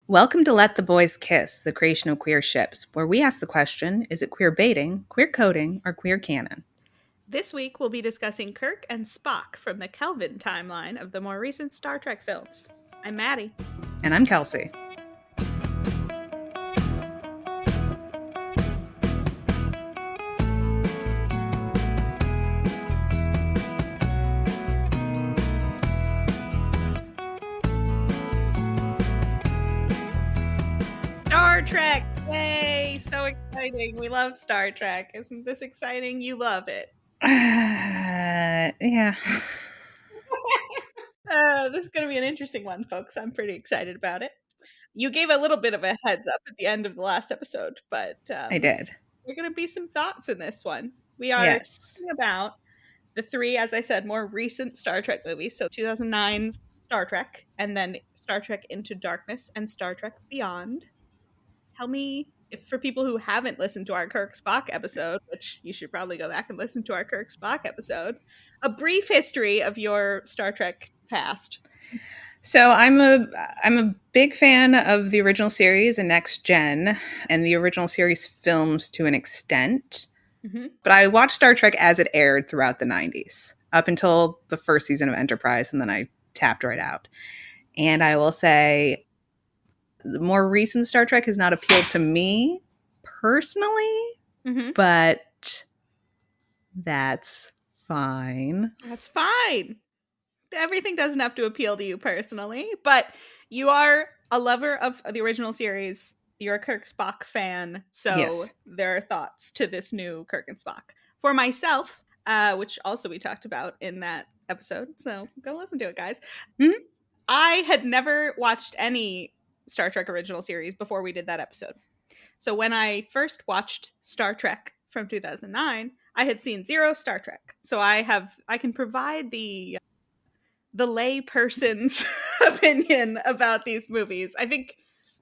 Welcome to Let the Boys Kiss, the creation of queer ships, where we ask the question, is it queer baiting, queer coding, or queer canon? This week, we'll be discussing Kirk and Spock from the Kelvin timeline of the more recent Star Trek films. I'm Maddie. And I'm Kelsey. Star Trek! Yay! So exciting. We love Star Trek. Isn't this exciting? You love it. Yeah. This is going to be an interesting one, folks. I'm pretty excited about it. You gave a little bit of a heads up at the end of the last episode, but I did. there are going to be some thoughts in this one. We are Yes. talking about the three, as I said, more recent Star Trek movies. So 2009's Star Trek, and then Star Trek Into Darkness and Star Trek Beyond. Tell me, if for people who haven't listened to our Kirk Spock episode, which you should probably go back and listen to our Kirk Spock episode, a brief history of your Star Trek past. So I'm a big fan of the original series and Next Gen and the original series films to an extent. Mm-hmm. But I watched Star Trek as it aired throughout the 90s, up until the first season of Enterprise, and then I tapped right out. And I will say the more recent Star Trek has not appealed to me personally, Mm-hmm. but that's fine. That's fine. Everything doesn't have to appeal to you personally, but you are a lover of the original series. You're a Kirk Spock fan, so Yes. there are thoughts to this new Kirk and Spock. For myself, which also we talked about in that episode, so go listen to it, guys. Mhm. I had never watched any Star Trek original series before we did that episode. So when I first watched Star Trek from 2009, I had seen zero Star Trek. So I can provide the lay person's opinion about these movies.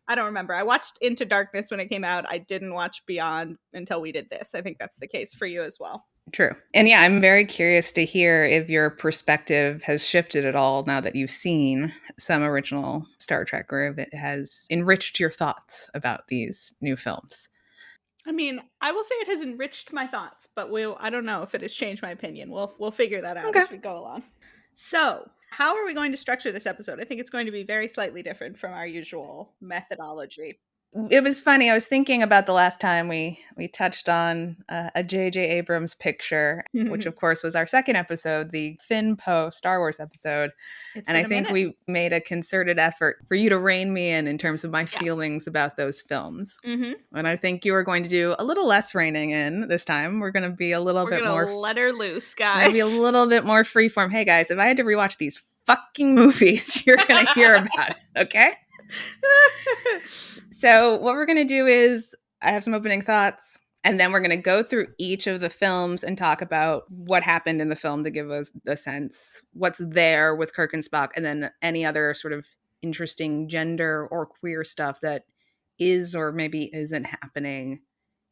I don't remember. I watched Into Darkness when it came out. I didn't watch Beyond until we did this. I think that's the case for you as well. True. And yeah, I'm very curious to hear if your perspective has shifted at all now that you've seen some original Star Trek, or if it has enriched your thoughts about these new films. I mean, I will say it has enriched my thoughts, but I don't know if it has changed my opinion. We'll figure that out Okay. as we go along. So, how are we going to structure this episode? I think it's going to be very slightly different from our usual methodology. It was funny. I was thinking about the last time we touched on a J.J. Abrams picture, which of course was our second episode, the Finn Poe Star Wars episode. It's And been I a think minute. we made a concerted effort for you to rein me in terms of my feelings about those films. Mm-hmm. And I think you are going to do a little less reining in this time. We're going to be a little We're bit gonna more. let her loose, We're going to be a guys. little bit more freeform. Hey guys, if I had to rewatch these fucking movies, you're going to hear about it. Okay. So what we're going to do is I have some opening thoughts, and then we're going to go through each of the films and talk about what happened in the film to give us a sense what's there with Kirk and Spock, and then any other sort of interesting gender or queer stuff that is or maybe isn't happening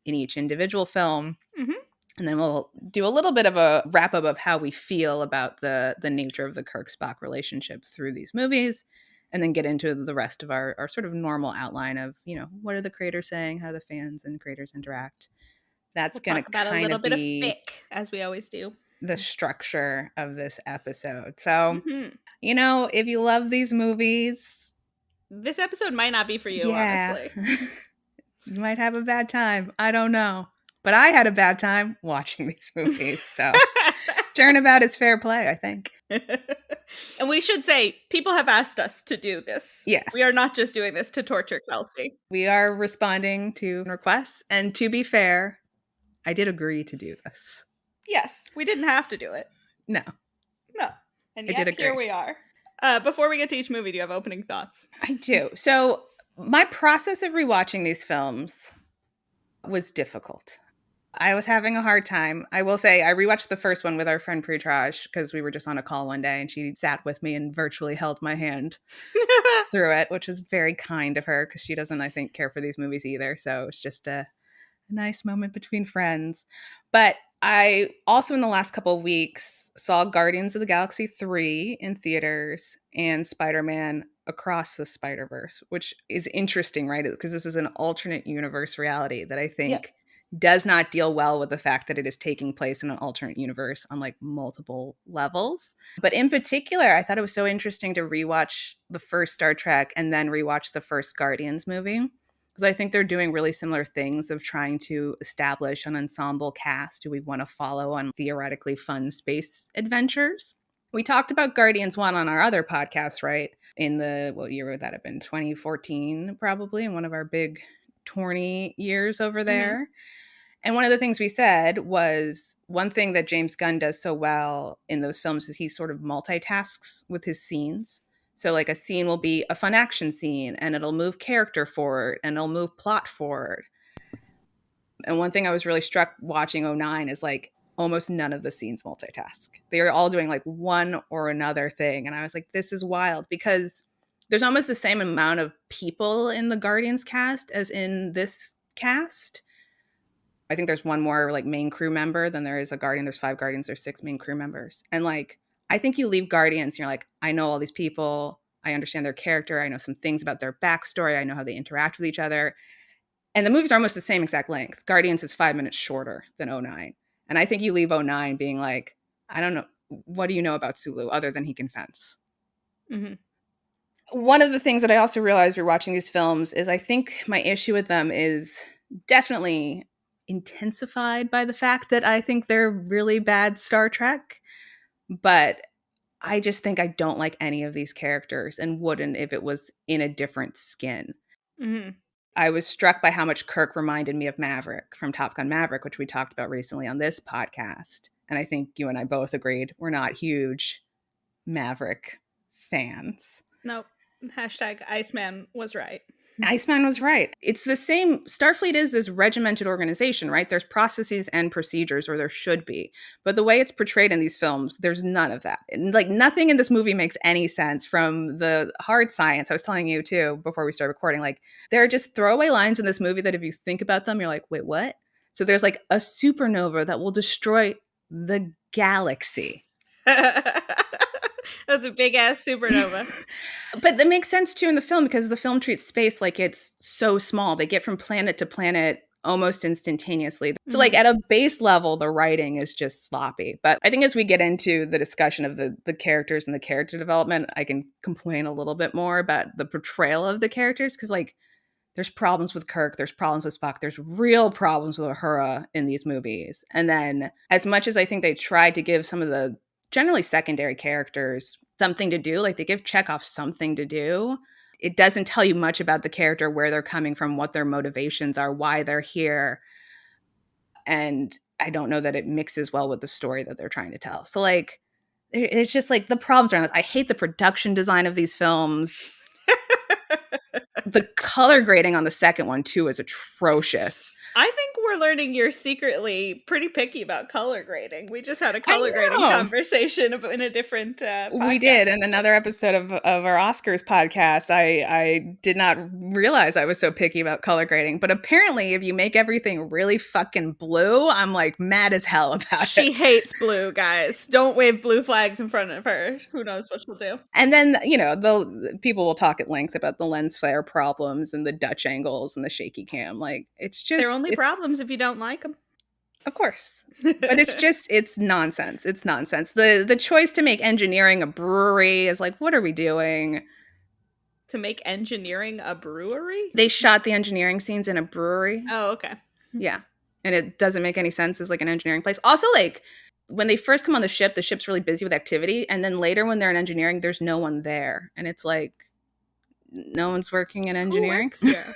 in each individual film. Mm-hmm. And then we'll do a little bit of a wrap up of how we feel about the nature of the Kirk Spock relationship through these movies, and then get into the rest of our sort of normal outline of, what are the creators saying, how the fans and creators interact. That's We'll going talk to about a kind little of bit of be fic, as we always do. the structure of this episode. So, Mm-hmm. if you love these movies, This episode might not be for you, yeah, honestly. you might have a bad time. I don't know. But I had a bad time watching these movies. So turnabout is fair play, I think. And we should say, people have asked us to do this. Yes. We are not just doing this to torture Kelsey. We are responding to requests. And to be fair, I did agree to do this. Yes, we didn't have to do it. No. And I yet, did agree. here we are. Before we get to each movie, do you have opening thoughts? I do. So my process of rewatching these films was difficult. I was having a hard time. I will say I rewatched the first one with our friend Pretraj because we were just on a call one day and she sat with me and virtually held my hand through it, which was very kind of her because she doesn't, I think, care for these movies either. So it's just a nice moment between friends. But I also, in the last couple of weeks, saw Guardians of the Galaxy 3 in theaters and Spider-Man across the Spider-Verse, which is interesting, right? Because this is an alternate universe reality that I Yeah. think does not deal well with the fact that it is taking place in an alternate universe on like multiple levels. But in particular, I thought it was so interesting to rewatch the first Star Trek and then rewatch the first Guardians movie, because I think they're doing really similar things of trying to establish an ensemble cast who we want to follow on theoretically fun space adventures. We talked about Guardians 1 on our other podcast, right? In the, what year would that have been? 2014, probably, in one of our big tourney years over there. And one of the things we said was one thing that James Gunn does so well in those films is he sort of multitasks with his scenes. So like a scene will be a fun action scene and it'll move character forward and it'll move plot forward. And one thing I was really struck watching '09 is like almost none of the scenes multitask. They are all doing like one or another thing. And I was like, this is wild, because there's almost the same amount of people in the Guardians cast as in this cast. I think there's one more like main crew member than there is a Guardian. There's 5 Guardians, there's 6 main crew members. And like, I think you leave Guardians and you're like, I know all these people. I understand their character. I know some things about their backstory. I know how they interact with each other. And the movies are almost the same exact length. Guardians is 5 minutes shorter than '09. And I think you leave '09 being like, I don't know, what do you know about Sulu other than he can fence? Mm-hmm. One of the things that I also realized we're watching these films is I think my issue with them is definitely intensified by the fact that I think they're really bad Star Trek. But I just think I don't like any of these characters and wouldn't if it was in a different skin. Mm-hmm. I was struck by how much Kirk reminded me of Maverick from Top Gun Maverick, which we talked about recently on this podcast. And I think you and I both agreed we're not huge Maverick fans. Nope. Hashtag Iceman was right. Iceman was right. It's the same. Starfleet is this regimented organization, right? There's processes and procedures, or there should be. But the way it's portrayed in these films, there's none of that. And like nothing in this movie makes any sense from the hard science. I was telling you too before we started recording, like there are just throwaway lines in this movie that if you think about them, you're like, wait, what? So there's like a supernova that will destroy the galaxy. That's a big ass supernova. But that makes sense too in the film because the film treats space like it's so small. They get from planet to planet almost instantaneously. So like at a base level, the writing is just sloppy. But I think as we get into the discussion of the characters and the character development, I can complain a little bit more about the portrayal of the characters because like there's problems with Kirk, there's problems with Spock, there's real problems with Uhura in these movies. And then as much as I think they tried to give some of the generally secondary characters something to do, like they give Chekhov something to do, it doesn't tell you much about the character, where they're coming from, what their motivations are, why they're here. And I don't know that it mixes well with the story that they're trying to tell. So like, it's just like the problems are, I hate the production design of these films. The color grading on the second one too is atrocious. I think we're learning you're secretly pretty picky about color grading. We just had a color grading conversation in a different podcast. We did in another episode of our Oscars podcast. I did not realize I was so picky about color grading, but apparently if you make everything really fucking blue, I'm like mad as hell about it. She hates blue, guys. Don't wave blue flags in front of her. Who knows what she'll do. And then, you know, the people will talk at length about the lens flare problems and the Dutch angles and the shaky cam. Like it's just they're only problems if you don't like them. Of course. But it's nonsense. It's nonsense. The choice to make engineering a brewery is like, what are we doing? To make engineering a brewery? They shot the engineering scenes in a brewery. Oh, okay. Yeah. And it doesn't make any sense as like an engineering place. Also, like when they first come on the ship's really busy with activity. And then later when they're in engineering, there's no one there. And it's like, no one's working in engineering. Who works here?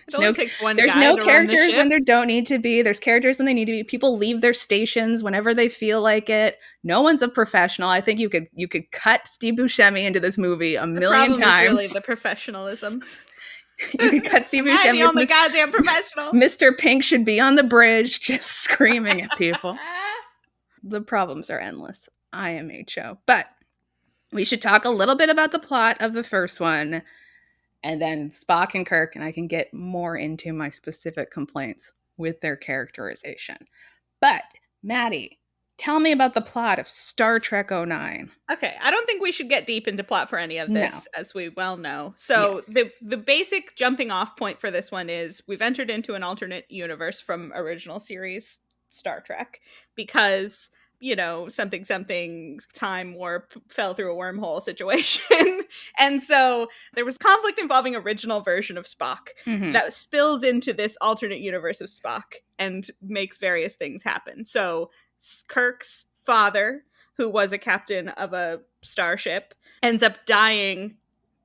There's no characters when there don't need to be. There's characters when they need to be. People leave their stations whenever they feel like it. No one's a professional. I think you could cut Steve Buscemi into this movie a million times. The problem is really the professionalism. You could cut Steve Buscemi. I'm the only goddamn professional. Mr. Pink should be on the bridge just screaming at people. The problems are endless. IMHO. But we should talk a little bit about the plot of the first one. And then Spock and Kirk, and I can get more into my specific complaints with their characterization. But, Maddie, Tell me about the plot of Star Trek '09. Okay, I don't think we should get deep into plot for any of No. this, as we well know. So Yes. the basic jumping off point for this one is we've entered into an alternate universe from original series Star Trek because something something time warp fell through a wormhole situation. And so there was conflict involving original version of Spock Mm-hmm. that spills into this alternate universe of Spock and makes various things happen. So Kirk's father, who was a captain of a starship, ends up dying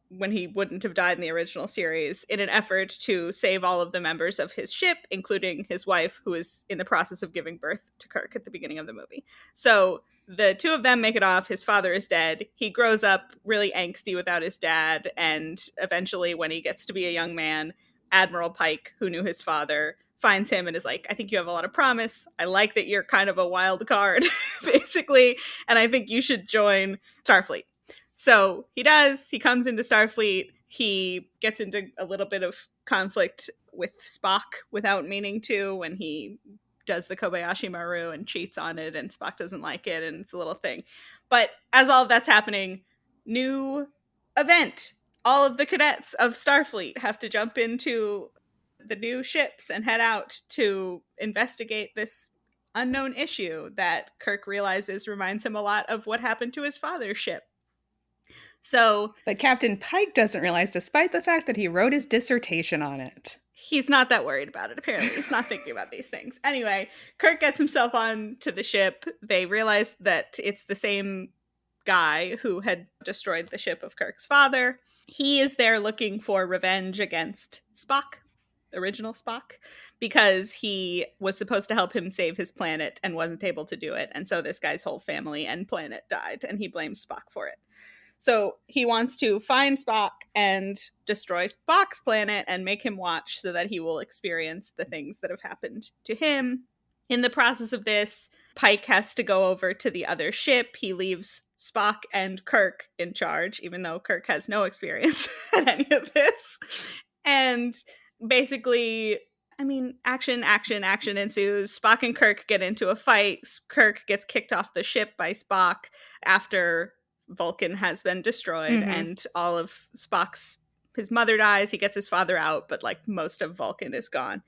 when he wouldn't have died in the original series in an effort to save all of the members of his ship, including his wife, who is in the process of giving birth to Kirk at the beginning of the movie. So the two of them make it off. His father is dead. He grows up really angsty without his dad. And eventually, when he gets to be a young man, Admiral Pike, who knew his father, finds him and is like, I think you have a lot of promise. I like that you're kind of a wild card, basically. And I think you should join Starfleet. So he does. He comes into Starfleet. He gets into a little bit of conflict with Spock without meaning to when he does the Kobayashi Maru and cheats on it, and Spock doesn't like it, and it's a little thing. But as all of that's happening, new event. All of the cadets of Starfleet have to jump into the new ships and head out to investigate this unknown issue that Kirk realizes reminds him a lot of what happened to his father's ship. So But Captain Pike doesn't realize, despite the fact that he wrote his dissertation on it. he's not that worried about it, apparently. He's not thinking about these things. Anyway, Kirk gets himself on to the ship. They realize that it's the same guy who had destroyed the ship of Kirk's father. He is there looking for revenge against Spock, the original Spock, because he was supposed to help him save his planet and wasn't able to do it. And so this guy's whole family and planet died, and he blames Spock for it. So he wants to find Spock and destroy Spock's planet and make him watch so that he will experience the things that have happened to him. In the process of this, Pike has to go over to the other ship. He leaves Spock and Kirk in charge, even though Kirk has no experience at any of this. And basically, action ensues. Spock and Kirk get into a fight. Kirk gets kicked off the ship by Spock after Vulcan has been destroyed, and all of his mother dies. He gets his father out, but like most of Vulcan is gone.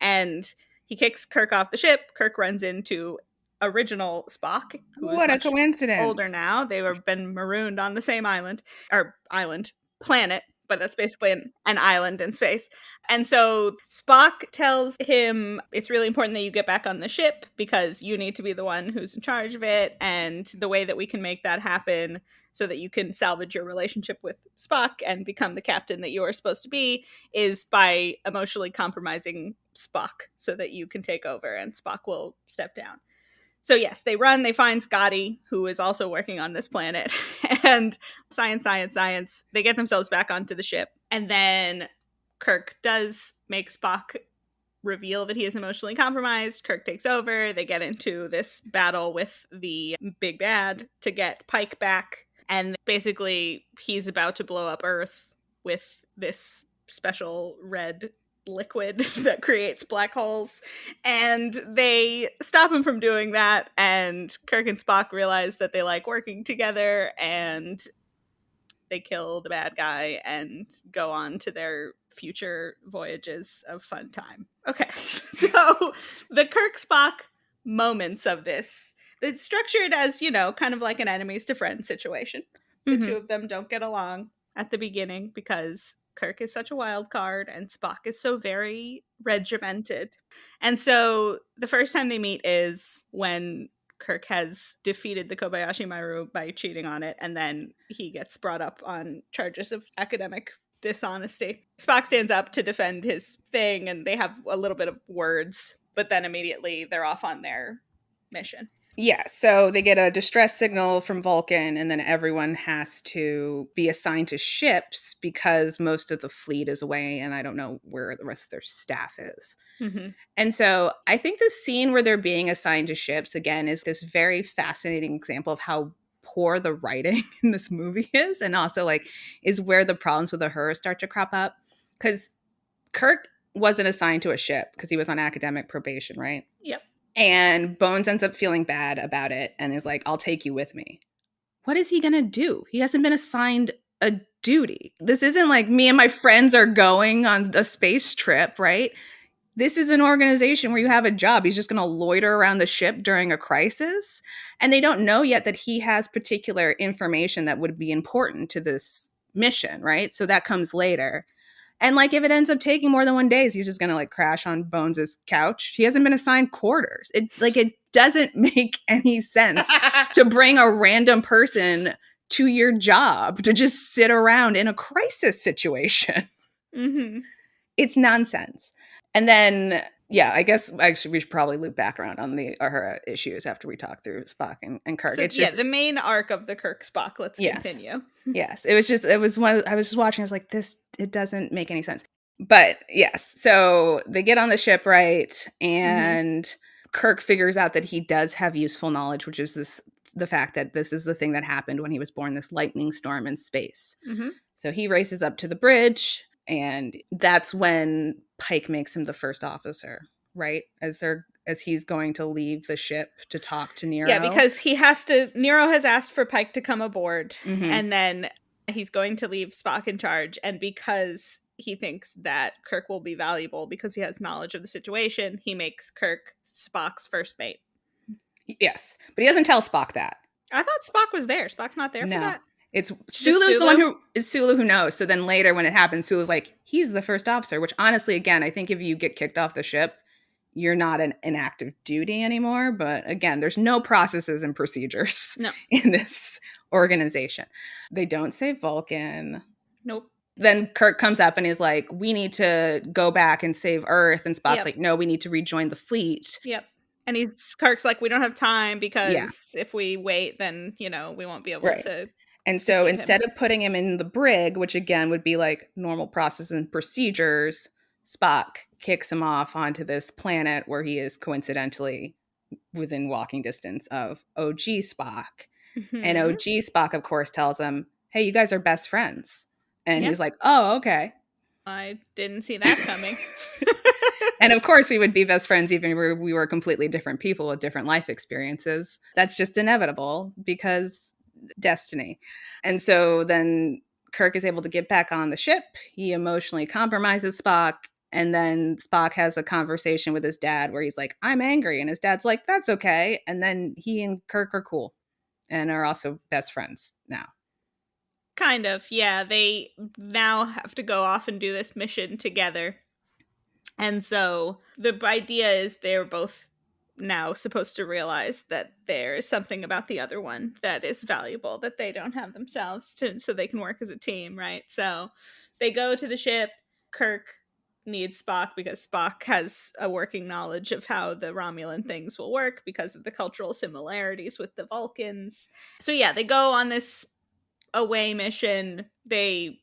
And he kicks Kirk off the ship. Kirk runs into original Spock, who is What a much coincidence. older now. They were been marooned on the same planet, but that's basically an island in space. And so Spock tells him it's really important that you get back on the ship because you need to be the one who's in charge of it. And the way that we can make that happen so that you can salvage your relationship with Spock and become the captain that you are supposed to be is by emotionally compromising Spock so that you can take over and Spock will step down. So yes, they run, they find Scotty, who is also working on this planet, and science, they get themselves back onto the ship. And then Kirk does make Spock reveal that he is emotionally compromised. Kirk takes over, they get into this battle with the big bad to get Pike back. And basically, he's about to blow up Earth with this special red liquid that creates black holes, and they stop him from doing that, and Kirk and Spock realize that they like working together, and they kill the bad guy and go on to their future voyages of fun time. Okay, so the Kirk Spock moments of this, it's structured as, kind of like an enemies to friends situation. The two of them don't get along at the beginning because Kirk is such a wild card and Spock is so very regimented. And so the first time they meet is when Kirk has defeated the Kobayashi Maru by cheating on it, and then he gets brought up on charges of academic dishonesty. Spock stands up to defend his thing, and they have a little bit of words, but then immediately they're off on their mission. Yeah, so they get a distress signal from Vulcan, and then everyone has to be assigned to ships because most of the fleet is away, and I don't know where the rest of their staff is. Mm-hmm. And so I think the scene where they're being assigned to ships, again, is this very fascinating example of how poor the writing in this movie is, and also is where the problems with her start to crop up. Because Kirk wasn't assigned to a ship because he was on academic probation, right? Yep. And Bones ends up feeling bad about it and is like, I'll take you with me. What is he going to do? He hasn't been assigned a duty. This isn't like me and my friends are going on a space trip, right? This is an organization where you have a job. He's just going to loiter around the ship during a crisis. And they don't know yet that he has particular information that would be important to this mission, right? So that comes later. And like if it ends up taking more than 1 day, he's just gonna like crash on Bones's couch. He hasn't been assigned quarters. It doesn't make any sense to bring a random person to your job to just sit around in a crisis situation. Mm-hmm. It's nonsense. And then yeah, I guess actually we should probably loop back around on the her issues after we talk through Spock and Kirk. So It's just the main arc of the Kirk Spock. Let's continue. Yes. It was one I was just watching, I was like, it doesn't make any sense. But yes, so they get on the ship, right? And Kirk figures out that he does have useful knowledge, which is the fact that this is the thing that happened when he was born, this lightning storm in space. Mm-hmm. So he races up to the bridge, and that's when Pike makes him the first officer, right? As he's going to leave the ship to talk to Nero. Yeah, because Nero has asked for Pike to come aboard, Mhm. and then he's going to leave Spock in charge. And because he thinks that Kirk will be valuable because he has knowledge of the situation, he makes Kirk Spock's first mate. Yes, but he doesn't tell Spock that. I thought Spock was there. Spock's not there for that. It's Sulu's the one who is Sulu who knows. So then later when it happens, Sulu's like, he's the first officer, which honestly, again, I think if you get kicked off the ship, you're not in active duty anymore. But again, there's no processes and procedures in this organization. They don't say Vulcan. Nope. Then Kirk comes up and he's like, we need to go back and save Earth. And Spock's like, no, we need to rejoin the fleet. Yep. And Kirk's like, we don't have time because if we wait, then, we won't be able to. And so instead of putting him in the brig, which again would be like normal process and procedures, Spock kicks him off onto this planet where he is coincidentally within walking distance of OG Spock. Mm-hmm. And OG Spock, of course, tells him, hey, you guys are best friends. And he's like, oh, okay. I didn't see that coming. And of course, we would be best friends even if we were completely different people with different life experiences. That's just inevitable because destiny. And so then Kirk is able to get back on the ship. He emotionally compromises Spock. And then Spock has a conversation with his dad where he's like, I'm angry. And his dad's like, that's okay. And then he and Kirk are cool and are also best friends now. Kind of, yeah. They now have to go off and do this mission together. And so the idea is they're both now supposed to realize that there is something about the other one that is valuable that they don't have themselves so they can work as a team, right? So they go to the ship. Kirk needs Spock because Spock has a working knowledge of how the Romulan things will work because of the cultural similarities with the Vulcans. So yeah, they go on this away mission. They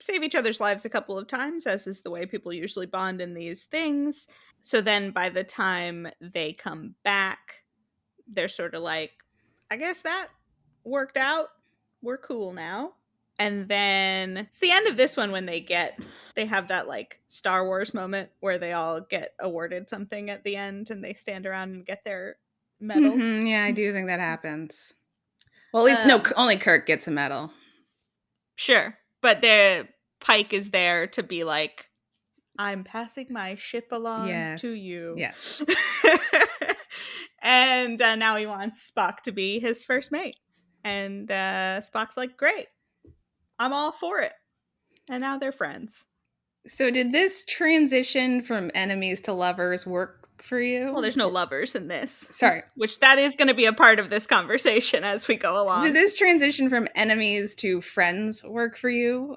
save each other's lives a couple of times, as is the way people usually bond in these things. So then by the time they come back, they're sort of like, I guess that worked out. We're cool now. And then it's the end of this one when they have that like Star Wars moment where they all get awarded something at the end and they stand around and get their medals. Mm-hmm. Yeah, I do think that happens. Well, at least only Kirk gets a medal. Sure. But the Pike is there to be like, I'm passing my ship along to you. Yes. And now he wants Spock to be his first mate. And Spock's like, great. I'm all for it. And now they're friends. So did this transition from enemies to lovers work for you? Well, there's no lovers in this. Sorry. Which that is going to be a part of this conversation as we go along. Did this transition from enemies to friends work for you?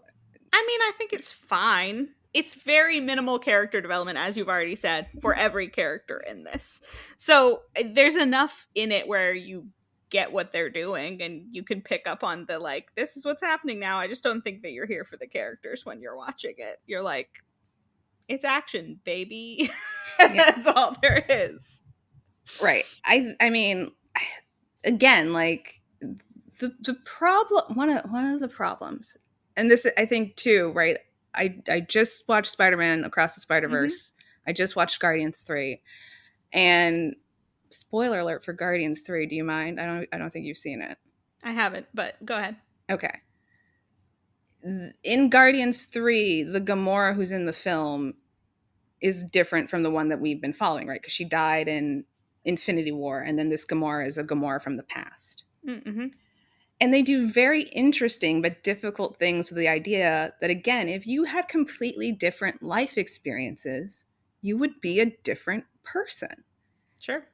I mean, I think it's fine. It's very minimal character development, as you've already said, for every character in this. So there's enough in it where you get what they're doing and you can pick up on the like, this is what's happening now. I just don't think that you're here for the characters when you're watching it. You're like, it's action, baby. That's all there is. Right. I mean, again, like the problem, one of the problems, and this I think too, right? I just watched Spider-Man Across the Spider-Verse. Mm-hmm. I just watched Guardians 3. And spoiler alert for Guardians 3. Do you mind? I don't think you've seen it. I haven't, but go ahead. Okay. In Guardians 3, the Gamora who's in the film is different from the one that we've been following, right? Because she died in Infinity War, and then this Gamora is a Gamora from the past. Mm-hmm. And they do very interesting but difficult things with the idea that, again, if you had completely different life experiences, you would be a different person. Sure.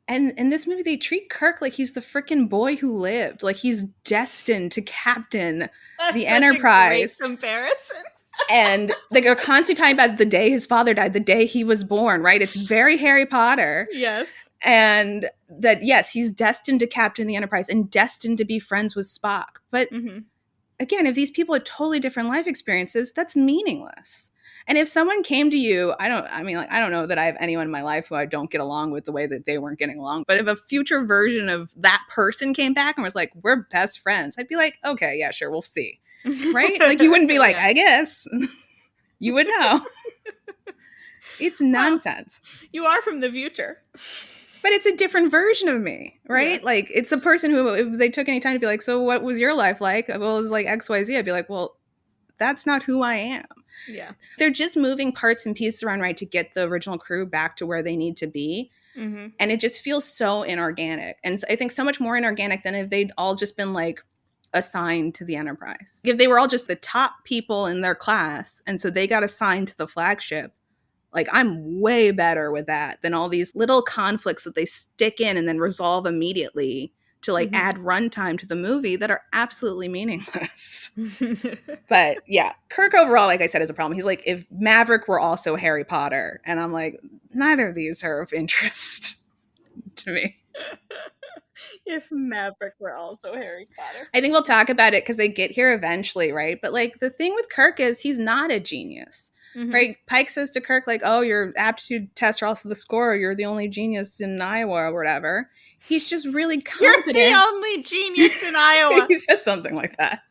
And in this movie, they treat Kirk like he's the freaking boy who lived, like he's destined to captain That's the such Enterprise. a great comparison. And they're constantly talking about the day his father died, the day he was born, right? It's very Harry Potter. Yes. And that, yes, he's destined to captain the Enterprise and destined to be friends with Spock. But again, if these people had totally different life experiences, that's meaningless. And if someone came to you, I don't know that I have anyone in my life who I don't get along with the way that they weren't getting along. But if a future version of that person came back and was like, we're best friends, I'd be like, okay, yeah, sure, we'll see. Right? Like, you wouldn't be like, I guess. You would know. It's nonsense. Well, you are from the future. But it's a different version of me, right? Yeah. Like, it's a person who, if they took any time to be like, so what was your life like? Well, it was like XYZ. I'd be like, well, that's not who I am. Yeah. They're just moving parts and pieces around, right, to get the original crew back to where they need to be. And it just feels so inorganic. And I think so much more inorganic than if they'd all just been like assigned to the Enterprise. If they were all just the top people in their class, and so they got assigned to the flagship, like, I'm way better with that than all these little conflicts that they stick in and then resolve immediately to like add runtime to the movie that are absolutely meaningless. But yeah, Kirk overall, like I said, is a problem. He's like, if Maverick were also Harry Potter, and I'm like, neither of these are of interest to me. If Maverick were also Harry Potter. I think we'll talk about it because they get here eventually, right? But like, the thing with Kirk is he's not a genius. Right? Pike says to Kirk, like, oh, your aptitude tests are also the score. You're the only genius in Iowa or whatever. He's just really competent. You're the only genius in Iowa. He says something like that.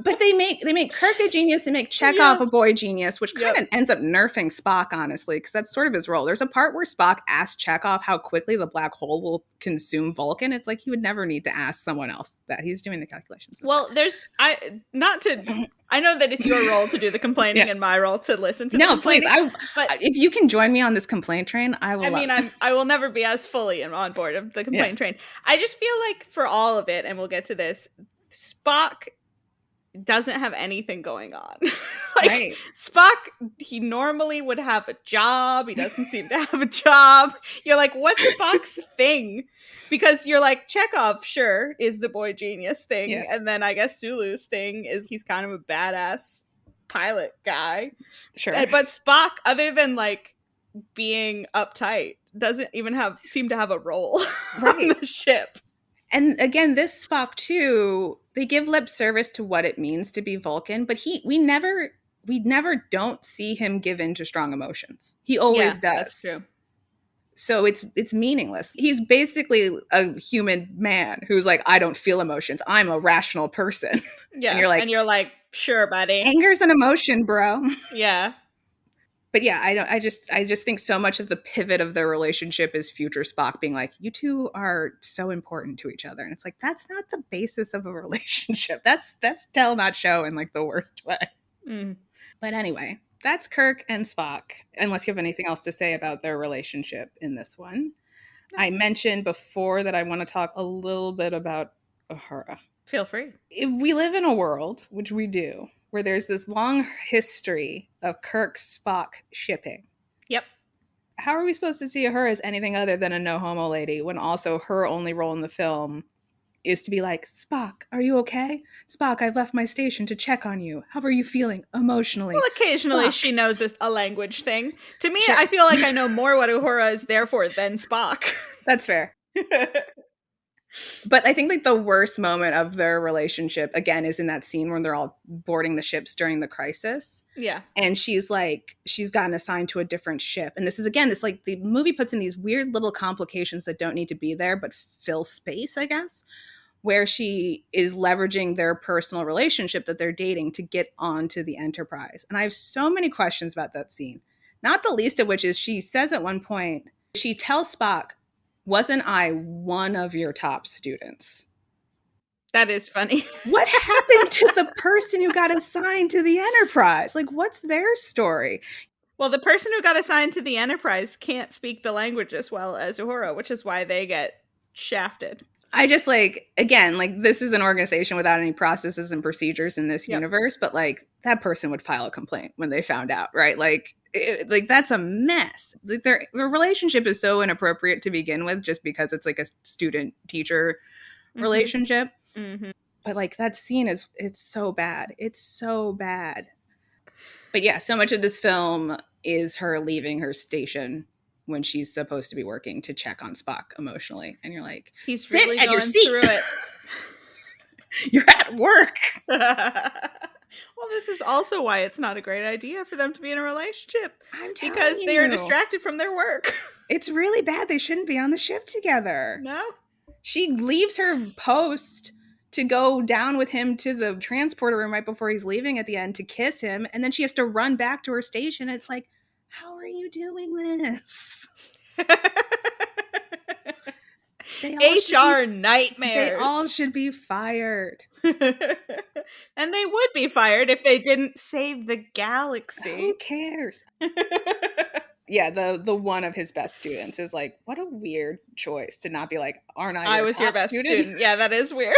But they make Kirk a genius. They make Chekhov a boy genius, which kind of ends up nerfing Spock, honestly, because that's sort of his role. There's a part where Spock asks Chekhov how quickly the black hole will consume Vulcan. It's like he would never need to ask someone else that. He's doing the calculations. Well, I know that it's your role to do the complaining and my role to listen to the complaining. No, please. But if you can join me on this complaint train, I will. I will never be as fully on board of the complaint train. I just feel like for all of it, and we'll get to this, Spock doesn't have anything going on. Like, Spock, he normally would have a job. He doesn't seem to have a job. You're like, what's Spock's thing? Because you're like, Chekhov, sure, is the boy genius thing. Yes. And then I guess Sulu's thing is he's kind of a badass pilot guy. Sure. But Spock, other than like being uptight, doesn't even seem to have a role on the ship. And again, this Spock too, they give lip service to what it means to be Vulcan, but we never don't see him give in to strong emotions. He always does. That's true. So it's meaningless. He's basically a human man who's like, I don't feel emotions. I'm a rational person. Yeah. And you're like, sure, buddy. Anger's an emotion, bro. Yeah. But yeah, I just think so much of the pivot of their relationship is future Spock being like, you two are so important to each other. And it's like, that's not the basis of a relationship. That's tell, not show, in like the worst way. But anyway, that's Kirk and Spock, unless you have anything else to say about their relationship in this one. No. I mentioned before that I want to talk a little bit about Uhura. Feel free. If we live in a world, which we do, where there's this long history of Kirk-Spock shipping. Yep. How are we supposed to see her as anything other than a no-homo lady when also her only role in the film is to be like, Spock, are you okay? Spock, I left my station to check on you. How are you feeling emotionally? Well, occasionally Spock. She knows a language thing. To me, sure. I feel like I know more what Uhura is there for than Spock. That's fair. But I think like the worst moment of their relationship, again, is in that scene when they're all boarding the ships during the crisis. Yeah. And she's gotten assigned to a different ship. And this is, again, this like the movie puts in these weird little complications that don't need to be there, but fill space, I guess, where she is leveraging their personal relationship that they're dating to get onto the Enterprise. And I have so many questions about that scene. Not the least of which is she says at one point, she tells Spock, "Wasn't I one of your top students?" That is funny. What happened to the person who got assigned to the Enterprise? Like, what's their story? Well, the person who got assigned to the Enterprise can't speak the language as well as Uhura, which is why they get shafted. I just again, this is an organization without any processes and procedures in this universe, but that person would file a complaint when they found out, right? That's a mess. Their relationship is so inappropriate to begin with, just because it's a student teacher relationship. Mm-hmm. But that scene it's so bad. It's so bad. But yeah, so much of this film is her leaving her station when she's supposed to be working to check on Spock emotionally. And you're like, he's really going your seat. through it. You're at work. Well, this is also why it's not a great idea for them to be in a relationship. Because they are distracted from their work. It's really bad. They shouldn't be on the ship together. No. She leaves her post to go down with him to the transporter room right before he's leaving at the end to kiss him. And then she has to run back to her station. It's like, how are you doing this? HR nightmares. They all should be fired. And they would be fired if they didn't save the galaxy. Who cares? Yeah, the one of his best students is like, what a weird choice to not be like, aren't I was your best student? Yeah, that is weird.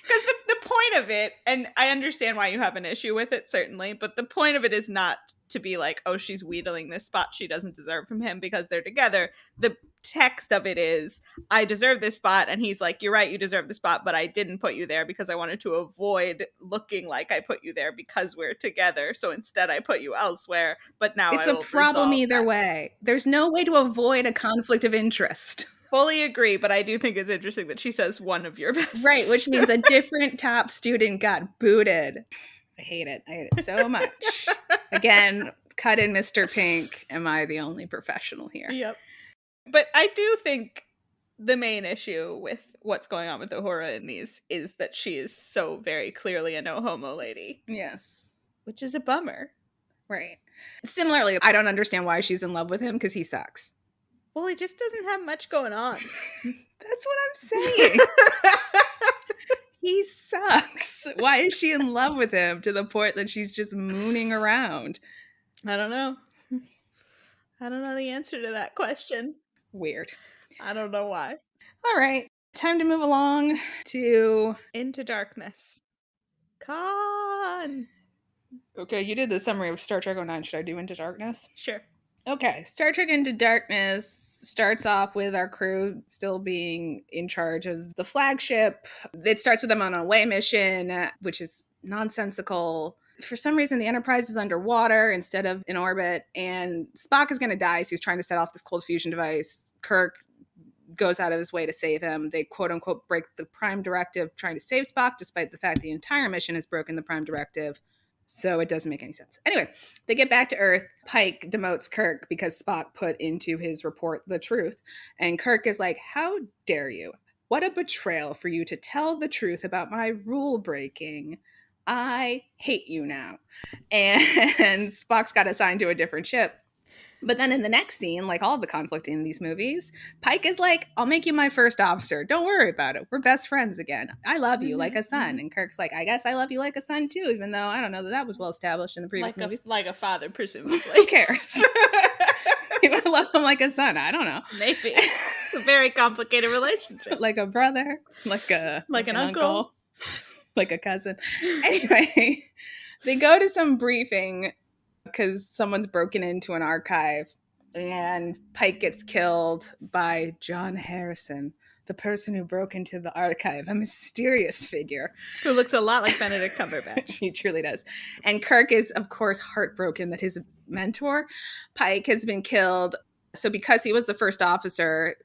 Because the point of it, and I understand why you have an issue with it, certainly, but the point of it is not to be like, oh, she's wheedling this spot she doesn't deserve from him because they're together. The text of it is, I deserve this spot, and he's like, you're right, you deserve the spot, but I didn't put you there because I wanted to avoid looking like I put you there because we're together, so instead I put you elsewhere, but now it's a problem either way. There's no way to avoid a conflict of interest. Fully agree, but I do think it's interesting that she says one of your best. Right, which means a different top student got booted. I hate it so much. Again, cut in Mr. Pink. Am I the only professional here? Yep. But I do think the main issue with what's going on with Uhura in these is that she is so very clearly a no homo lady. Yes. Which is a bummer. Right. Similarly, I don't understand why she's in love with him, because he sucks. Well, he just doesn't have much going on. That's what I'm saying. He sucks. Why is she in love with him to the point that she's just mooning around? I don't know. I don't know the answer to that question. Weird. I don't know why. All right. Time to move along to Into Darkness. Khan. Okay, you did the summary of Star Trek 09. Should I do Into Darkness? Sure. Okay, Star Trek Into Darkness starts off with our crew still being in charge of the flagship. It starts with them on an away mission, which is nonsensical. For some reason, the Enterprise is underwater instead of in orbit, and Spock is going to die, so he's trying to set off this cold fusion device. Kirk goes out of his way to save him. They quote-unquote break the Prime Directive trying to save Spock, despite the fact the entire mission has broken the Prime Directive. So it doesn't make any sense. Anyway, they get back to Earth. Pike demotes Kirk because Spock put into his report the truth. And Kirk is like, how dare you? What a betrayal for you to tell the truth about my rule breaking. I hate you now. And Spock's got assigned to a different ship. But then in the next scene, like all the conflict in these movies, Pike is like, I'll make you my first officer. Don't worry about it. We're best friends again. I love you like a son. And Kirk's like, I guess I love you like a son too, even though I don't know that was well established in the previous movies. Like a father, presumably. Who cares? You would love him like a son. I don't know. Maybe. It's a very complicated relationship. Like a brother, like an uncle, like a cousin. Anyway, they go to some briefing because someone's broken into an archive, and Pike gets killed by John Harrison, the person who broke into the archive, a mysterious figure. Who looks a lot like Benedict Cumberbatch. He truly does. And Kirk is, of course, heartbroken that his mentor, Pike, has been killed. So because he was the first officer,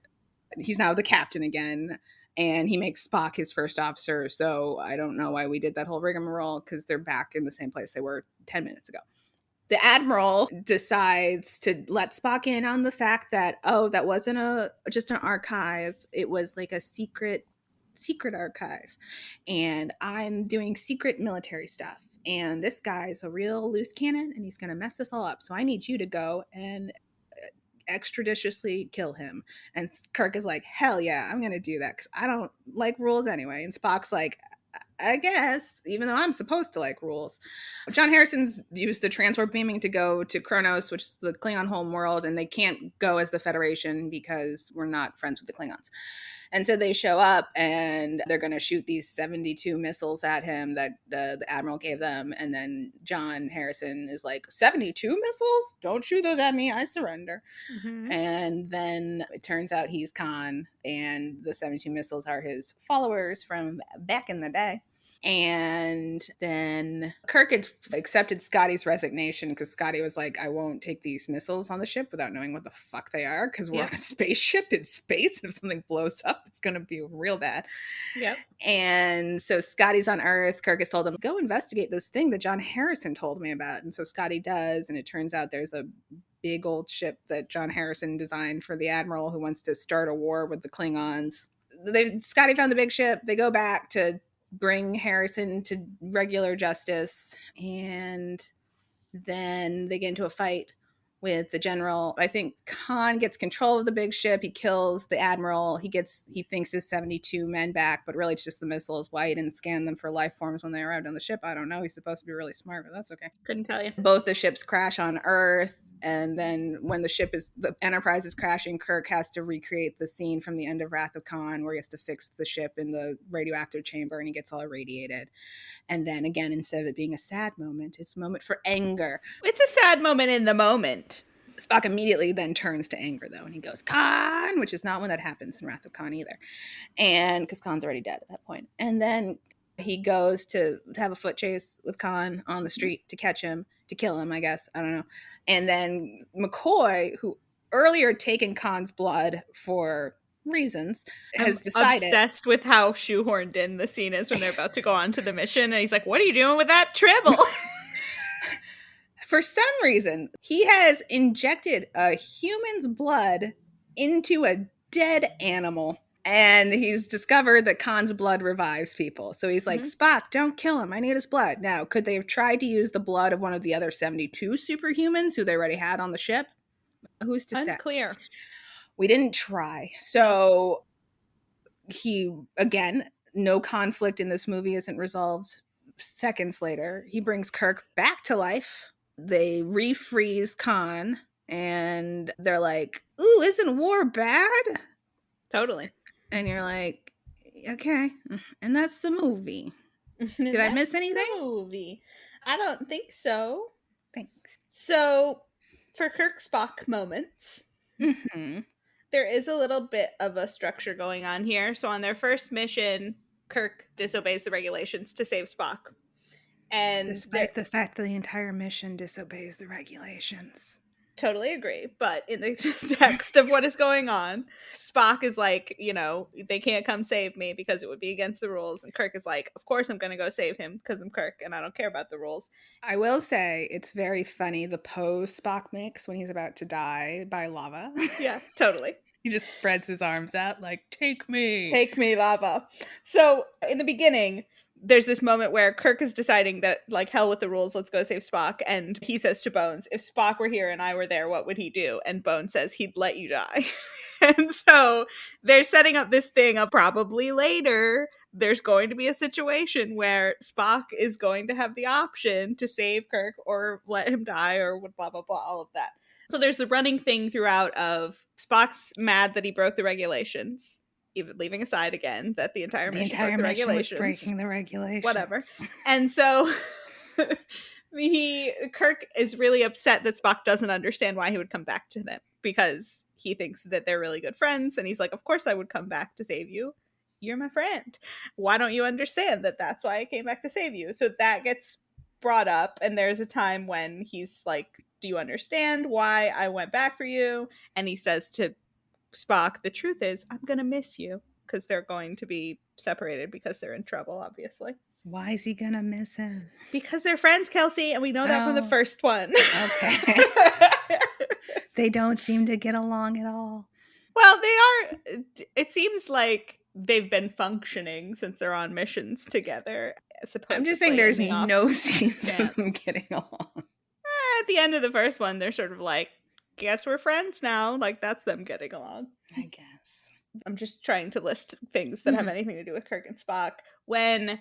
he's now the captain again, and he makes Spock his first officer. So I don't know why we did that whole rigmarole, because they're back in the same place they were 10 minutes ago. The Admiral decides to let Spock in on the fact that, oh, that wasn't just an archive. It was like a secret archive. And I'm doing secret military stuff. And this guy's a real loose cannon and he's going to mess this all up. So I need you to go and extrajudiciously kill him. And Kirk is like, hell yeah, I'm going to do that because I don't like rules anyway. And Spock's like, I guess, even though I'm supposed to like rules. John Harrison's used the transport beaming to go to Kronos, which is the Klingon home world, and they can't go as the Federation because we're not friends with the Klingons. And so they show up and they're going to shoot these 72 missiles at him that the Admiral gave them. And then John Harrison is like, 72 missiles? Don't shoot those at me. I surrender. Mm-hmm. And then it turns out he's Khan, and the 72 missiles are his followers from back in the day. And then Kirk had accepted Scotty's resignation because Scotty was like, I won't take these missiles on the ship without knowing what the fuck they are because we're on a spaceship in space. And if something blows up, it's going to be real bad. Yep. And so Scotty's on Earth. Kirk has told him, go investigate this thing that John Harrison told me about. And so Scotty does. And it turns out there's a big old ship that John Harrison designed for the Admiral who wants to start a war with the Klingons. Scotty found the big ship. They go back to bring Harrison to regular justice, and then they get into a fight with the general. I think Khan gets control of the big ship. He kills the admiral. He thinks his 72 men back, but really it's just the missiles. Why he didn't scan them for life forms when they arrived on the ship, I don't know. He's supposed to be really smart, but that's okay. Couldn't tell you. Both the ships crash on Earth. And then when the Enterprise is crashing, Kirk has to recreate the scene from the end of Wrath of Khan where he has to fix the ship in the radioactive chamber and he gets all irradiated. And then again, instead of it being a sad moment, it's a moment for anger. It's a sad moment in the moment. Spock immediately then turns to anger, though, and he goes, Khan, which is not when that happens in Wrath of Khan either. And because Khan's already dead at that point. And then he goes to have a foot chase with Khan on the street to catch him, to kill him, I guess. I don't know. And then McCoy, who earlier had taken Khan's blood for reasons, has decided. Obsessed with how shoehorned in the scene is when they're about to go on to the mission. And he's like, what are you doing with that tribble? For some reason, he has injected a human's blood into a dead animal. And he's discovered that Khan's blood revives people. So he's like, Spock, don't kill him. I need his blood. Now, could they have tried to use the blood of one of the other 72 superhumans who they already had on the ship? Who's to say? Unclear. We didn't try. So he, again, no conflict in this movie isn't resolved. Seconds later, he brings Kirk back to life. They refreeze Khan. And they're like, ooh, isn't war bad? Totally. And you're like, okay. And that's the movie. Did I miss anything? Movie. I don't think so. Thanks. So, for Kirk Spock moments, there is a little bit of a structure going on here. So, on their first mission, Kirk disobeys the regulations to save Spock. And despite the fact that the entire mission disobeys the regulations. Totally agree. But in the text of what is going on, Spock is like, they can't come save me because it would be against the rules. And Kirk is like, of course I'm going to go save him because I'm Kirk and I don't care about the rules. I will say it's very funny the pose Spock makes when he's about to die by lava. Yeah, totally. He just spreads his arms out like, take me. Take me, lava. So in the beginning, there's this moment where Kirk is deciding that, like, hell with the rules, let's go save Spock. And he says to Bones, if Spock were here and I were there, what would he do? And Bones says he'd let you die. And so they're setting up this thing of probably later there's going to be a situation where Spock is going to have the option to save Kirk or let him die or blah, blah, blah, all of that. So there's the running thing throughout of Spock's mad that he broke the regulations. Even leaving aside again that the entire mission broke the regulations. Was breaking the regulations. Whatever. And so Kirk is really upset that Spock doesn't understand why he would come back to them because he thinks that they're really good friends. And he's like, of course I would come back to save you. You're my friend. Why don't you understand that that's why I came back to save you? So that gets brought up. And there's a time when he's like, do you understand why I went back for you? And he says to Spock, the truth is I'm gonna miss you, because they're going to be separated because they're in trouble, obviously. Why is he gonna miss him? Because they're friends, Kelsey, and we know that from the first one. Okay. They don't seem to get along at all. Well, they are. It seems like they've been functioning since they're on missions together. I'm just saying supposedly in there's the off no scenes of them chance. getting along. At the end of the first one, they're sort of like, guess we're friends now. Like, that's them getting along. I guess. I'm just trying to list things that have Mhm. anything to do with Kirk and Spock. When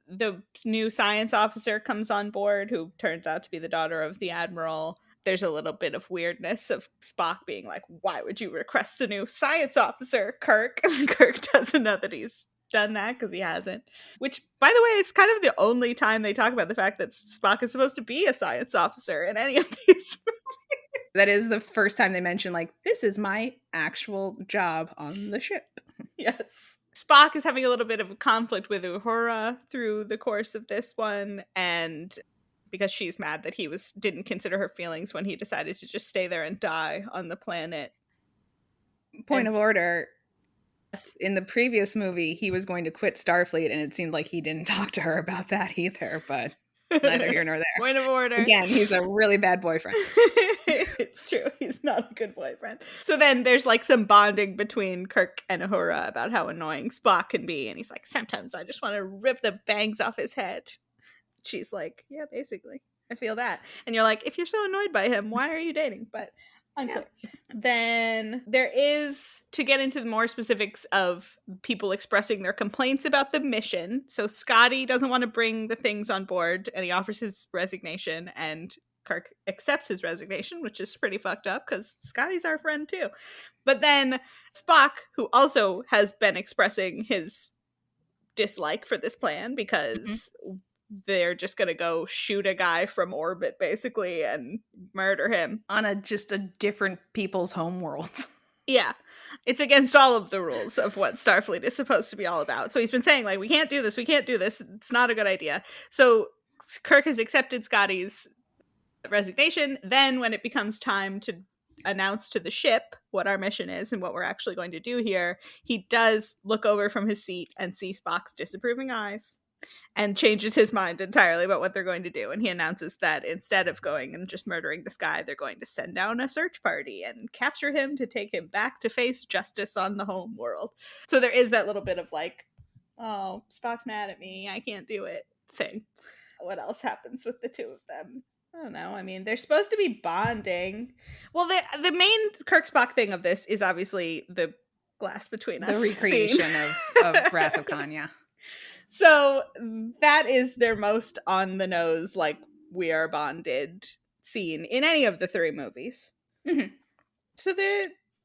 the new science officer comes on board, who turns out to be the daughter of the admiral, there's a little bit of weirdness of Spock being like, why would you request a new science officer, Kirk? And Kirk doesn't know that he's done that because he hasn't. Which, by the way, is kind of the only time they talk about the fact that Spock is supposed to be a science officer in any of these. That is the first time they mention, like, this is my actual job on the ship. Yes. Spock is having a little bit of a conflict with Uhura through the course of this one, and because she's mad that he didn't consider her feelings when he decided to just stay there and die on the planet. Point And of order. In the previous movie, he was going to quit Starfleet, and it seemed like he didn't talk to her about that either, but neither here nor there. Point of order. Again, he's a really bad boyfriend. It's true. He's not a good boyfriend. So then there's like some bonding between Kirk and Uhura about how annoying Spock can be. And he's like, sometimes I just want to rip the bangs off his head. She's like, yeah, basically. I feel that. And you're like, if you're so annoyed by him, why are you dating? But unclear. Yeah. Then there is, to get into the more specifics of people expressing their complaints about the mission. So Scotty doesn't want to bring the things on board and he offers his resignation, and Kirk accepts his resignation, which is pretty fucked up because Scotty's our friend too. But then Spock, who also has been expressing his dislike for this plan because they're just gonna go shoot a guy from orbit basically and murder him on just a different people's home world. Yeah, it's against all of the rules of what Starfleet is supposed to be all about. So he's been saying, like, we can't do this, it's not a good idea. So Kirk has accepted Scotty's resignation. Then when it becomes time to announce to the ship what our mission is and what we're actually going to do here, he does look over from his seat and see Spock's disapproving eyes and changes his mind entirely about what they're going to do. And he announces that instead of going and just murdering this guy, they're going to send down a search party and capture him to take him back to face justice on the home world. So there is that little bit of like, oh, Spock's mad at me, I can't do it thing. What else happens with the two of them? I don't know. I mean, they're supposed to be bonding. Well, the main Kirk Spock thing of this is obviously the glass between us. The recreation of Wrath of Khan, yeah. So that is their most on the nose, like, we are bonded scene in any of the three movies. Mm-hmm. So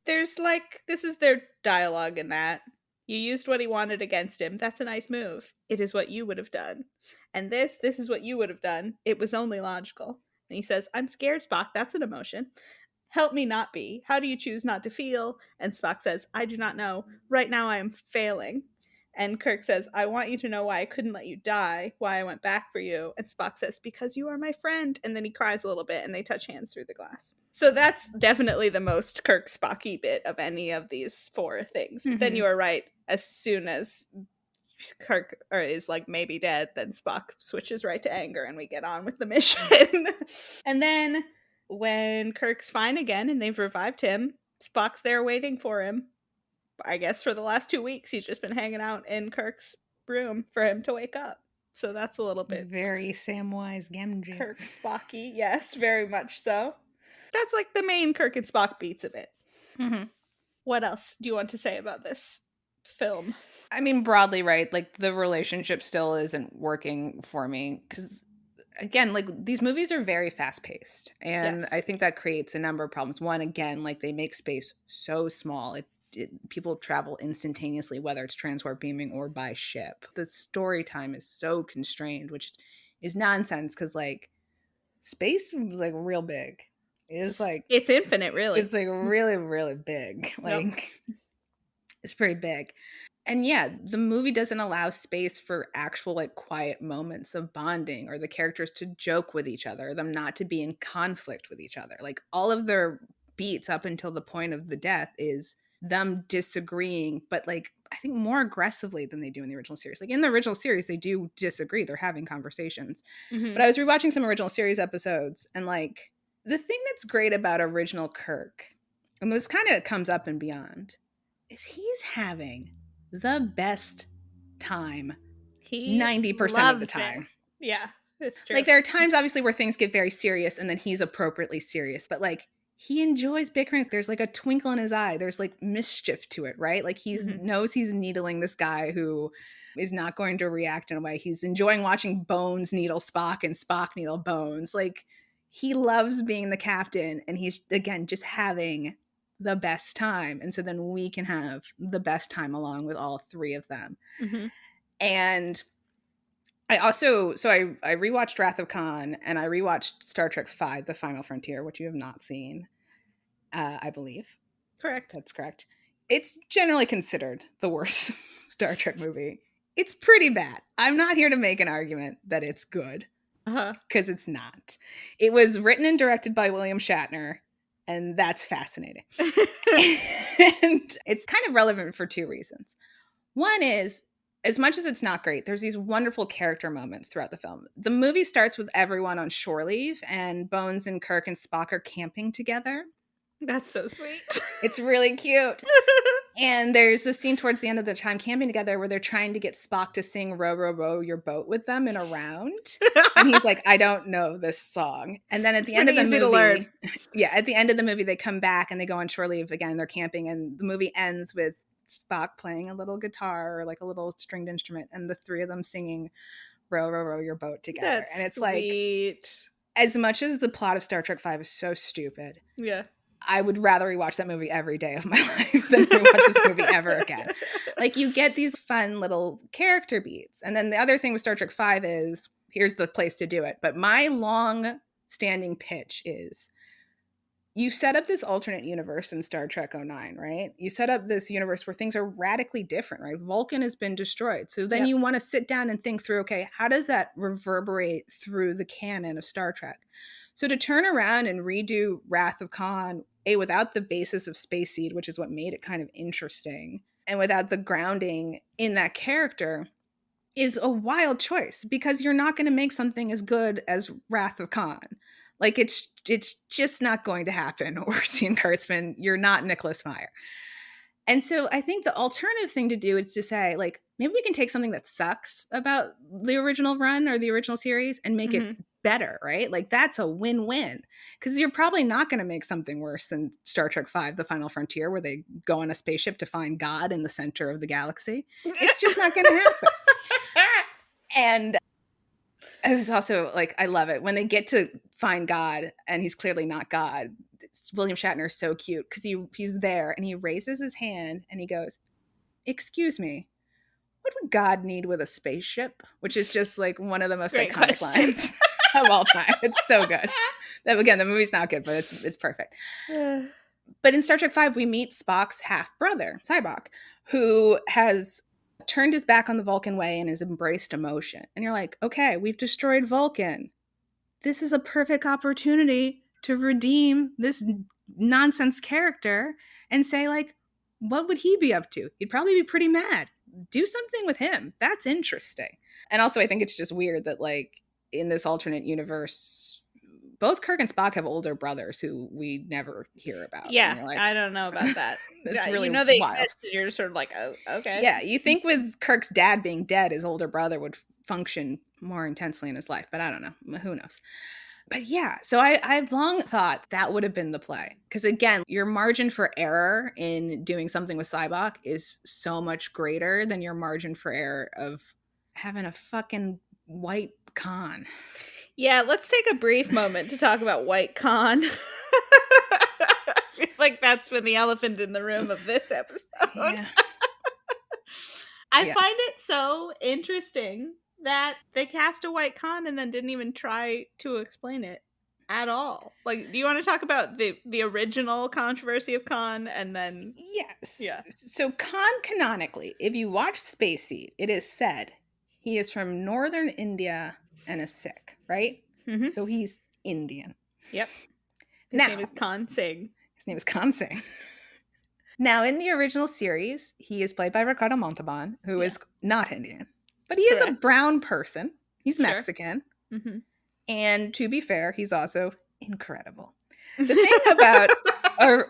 there's like, this is their dialogue in that. You used what he wanted against him. That's a nice move. It is what you would have done. And this is what you would have done. It was only logical. And he says, I'm scared, Spock. That's an emotion. Help me not be. How do you choose not to feel? And Spock says, I do not know. Right now I am failing. And Kirk says, I want you to know why I couldn't let you die, why I went back for you. And Spock says, because you are my friend. And then he cries a little bit and they touch hands through the glass. So that's definitely the most Kirk Spocky bit of any of these four things. But then you are right. As soon as Kirk is like maybe dead, then Spock switches right to anger and we get on with the mission. And then when Kirk's fine again and they've revived him, Spock's there waiting for him. I guess for the last 2 weeks, he's just been hanging out in Kirk's room for him to wake up. So that's a little bit very Samwise Gamgee. Kirk Spocky, yes, very much so. That's like the main Kirk and Spock beats of it. Mm-hmm. What else do you want to say about this film? I mean, broadly, right? Like, the relationship still isn't working for me because, again, like, these movies are very fast paced, and I think that creates a number of problems. One, again, like, they make space so small. People travel instantaneously, whether it's transport beaming or by ship. The story time is so constrained, which is nonsense because, like, space was like real big. It's like it's infinite, really. It's like really, really big. Like, it's pretty big. And yeah, the movie doesn't allow space for actual like quiet moments of bonding or the characters to joke with each other, them not to be in conflict with each other. Like, all of their beats up until the point of the death is them disagreeing, but like I think more aggressively than they do in the original series. Like, in the original series, they do disagree. They're having conversations. Mm-hmm. But I was rewatching some original series episodes, and like the thing that's great about original Kirk, and this kind of comes up and beyond, is he's having the best time He 90% of the loves it. time. Yeah, it's true. Like, there are times, obviously, where things get very serious and then he's appropriately serious. But, like, he enjoys bickering. There's, like, a twinkle in his eye. There's, like, mischief to it, right? Like, he knows he's needling this guy who is not going to react in a way. He's enjoying watching Bones needle Spock and Spock needle Bones. Like, he loves being the captain. And he's, again, just having the best time. And so then we can have the best time along with all three of them. And I also, so I rewatched Wrath of Khan and I rewatched Star Trek V, The Final Frontier, which you have not seen, I believe. Correct. That's correct. It's generally considered the worst Star Trek movie. It's pretty bad. I'm not here to make an argument that it's good, because it's not. It was written and directed by William Shatner, and that's fascinating. And it's kind of relevant for two reasons. One is, as much as it's not great, there's these wonderful character moments throughout the film. The movie starts with everyone on shore leave, and Bones and Kirk and Spock are camping together. That's so sweet. It's really cute. And there's this scene towards the end of the time camping together where they're trying to get Spock to sing Row, Row, Row Your Boat with them in a round. And he's like, I don't know this song. And then at the end of the movie, at the end of the movie, they come back and they go on shore leave again. They're camping, and the movie ends with Spock playing a little guitar or like a little stringed instrument, and the three of them singing Row, Row, Row Your Boat together. That's and it's sweet. Like, as much as the plot of Star Trek V is so stupid, yeah, I would rather rewatch that movie every day of my life than rewatch this movie ever again. Like, you get these fun little character beats. And then the other thing with Star Trek V is, here's the place to do it. But my long standing pitch is, you set up this alternate universe in Star Trek 09, right? You set up this universe where things are radically different, right? Vulcan has been destroyed. So then you want to sit down and think through, okay, how does that reverberate through the canon of Star Trek? So to turn around and redo Wrath of Khan, without the basis of Space Seed, which is what made it kind of interesting, and without the grounding in that character, is a wild choice, because you're not going to make something as good as Wrath of Khan. Like, it's just not going to happen. Orsi and Kurtzman, you're not Nicholas Meyer. And so I think the alternative thing to do is to say, like, maybe we can take something that sucks about the original run or the original series and make it better, right? Like, that's a win-win, because you're probably not going to make something worse than Star Trek V, The Final Frontier, where they go on a spaceship to find God in the center of the galaxy. It's just not going to happen. And it was also, like, I love it when they get to find God and he's clearly not God. William Shatner is so cute because he's there and he raises his hand and he goes, "Excuse me, what would God need with a spaceship?" Which is just like one of the most iconic lines of all time. It's so good. That, again, the movie's not good, but it's perfect. But in Star Trek V, we meet Spock's half brother, Sybok, who has turned his back on the Vulcan way and has embraced emotion. And you're like, okay, we've destroyed Vulcan. This is a perfect opportunity to redeem this nonsense character and say, like, what would he be up to? He'd probably be pretty mad. Do something with him. That's interesting. And also, I think it's just weird that, like, in this alternate universe, both Kirk and Spock have older brothers who we never hear about. Yeah, like, I don't know about that. That's really they wild. exist, and you're sort of like, oh, okay. Yeah, you think with Kirk's dad being dead, his older brother would function more intensely in his life, but I don't know. Who knows? But yeah, so I've long thought that would have been the play. Because again, your margin for error in doing something with Sybok is so much greater than your margin for error of having a fucking white Khan. Yeah, let's take a brief moment to talk about white Khan. I feel like that's been the elephant in the room of this episode. Yeah. I find it so interesting that they cast a white Khan and then didn't even try to explain it at all. Like, do you want to talk about the original controversy of Khan and then... Yes. Yeah. So Khan, canonically, if you watch Space Seed, it is said he is from northern India and a Sikh, right? Mm-hmm. So he's Indian. Yep. His name is Khan Singh. His name is Khan Singh. Now, in the original series, he is played by Ricardo Montalban, who is not Indian. But he is a brown person. He's Mexican. Mm-hmm. And to be fair, he's also incredible. The thing about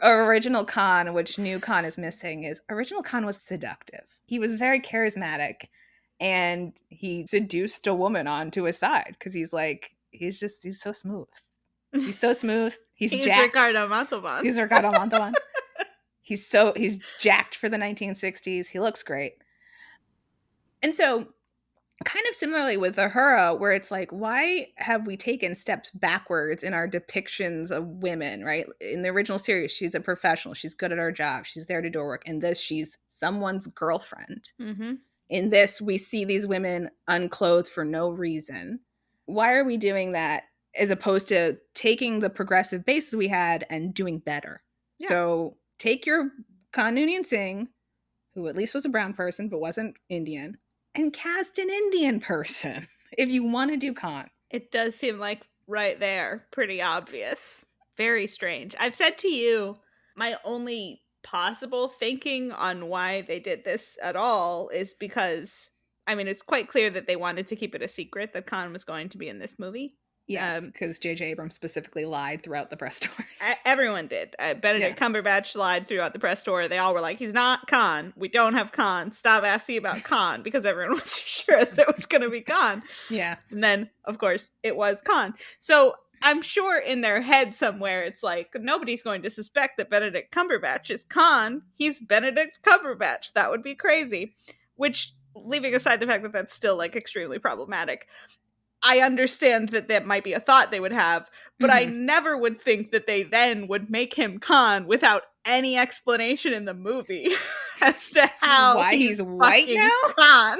original Khan, which new Khan is missing, is original Khan was seductive. He was very charismatic. and he seduced a woman onto his side because he's so smooth. He's so smooth. He's jacked. Ricardo Montalban. He's Ricardo Montalban. He's jacked for the 1960s. He looks great. And so kind of similarly with Uhura, where it's like, why have we taken steps backwards in our depictions of women, right? In the original series, she's a professional. She's good at her job. She's there to do her work. In this, she's someone's girlfriend. Mm-hmm. In this, we see these women unclothed for no reason. Why are we doing that as opposed to taking the progressive bases we had and doing better? Yeah. So take your Khan Noonien Singh, who at least was a brown person but wasn't Indian, and cast an Indian person if you want to do Khan. It does seem like right there, pretty obvious. Very strange. I've said to you, my only possible thinking on why they did this at all is because, I mean, it's quite clear that they wanted to keep it a secret that Khan was going to be in this movie. Yes, because J.J. Abrams specifically lied throughout the press tours. Everyone did. Benedict Cumberbatch lied throughout the press tour. They all were like, he's not Khan. We don't have Khan. Stop asking about Khan, because everyone was sure that it was going to be Khan. Yeah. And then, of course, it was Khan. So I'm sure in their head somewhere, it's like, nobody's going to suspect that Benedict Cumberbatch is Khan. He's Benedict Cumberbatch. That would be crazy. Which, leaving aside the fact that that's still like extremely problematic, I understand that might be a thought they would have, but I never would think that they then would make him Khan without any explanation in the movie as to why he's white now. Khan.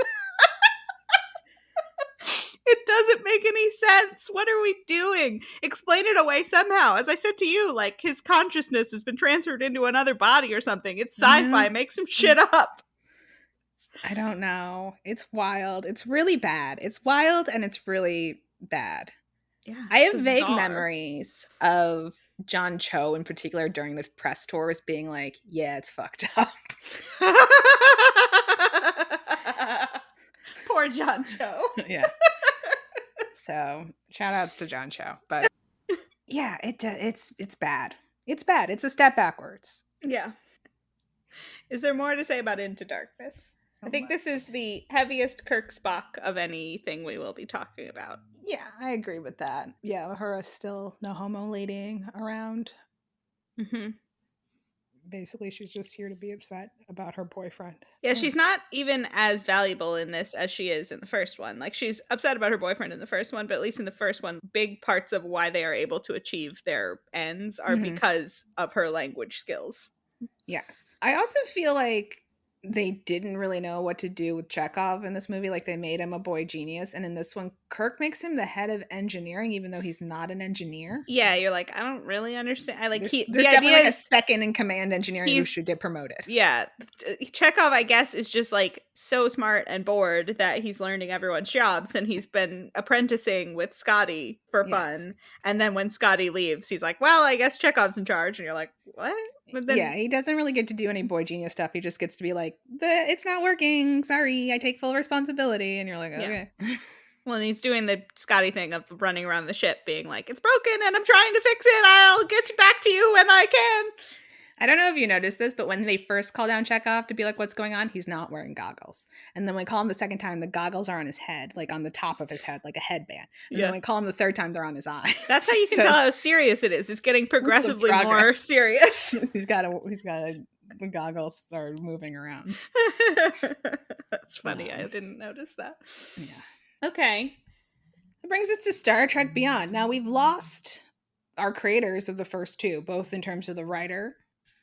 It doesn't make any sense. What are we doing? Explain it away somehow. As I said to you, like, his consciousness has been transferred into another body or something. It's sci-fi. Make some shit up. I don't know. It's wild. It's really bad. It's wild and it's really bad. Yeah, I have vague memories of John Cho in particular during the press tours being like, yeah, it's fucked up. Poor John Cho. Yeah. So shout outs to John Cho. But yeah, it's bad. It's bad. It's a step backwards. Yeah. Is there more to say about Into Darkness? I think this is the heaviest Kirk Spock of anything we will be talking about. Yeah, I agree with that. Yeah, Uhura's still no homo leading around. Mm-hmm. Basically, she's just here to be upset about her boyfriend. Yeah, she's not even as valuable in this as she is in the first one. Like, she's upset about her boyfriend in the first one, but at least in the first one, big parts of why they are able to achieve their ends are because of her language skills. Yes. I also feel like they didn't really know what to do with Chekhov in this movie. Like, they made him a boy genius, and in this one, Kirk makes him the head of engineering, even though he's not an engineer. Yeah, you're like, I don't really understand. There's definitely like a second in command engineer who should get promoted. Yeah, Chekhov, I guess, is just like so smart and bored that he's learning everyone's jobs, and he's been apprenticing with Scotty for fun. And then when Scotty leaves, he's like, well, I guess Chekhov's in charge, and you're like, what? But then, yeah, he doesn't really get to do any boy genius stuff. He just gets to be like, it's not working. Sorry, I take full responsibility. And you're like, okay. Yeah. Well, and he's doing the Scotty thing of running around the ship being like, it's broken and I'm trying to fix it. I'll get back to you when I can. I don't know if you noticed this, but when they first call down Chekhov to be like, what's going on? He's not wearing goggles. And then when we call him the second time, the goggles are on his head, like on the top of his head, like a headband. And then when we call him the third time, they're on his eye. That's how you can tell how serious it is. It's getting progressively more serious. The goggles are moving around. That's funny. I didn't notice that. Yeah. Okay. That brings us to Star Trek Beyond. Now, we've lost our creators of the first two, both in terms of the writer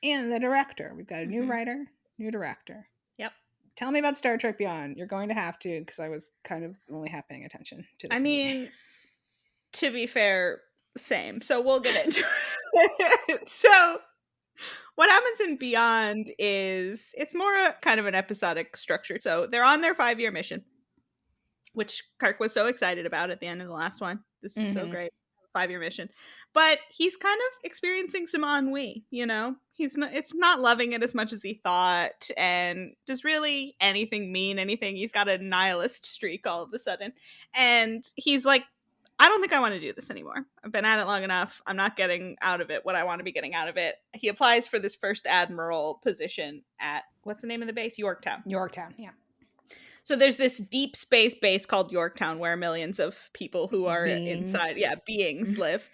and the director. We've got a new writer, new director. Yep. Tell me about Star Trek Beyond. You're going to have to, because I was kind of only half paying attention to this movie. To be fair, same. So we'll get into it. So what happens in Beyond is it's more kind of an episodic structure. So they're on their 5-year mission, which Kirk was so excited about at the end of the last one. This is so great. 5-year mission, but he's kind of experiencing some ennui, it's not loving it as much as he thought, and does really anything mean anything. He's got a nihilist streak all of a sudden, and he's like, I don't think I want to do this anymore. I've been at it long enough. I'm not getting out of it what I want to be getting out of it. He applies for this first admiral position at, what's the name of the base? Yorktown, yeah. So there's this deep space base called Yorktown where millions of people who are inside, Beings. beings live.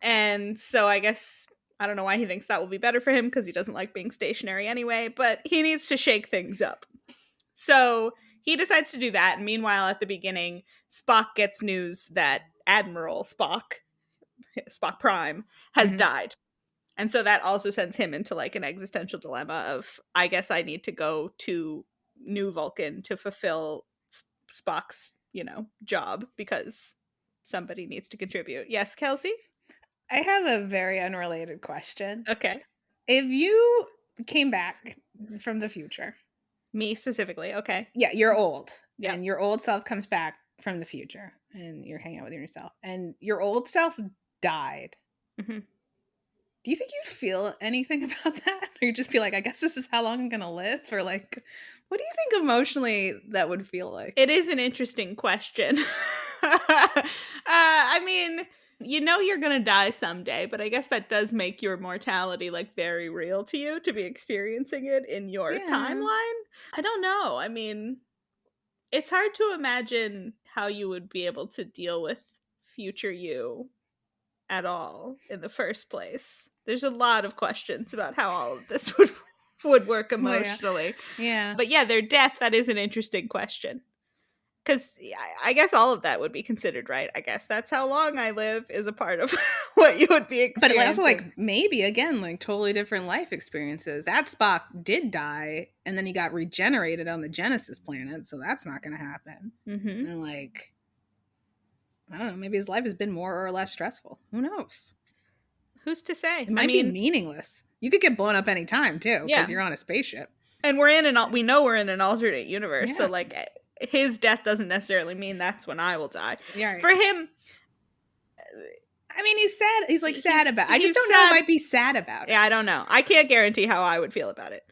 And so I guess, I don't know why he thinks that will be better for him, because he doesn't like being stationary anyway, but he needs to shake things up. So he decides to do that. And meanwhile, at the beginning, Spock gets news that Admiral Spock Prime, has died. And so that also sends him into like an existential dilemma of, I guess I need to go to New Vulcan to fulfill Spock's, job, because somebody needs to contribute. Yes, Kelsey? I have a very unrelated question. Okay. If you came back from the future, Me specifically. Okay. yeah, you're old, Yeah. and your old self comes back from the future, and you're hanging out with yourself, and your old self died. Mhm. Do you think you'd feel anything about that? Or you'd just be like, I guess this is how long I'm gonna live? Or like, what do you think emotionally that would feel like? It is an interesting question. I mean, you're gonna die someday, but I guess that does make your mortality like very real to you, to be experiencing it in your Yeah. timeline. I don't know. I mean, it's hard to imagine how you would be able to deal with future you at all in the first place. There's a lot of questions about how all of this would work emotionally. Yeah. But yeah, their death, that is an interesting question. Because I guess all of that would be considered, right? I guess that's how long I live is a part of what you would be But experiencing. also, like, maybe again, like totally different life experiences. That Spock did die, and then he got regenerated on the Genesis planet, so that's not going to happen. Mm-hmm. And like, I don't know, maybe his life has been more or less stressful. Who knows? Who's to say? It might be meaningless. You could get blown up anytime too, because you're on a spaceship. And we know we're in an alternate universe, so like his death doesn't necessarily mean that's when I will die. Yeah. Right. For him, I mean, he's sad. He's like sad about it. I just don't know if I'd be sad about it. Yeah, I don't know. I can't guarantee how I would feel about it.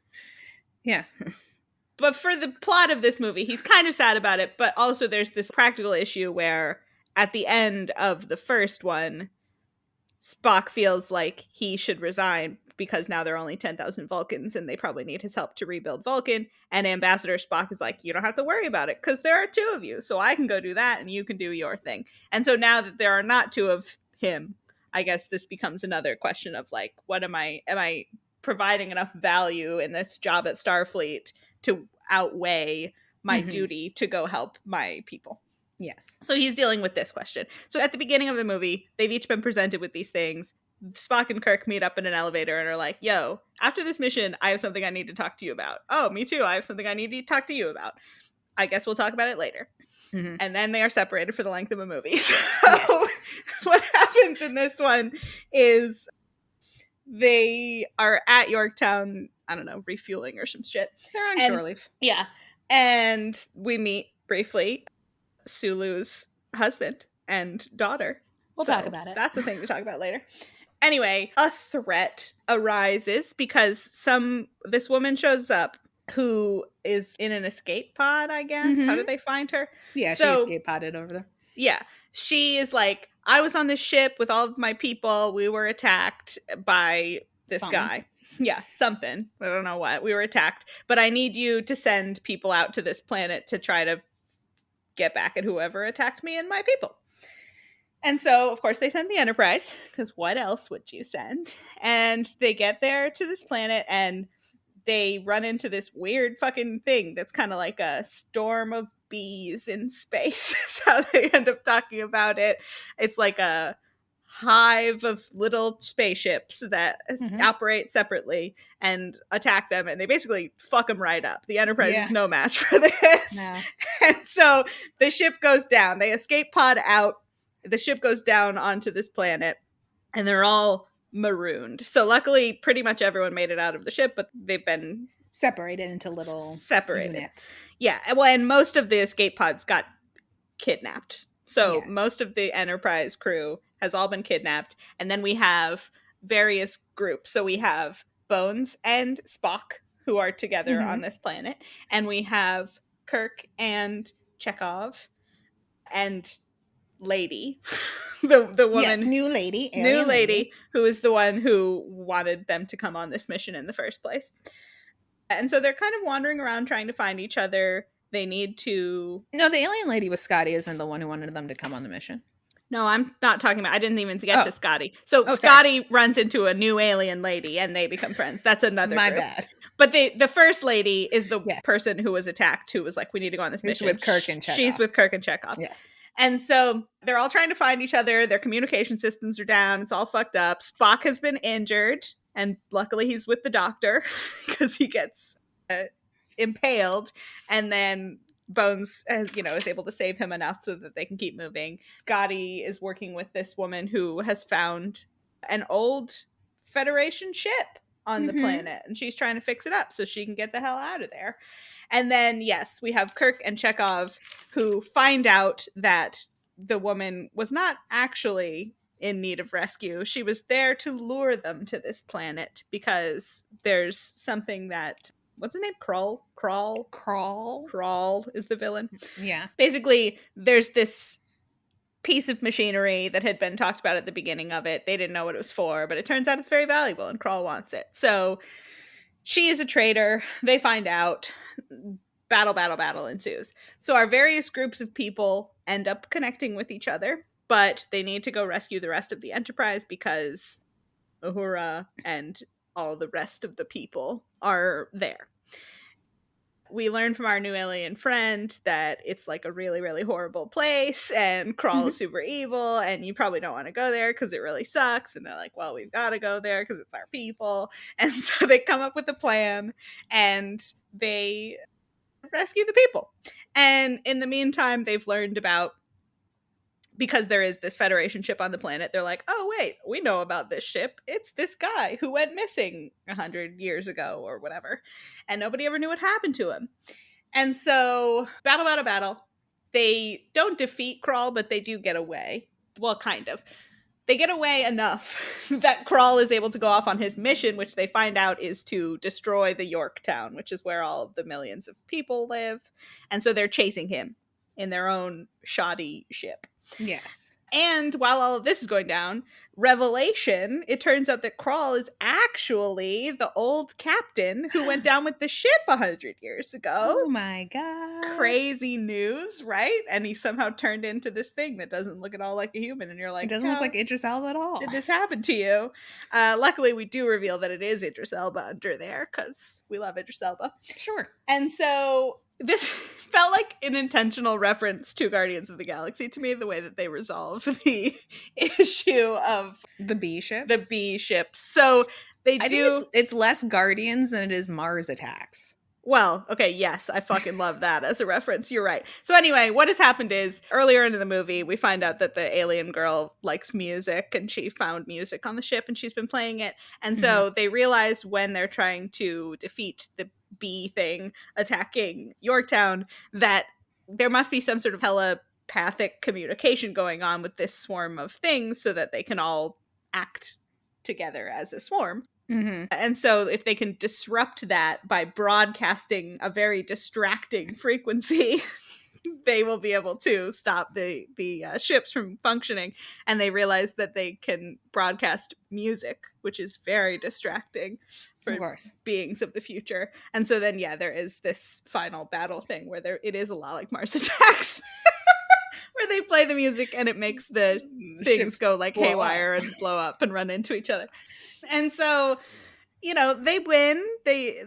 Yeah. But for the plot of this movie, he's kind of sad about it, but also there's this practical issue where at the end of the first one, Spock feels like he should resign because now there are only 10,000 Vulcans and they probably need his help to rebuild Vulcan. And Ambassador Spock is like, you don't have to worry about it because there are two of you. So I can go do that and you can do your thing. And so now that there are not two of him, I guess this becomes another question of like, am I providing enough value in this job at Starfleet to outweigh my duty to go help my people? Yes. So he's dealing with this question. So at the beginning of the movie, they've each been presented with these things. Spock and Kirk meet up in an elevator and are like, yo, after this mission, I have something I need to talk to you about. Oh, me too. I have something I need to talk to you about. I guess we'll talk about it later. Mm-hmm. And then they are separated for the length of a movie. So what happens in this one is they are at Yorktown, I don't know, refueling or some shit. They're on shore leave. Yeah. And we meet briefly Sulu's husband and daughter. We'll talk about it. That's a thing to talk about later. Anyway, a threat arises because this woman shows up who is in an escape pod, I guess. How did they find her? Yeah, she escape podded over there. Yeah. She is like, I was on this ship with all of my people. We were attacked by this guy. Yeah, something. I don't know what. We were attacked. But I need you to send people out to this planet to try to get back at whoever attacked me and my people. And so, of course, they send the Enterprise, because what else would you send? And they get there to this planet, and they run into this weird fucking thing that's kind of like a storm of bees in space. That's how they end up talking about it. It's like a hive of little spaceships that operate separately and attack them, and they basically fuck them right up. The Enterprise is no match for this. No. And so the ship goes down. They escape pod out. The ship goes down onto this planet, and they're all marooned. So luckily, pretty much everyone made it out of the ship, but they've been separated into little units. Yeah, well, and most of the escape pods got kidnapped. So most of the Enterprise crew has all been kidnapped. And then we have various groups. So we have Bones and Spock, who are together on this planet. And we have Kirk and Chekhov and Lady, the woman, new lady, who is the one who wanted them to come on this mission in the first place. And so they're kind of wandering around trying to find each other. They need to... No, the alien lady with Scotty isn't the one who wanted them to come on the mission. No, I'm not talking about... I didn't even get to Scotty. So Oh, Scotty runs into a new alien lady and they become friends. That's another My group. bad. But the first lady is the person who was attacked, who was like, we need to go on this mission. With Kirk and Chekhov. She's with Kirk and Chekhov. Yes. And so they're all trying to find each other. Their communication systems are down. It's all fucked up. Spock has been injured. And luckily he's with the doctor because he gets impaled. And then Bones, is able to save him enough so that they can keep moving. Scotty is working with this woman who has found an old Federation ship on the planet, and she's trying to fix it up so she can get the hell out of there. And then, yes, we have Kirk and Chekhov who find out that the woman was not actually in need of rescue. She was there to lure them to this planet because there's something that... What's his name? Krull is the villain. Yeah. Basically, there's this piece of machinery that had been talked about at the beginning of it. They didn't know what it was for, but it turns out it's very valuable and Krull wants it. So she is a traitor. They find out. Battle ensues. So our various groups of people end up connecting with each other, but they need to go rescue the rest of the Enterprise because Uhura and all the rest of the people are there. We learn from our new alien friend that it's like a really, really horrible place and Krull is super evil and you probably don't want to go there because it really sucks. And they're like, well, we've got to go there because it's our people. And so they come up with a plan and they rescue the people. And in the meantime, they've learned about... Because there is this Federation ship on the planet, they're like, oh, wait, we know about this ship. It's this guy who went missing 100 years ago or whatever. And nobody ever knew what happened to him. And so, battle. They don't defeat Krull, but they do get away. Well, kind of. They get away enough that Krull is able to go off on his mission, which they find out is to destroy the Yorktown, which is where all of the millions of people live. And so they're chasing him in their own shoddy ship. Yes. And while all of this is going down, revelation, it turns out that Krull is actually the old captain who went down with the ship 100 years ago. Oh my god. Crazy news, right? And he somehow turned into this thing that doesn't look at all like a human. And you're like, it doesn't look like Idris Elba at all. Did this happen to you? Luckily, we do reveal that it is Idris Elba under there because we love Idris Elba. Sure. And so... This felt like an intentional reference to Guardians of the Galaxy to me, the way that they resolve the issue of the B ships. The B ships. So they do... it's less Guardians than it is Mars Attacks. Well, okay, yes, I fucking love that as a reference. You're right. So anyway, what has happened is earlier into the movie, we find out that the alien girl likes music and she found music on the ship and she's been playing it. And so they realize when they're trying to defeat the bee thing attacking Yorktown that there must be some sort of telepathic communication going on with this swarm of things so that they can all act together as a swarm. And so if they can disrupt that by broadcasting a very distracting frequency, they will be able to stop the ships from functioning. And they realize that they can broadcast music, which is very distracting for beings of the future. And so then, there is this final battle thing where it is a lot like Mars Attacks. Where they play the music and it makes the things go like haywire and blow up and run into each other. And so, they win. They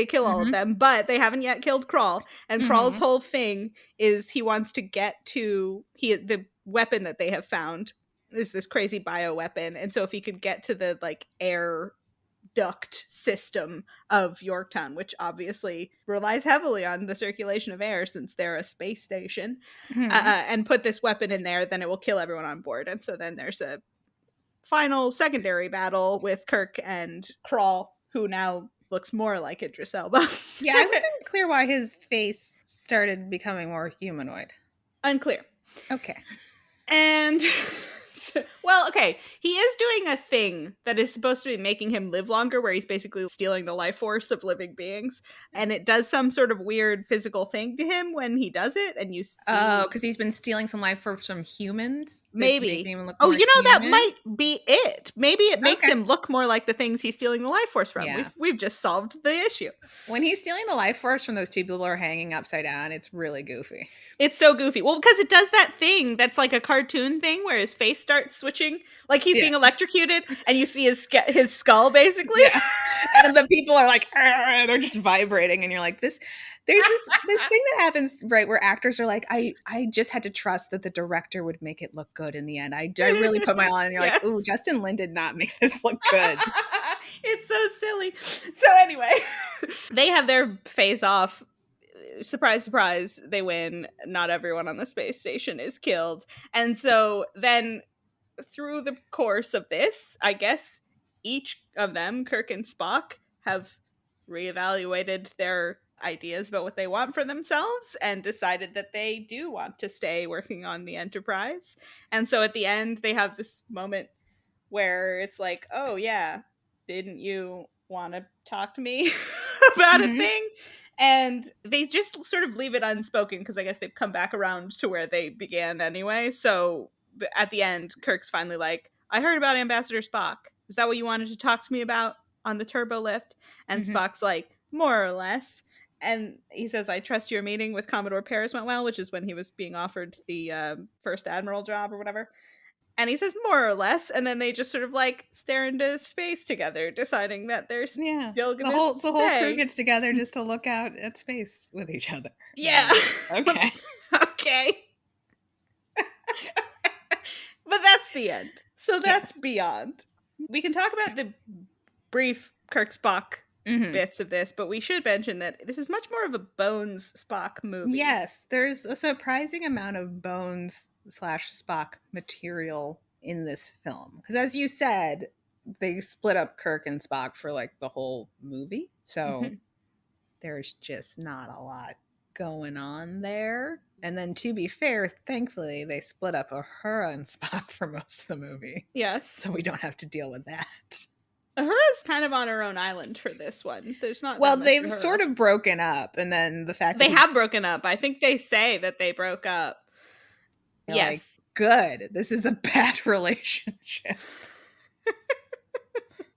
kill all of them, but they haven't yet killed Krull. And Krull's whole thing is he wants to get to the weapon that they have found is this crazy bioweapon. And so if he could get to the air duct system of Yorktown, which obviously relies heavily on the circulation of air since they're a space station, and put this weapon in there, then it will kill everyone on board. And so then there's a final secondary battle with Kirk and Krull, who now looks more like Idris Elba. Yeah, I wasn't clear why his face started becoming more humanoid. Unclear. Okay. And... Well, okay, he is doing a thing that is supposed to be making him live longer, where he's basically stealing the life force of living beings. And it does some sort of weird physical thing to him when he does it. And you see. Oh, because he's been stealing some life force from humans? That's Maybe. making him look Oh, more you know, that human? might be it. Maybe it makes Okay. him look more like the things he's stealing the life force from. Yeah. We've just solved the issue. When he's stealing the life force from those two people who are hanging upside down, it's really goofy. It's so goofy. Well, because it does that thing that's like a cartoon thing where his face starts switching, like he's being electrocuted, and you see his skull basically. Yeah. And the people are like, they're just vibrating, and you're like, there's this thing that happens, right, where actors are like, I just had to trust that the director would make it look good in the end. I really put my all in, and you're like, ooh, Justin Lin did not make this look good. It's so silly. So anyway, they have their face off. Surprise, surprise, they win. Not everyone on the space station is killed. And so then through the course of this, I guess each of them, Kirk and Spock, have reevaluated their ideas about what they want for themselves and decided that they do want to stay working on the Enterprise. And so at the end, they have this moment where it's like, oh yeah, didn't you want to talk to me about a thing? And they just sort of leave it unspoken because I guess they've come back around to where they began anyway. So at the end, Kirk's finally like, I heard about Ambassador Spock. Is that what you wanted to talk to me about on the turbo lift? And Spock's like, more or less. And he says, I trust your meeting with Commodore Paris went well, which is when he was being offered the first admiral job or whatever. And he says, more or less. And then they just sort of like stare into space together, deciding that they're still going to the whole crew gets together just to look out at space with each other. Yeah. Okay. Okay. But that's the end. So that's beyond. We can talk about the brief Kirk Spock bits of this, but we should mention that this is much more of a Bones Spock movie. Yes, there's a surprising amount of Bones / Spock material in this film. Because as you said, they split up Kirk and Spock for like the whole movie. So there's just not a lot going on there. And then to be fair, thankfully, they split up Uhura and Spock for most of the movie. Yes. So we don't have to deal with that. Uhura's kind of on her own island for this one. There's not. Well, they've sort of broken up, and then the fact they have broken up. I think they say that they broke up. Yes, like, good. This is a bad relationship.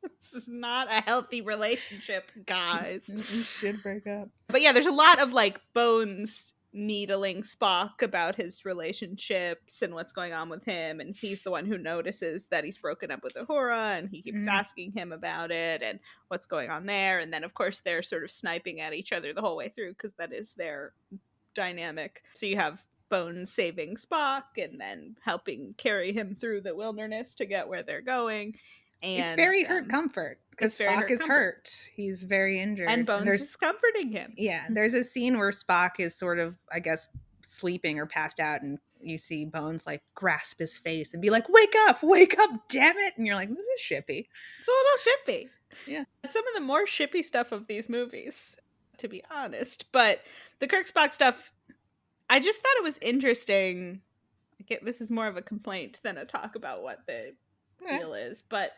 This is not a healthy relationship, guys. You should break up. But yeah, there's a lot of like Bones needling Spock about his relationships and what's going on with him, and he's the one who notices that he's broken up with Uhura, and he keeps asking him about it and what's going on there. And then of course they're sort of sniping at each other the whole way through because that is their dynamic. So you have Bones saving Spock and then helping carry him through the wilderness to get where they're going. And it's very hurt comfort because Spock is hurt. He's very injured. And Bones is comforting him. Yeah. There's a scene where Spock is sort of, I guess, sleeping or passed out, and you see Bones like grasp his face and be like, wake up, damn it. And you're like, this is shippy. It's a little shippy. Yeah. It's some of the more shippy stuff of these movies, to be honest. But the Kirk Spock stuff, I just thought it was interesting. This is more of a complaint than a talk about what the deal is. But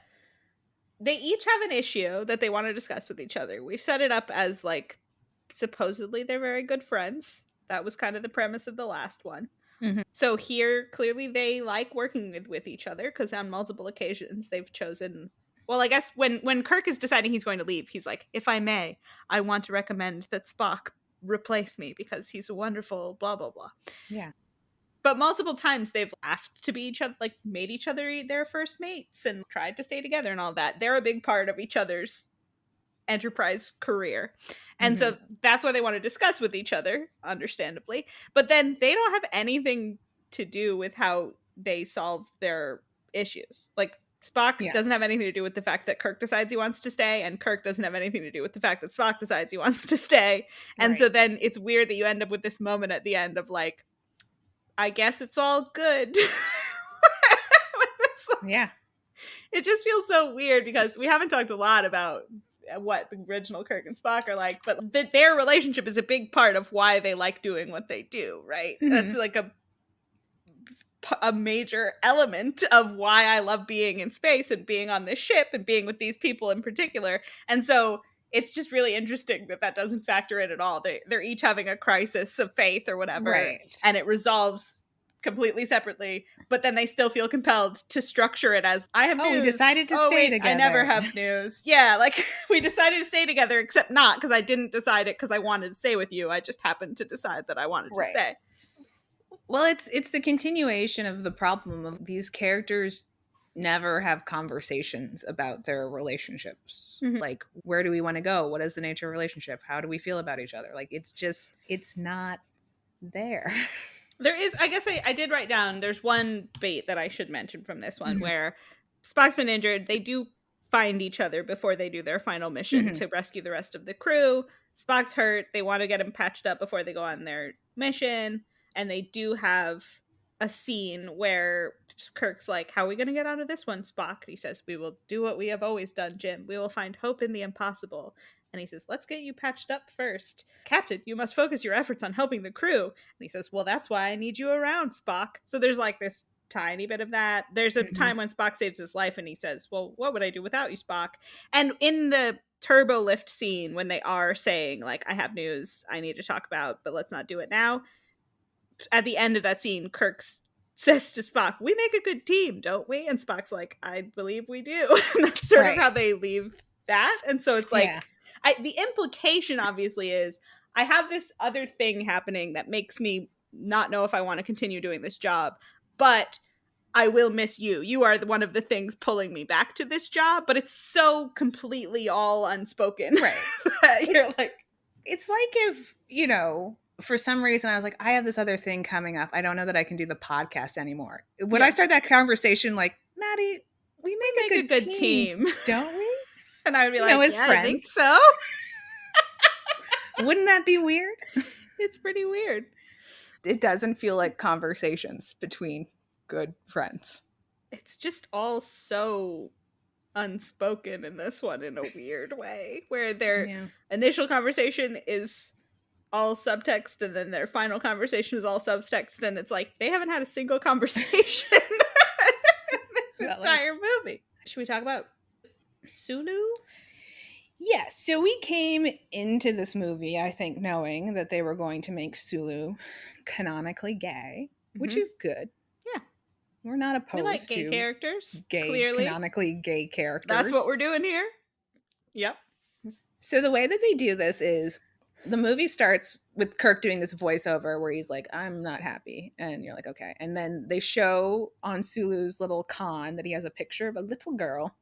they each have an issue that they want to discuss with each other. We've set it up as like, supposedly they're very good friends. That was kind of the premise of the last one. So here, clearly they like working with each other because on multiple occasions they've chosen. Well, I guess when Kirk is deciding he's going to leave, he's like, if I may, I want to recommend that Spock replace me because he's a wonderful blah, blah, blah. Yeah. But multiple times they've asked to be each other, like made each other their first mates and tried to stay together and all that. They're a big part of each other's Enterprise career. And so that's why they want to discuss with each other, understandably. But then they don't have anything to do with how they solve their issues. Like Spock doesn't have anything to do with the fact that Kirk decides he wants to stay, and Kirk doesn't have anything to do with the fact that Spock decides he wants to stay. And so then it's weird that you end up with this moment at the end of like, I guess it's all good. Yeah. It just feels so weird because we haven't talked a lot about what the original Kirk and Spock are like, but their relationship is a big part of why they like doing what they do, right? That's like a a major element of why I love being in space and being on this ship and being with these people in particular. And so it's just really interesting that that doesn't factor in at all. They're each having a crisis of faith or whatever, Right. and it resolves completely separately, but then they still feel compelled to structure it as, I have news. We decided to oh, stay wait, together. I never have news. Yeah, like we decided to stay together, except not, because I didn't decide it because I wanted to stay with you. I just happened to decide that I wanted to stay. Well, it's the continuation of the problem of these characters never have conversations about their relationships. Mhm. Like, where do we want to go? What is the nature of relationship? How do we feel about each other? Like, it's not there. There is, I guess I did write down, there's one bait that I should mention from this one, Mhm. where Spock's been injured. They do find each other before they do their final mission Mhm. to rescue the rest of the crew. Spock's hurt. They want to get him patched up before they go on their mission. And they do have a scene where Kirk's like, how are we going to get out of this one, Spock? And he says, we will do what we have always done, Jim. We will find hope in the impossible. And he says, let's get you patched up first. Captain, you must focus your efforts on helping the crew. And he says, well, that's why I need you around, Spock. So there's like this tiny bit of that. There's a time when Spock saves his life and he says, well, what would I do without you, Spock? And in the turbo lift scene, when they are saying, like, I have news I need to talk about, but let's not do it now, at the end of that scene, Kirk says to Spock, we make a good team, don't we? And Spock's like, I believe we do. And that's sort of how they leave that. And so it's like, the implication obviously is, I have this other thing happening that makes me not know if I want to continue doing this job, but I will miss you. You are one of the things pulling me back to this job, but it's so completely all unspoken. Right. You're like, it's like if, for some reason I was like, I have this other thing coming up. I don't know that I can do the podcast anymore. Would I start that conversation like, Maddie, we make a good team, don't we? And I would be like, as yeah, friends. I think so. Wouldn't that be weird? It's pretty weird. It doesn't feel like conversations between good friends. It's just all so unspoken in this one in a weird way, where their initial conversation is all subtext and then their final conversation is all subtext, and it's like they haven't had a single conversation in this entire movie. Should we talk about Sulu? Yeah, so we came into this movie, I think, knowing that they were going to make Sulu canonically gay, which is good. Yeah. We're not opposed to we like gay characters, clearly. Canonically gay characters. That's what we're doing here. Yep. So the way that they do this is the movie starts with Kirk doing this voiceover where he's like, I'm not happy. And you're like, okay. And then they show on Sulu's little con that he has a picture of a little girl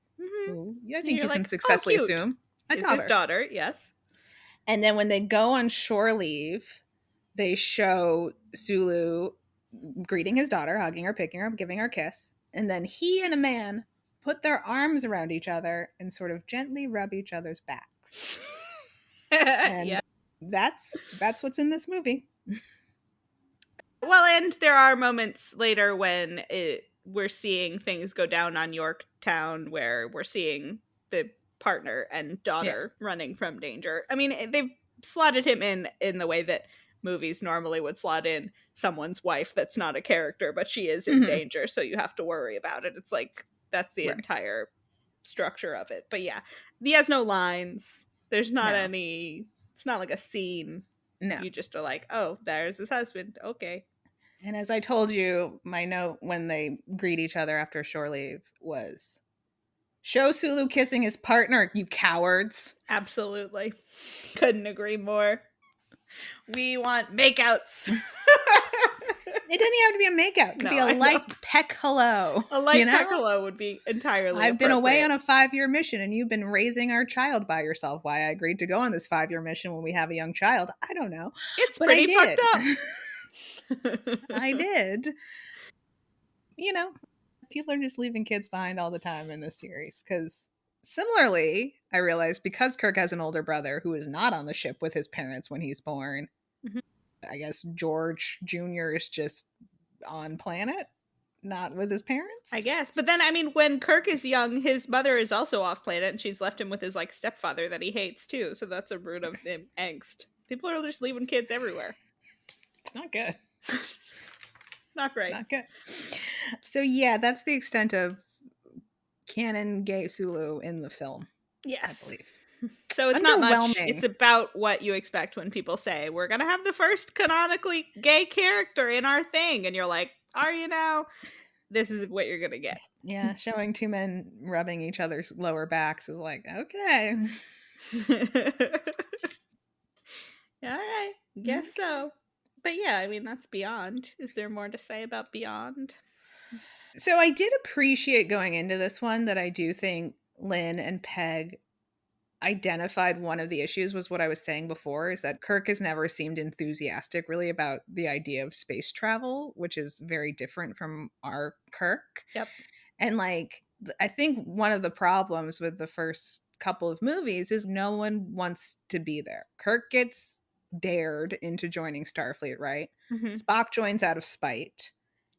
who I think you can successfully assume is his daughter, yes. And then when they go on shore leave, they show Sulu greeting his daughter, hugging her, picking her up, giving her a kiss. And then he and a man put their arms around each other and sort of gently rub each other's backs. And that's what's in this movie. Well, and there are moments later when we're seeing things go down on Yorktown, where we're seeing the partner and daughter running from danger. I mean, they've slotted him in the way that movies normally would slot in someone's wife that's not a character, but she is in danger, so you have to worry about it. It's like, that's the entire structure of it. But yeah, he has no lines. There's not any, it's not like a scene. No. You just are like, oh, there's his husband. Okay. And as I told you, my note when they greet each other after shore leave was, show Sulu kissing his partner, you cowards. Absolutely. Couldn't agree more. We want makeouts. It doesn't even have to be a makeout. It could be a light peck hello. A light peck hello would be entirely I've been away on a 5-year mission and you've been raising our child by yourself. Why I agreed to go on this 5-year mission when we have a young child, I don't know. It's pretty fucked up. I did. People are just leaving kids behind all the time in this series. Because similarly, I realized because Kirk has an older brother who is not on the ship with his parents when he's born, I guess George Jr. is just on planet, not with his parents. I guess. But then, I mean, when Kirk is young, his mother is also off planet and she's left him with his stepfather that he hates too. So that's a root of angst. People are just leaving kids everywhere. It's not good. Not great. Not good. So yeah, that's the extent of canon gay Sulu in the film, I Yes. believe. So it's not much. Underwhelming. It's about what you expect when people say, we're going to have the first canonically gay character in our thing. And you're like, are you now? This is what you're going to get. Yeah, showing two men rubbing each other's lower backs is like, okay. All right. Guess so. But yeah, I mean, that's Beyond. Is there more to say about Beyond? So I did appreciate going into this one that I do think Lynn and Peg identified one of the issues was what I was saying before, is that Kirk has never seemed enthusiastic really about the idea of space travel, which is very different from our Kirk. Yep. And like, I think one of the problems with the first couple of movies is no one wants to be there. Kirk gets dared into joining Starfleet, right? Mhm. Spock joins out of spite.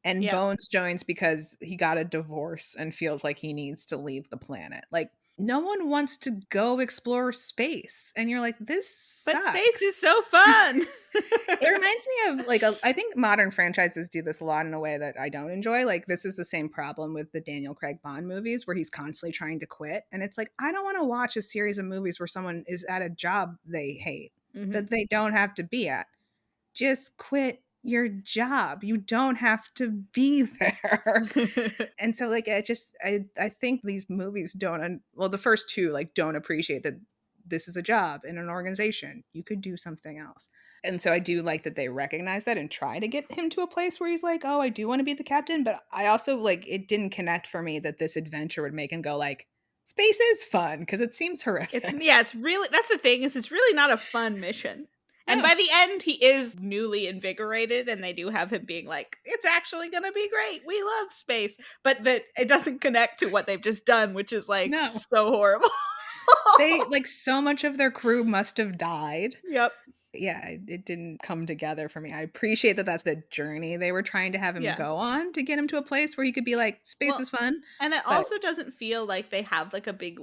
And Yep. Bones joins because he got a divorce and feels like he needs to leave the planet. Like, no one wants to go explore space. And you're like, this But sucks. space is so fun. It reminds me of like I think modern franchises do this a lot in a way that I don't enjoy. Like, this is the same problem with the Daniel Craig Bond movies where he's constantly trying to quit. And it's like, I don't want to watch a series of movies where someone is at a job they hate that they don't have to be at. Just quit your job. You don't have to be there. And so like I think these movies don't well, the first two like don't appreciate that this is a job in an organization. You could do something else. And so I do like that they recognize that and try to get him to a place where he's like, oh, I do want to be the captain. But I also like, it didn't connect for me that this adventure would make him go like, space is fun, because it seems horrific. It's really, that's the thing, is it's really not a fun mission. And No. by the end, he is newly invigorated, and they do have him being like, it's actually going to be great. We love space. But that it doesn't connect to what they've just done, which is like No. so horrible. They like, so much of their crew must have died. Yep. Yeah, it didn't come together for me. I appreciate that that's the journey they were trying to have him go on to get him to a place where he could be like, space is fun. And it also doesn't feel like they have like a big,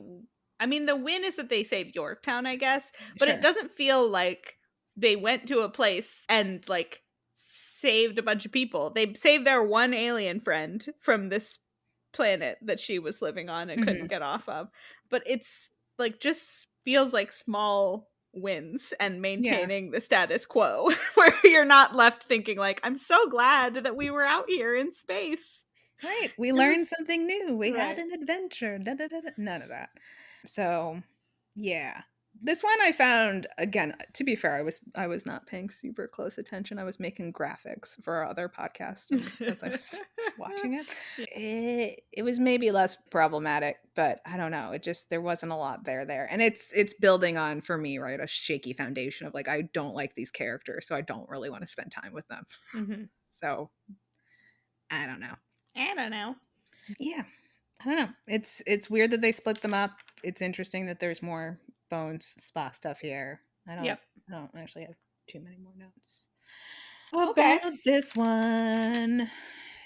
I mean, the win is that they saved Yorktown, I guess, but it doesn't feel like they went to a place and like saved a bunch of people. They saved their one alien friend from this planet that she was living on and couldn't get off of. But it's like just feels like small wins and maintaining the status quo where you're not left thinking like, I'm so glad that we were out here in space. Right. We learned something new. We had an adventure. None of that. So, yeah. This one I found, again, to be fair, I was not paying super close attention. I was making graphics for our other podcast as I was watching it. It was maybe less problematic, but I don't know. It just, there wasn't a lot there. And it's building on, for me, right, a shaky foundation of like, I don't like these characters, so I don't really want to spend time with them. So, I don't know. Yeah. I don't know. It's weird that they split them up. It's interesting that there's more Bones Spock stuff here. I don't actually have too many more notes about this one.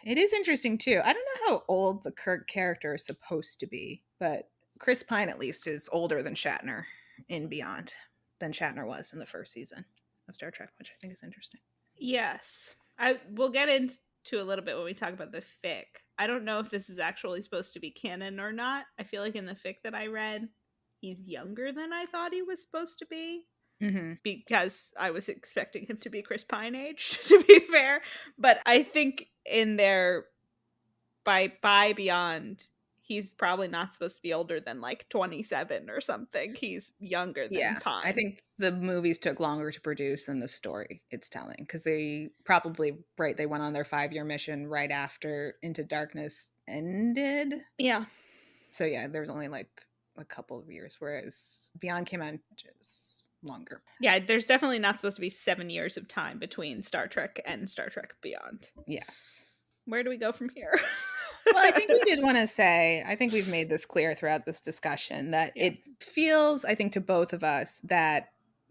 It is interesting too. I don't know how old the Kirk character is supposed to be, but Chris Pine at least is older than Shatner in Beyond than Shatner was in the first season of Star Trek, which I think is interesting. Yes. We'll get into a little bit when we talk about the fic. I don't know if this is actually supposed to be canon or not. I feel like in the fic that I read, he's younger than I thought he was supposed to be. Because I was expecting him to be Chris Pine age, to be fair. But I think in their by Beyond, he's probably not supposed to be older than like 27 or something. He's younger than Pine. I think the movies took longer to produce than the story it's telling, because they probably, they went on their 5-year mission right after Into Darkness ended. Yeah. So yeah, there's only like a couple of years, whereas Beyond came out just longer. Yeah, there's definitely not supposed to be 7 years of time between Star Trek and Star Trek Beyond. Yes. Where do we go from here? Well, I think we did want to say, I think we've made this clear throughout this discussion, that it feels, I think, to both of us that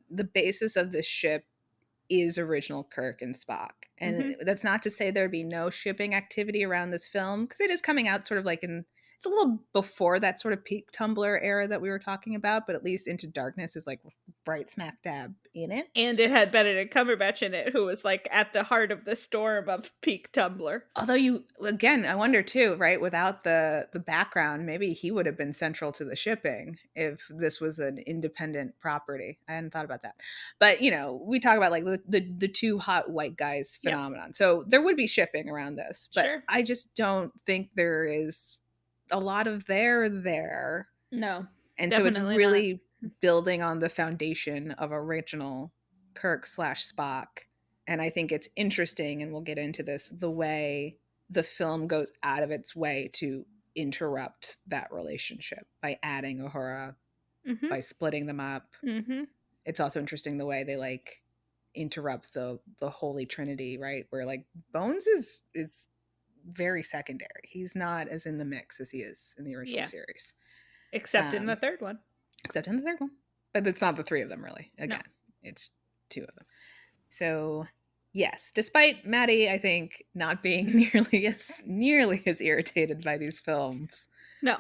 the basis of this ship is original Kirk and Spock. And that's not to say there'd be no shipping activity around this film, because it is coming out sort of like it's it's a little before that sort of peak Tumblr era that we were talking about, but at least Into Darkness is like right smack dab in it. And it had Benedict Cumberbatch in it, who was like at the heart of the storm of peak Tumblr. Although again, I wonder too, right? Without the background, maybe he would have been central to the shipping if this was an independent property. I hadn't thought about that. But we talk about like the two hot white guys phenomenon. So there would be shipping around this, but Sure. I just don't think there is a lot of there. No. And so it's really building on the foundation of original Kirk / Spock. And I think it's interesting, and we'll get into this, the way the film goes out of its way to interrupt that relationship by adding Uhura, by splitting them up. It's also interesting the way they like interrupt the Holy Trinity, right? Where like Bones is very secondary. He's not as in the mix as he is in the original series. Except in the third one. Except in the third one. But it's not the three of them, really. Again, it's two of them. So, yes, despite Maddie, I think, not being nearly as irritated by these films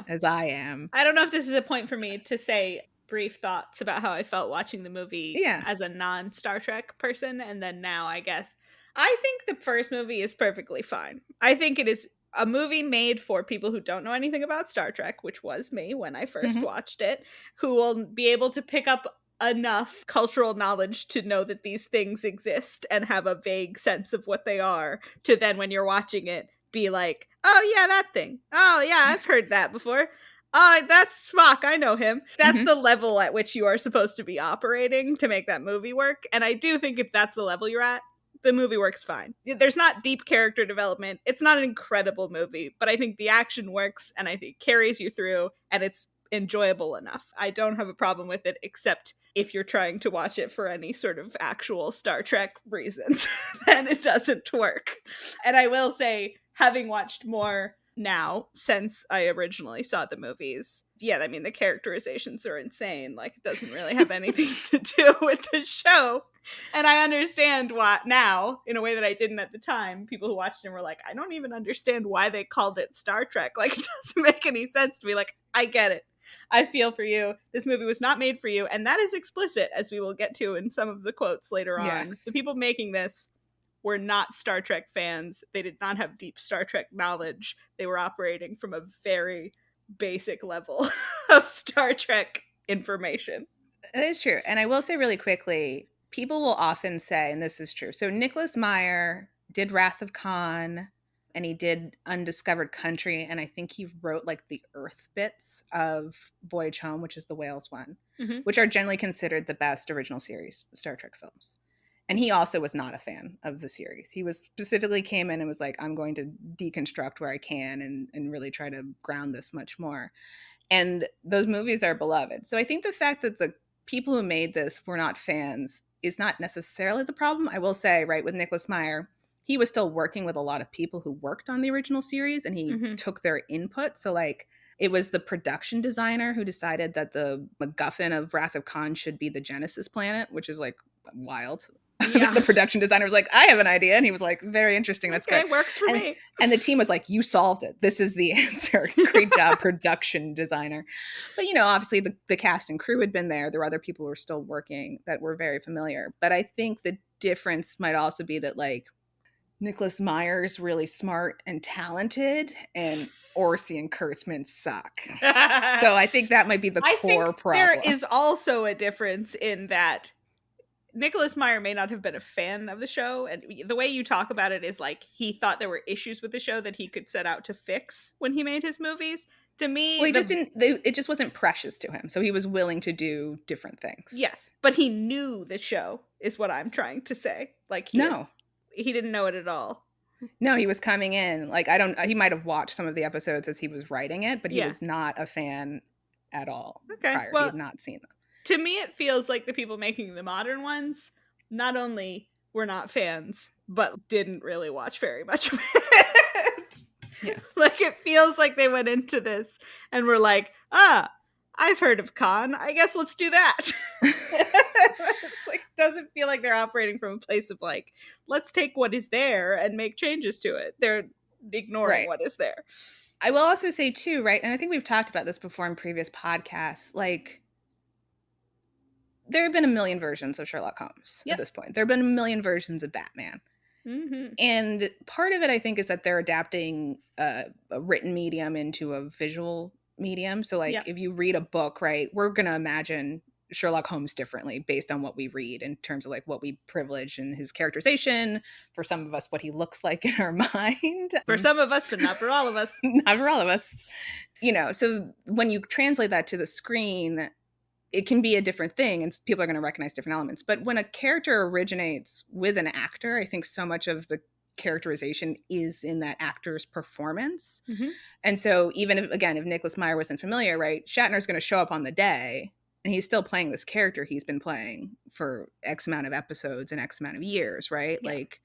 as I am. I don't know if this is a point for me to say brief thoughts about how I felt watching the movie as a non-Star Trek person, and then now, I guess. I think the first movie is perfectly fine. I think it is a movie made for people who don't know anything about Star Trek, which was me when I first watched it, who will be able to pick up enough cultural knowledge to know that these things exist and have a vague sense of what they are, to then when you're watching it be like, oh yeah, that thing. Oh yeah, I've heard that before. Oh, that's Spock. I know him. That's the level at which you are supposed to be operating to make that movie work. And I do think if that's the level you're at, the movie works fine. There's not deep character development. It's not an incredible movie, but I think the action works, and I think it carries you through, and it's enjoyable enough. I don't have a problem with it, except if you're trying to watch it for any sort of actual Star Trek reasons, then it doesn't work. And I will say, having watched more now since I originally saw the movies, I mean, the characterizations are insane. Like, it doesn't really have anything to do with the show. And I understand why now, in a way that I didn't at the time. People who watched it were like, I don't even understand why they called it Star Trek. Like, it doesn't make any sense to me. Like, I get it. I feel for you. This movie was not made for you. And that is explicit, as we will get to in some of the quotes later on. The people making this were not Star Trek fans. They did not have deep Star Trek knowledge. They were operating from a very basic level of Star Trek information. That is true. And I will say really quickly, people will often say, and this is true, so Nicholas Meyer did Wrath of Khan, and he did Undiscovered Country, and I think he wrote like the Earth bits of Voyage Home, which is the Whales one, which are generally considered the best original series Star Trek films. And he also was not a fan of the series. He was specifically came in and was like, I'm going to deconstruct where I can and really try to ground this much more. And those movies are beloved. So I think the fact that the people who made this were not fans is not necessarily the problem. I will say, right, with Nicholas Meyer, he was still working with a lot of people who worked on the original series, and he took their input. So like, it was the production designer who decided that the MacGuffin of Wrath of Khan should be the Genesis planet, which is like wild. The production designer was like, I have an idea. And he was like, very interesting. That's good. It works for me. And the team was like, you solved it. This is the answer. Great job, production designer. But, obviously the cast and crew had been there. There were other people who were still working that were very familiar. But I think the difference might also be that like Nicholas Meyer's really smart and talented, and Orsi and Kurtzman suck. So I think that might be the core problem. There is also a difference in that Nicholas Meyer may not have been a fan of the show, and the way you talk about it is like he thought there were issues with the show that he could set out to fix when he made his movies. To me, well, it just wasn't precious to him, so he was willing to do different things. Yes, but he knew the show, is what I'm trying to say. Like, he didn't know it at all. No, he was coming in like he might have watched some of the episodes as he was writing it, but he was not a fan at all. Prior. He had not seen them. To me, it feels like the people making the modern ones not only were not fans, but didn't really watch very much of it. Yes. Like, it feels like they went into this and were like, I've heard of Khan. I guess let's do that. It's like, it doesn't feel like they're operating from a place of like, let's take what is there and make changes to it. They're ignoring what is there. I will also say too, right? And I think we've talked about this before in previous podcasts. Like, there have been a million versions of Sherlock Holmes at this point. There have been a million versions of Batman. Mm-hmm. And part of it, I think, is that they're adapting a written medium into a visual medium. So, like, if you read a book, right, we're going to imagine Sherlock Holmes differently based on what we read in terms of like what we privilege in his characterization. For some of us, what he looks like in our mind. For some of us, but not for all of us. Not for all of us. You know, so when you translate that to the screen, it can be a different thing and people are going to recognize different elements. But when a character originates with an actor, I think so much of the characterization is in that actor's performance. Mm-hmm. And so even if, again, if Nicholas Meyer wasn't familiar, right, Shatner's going to show up on the day and he's still playing this character he's been playing for X amount of episodes and X amount of years, right? Yeah. Like,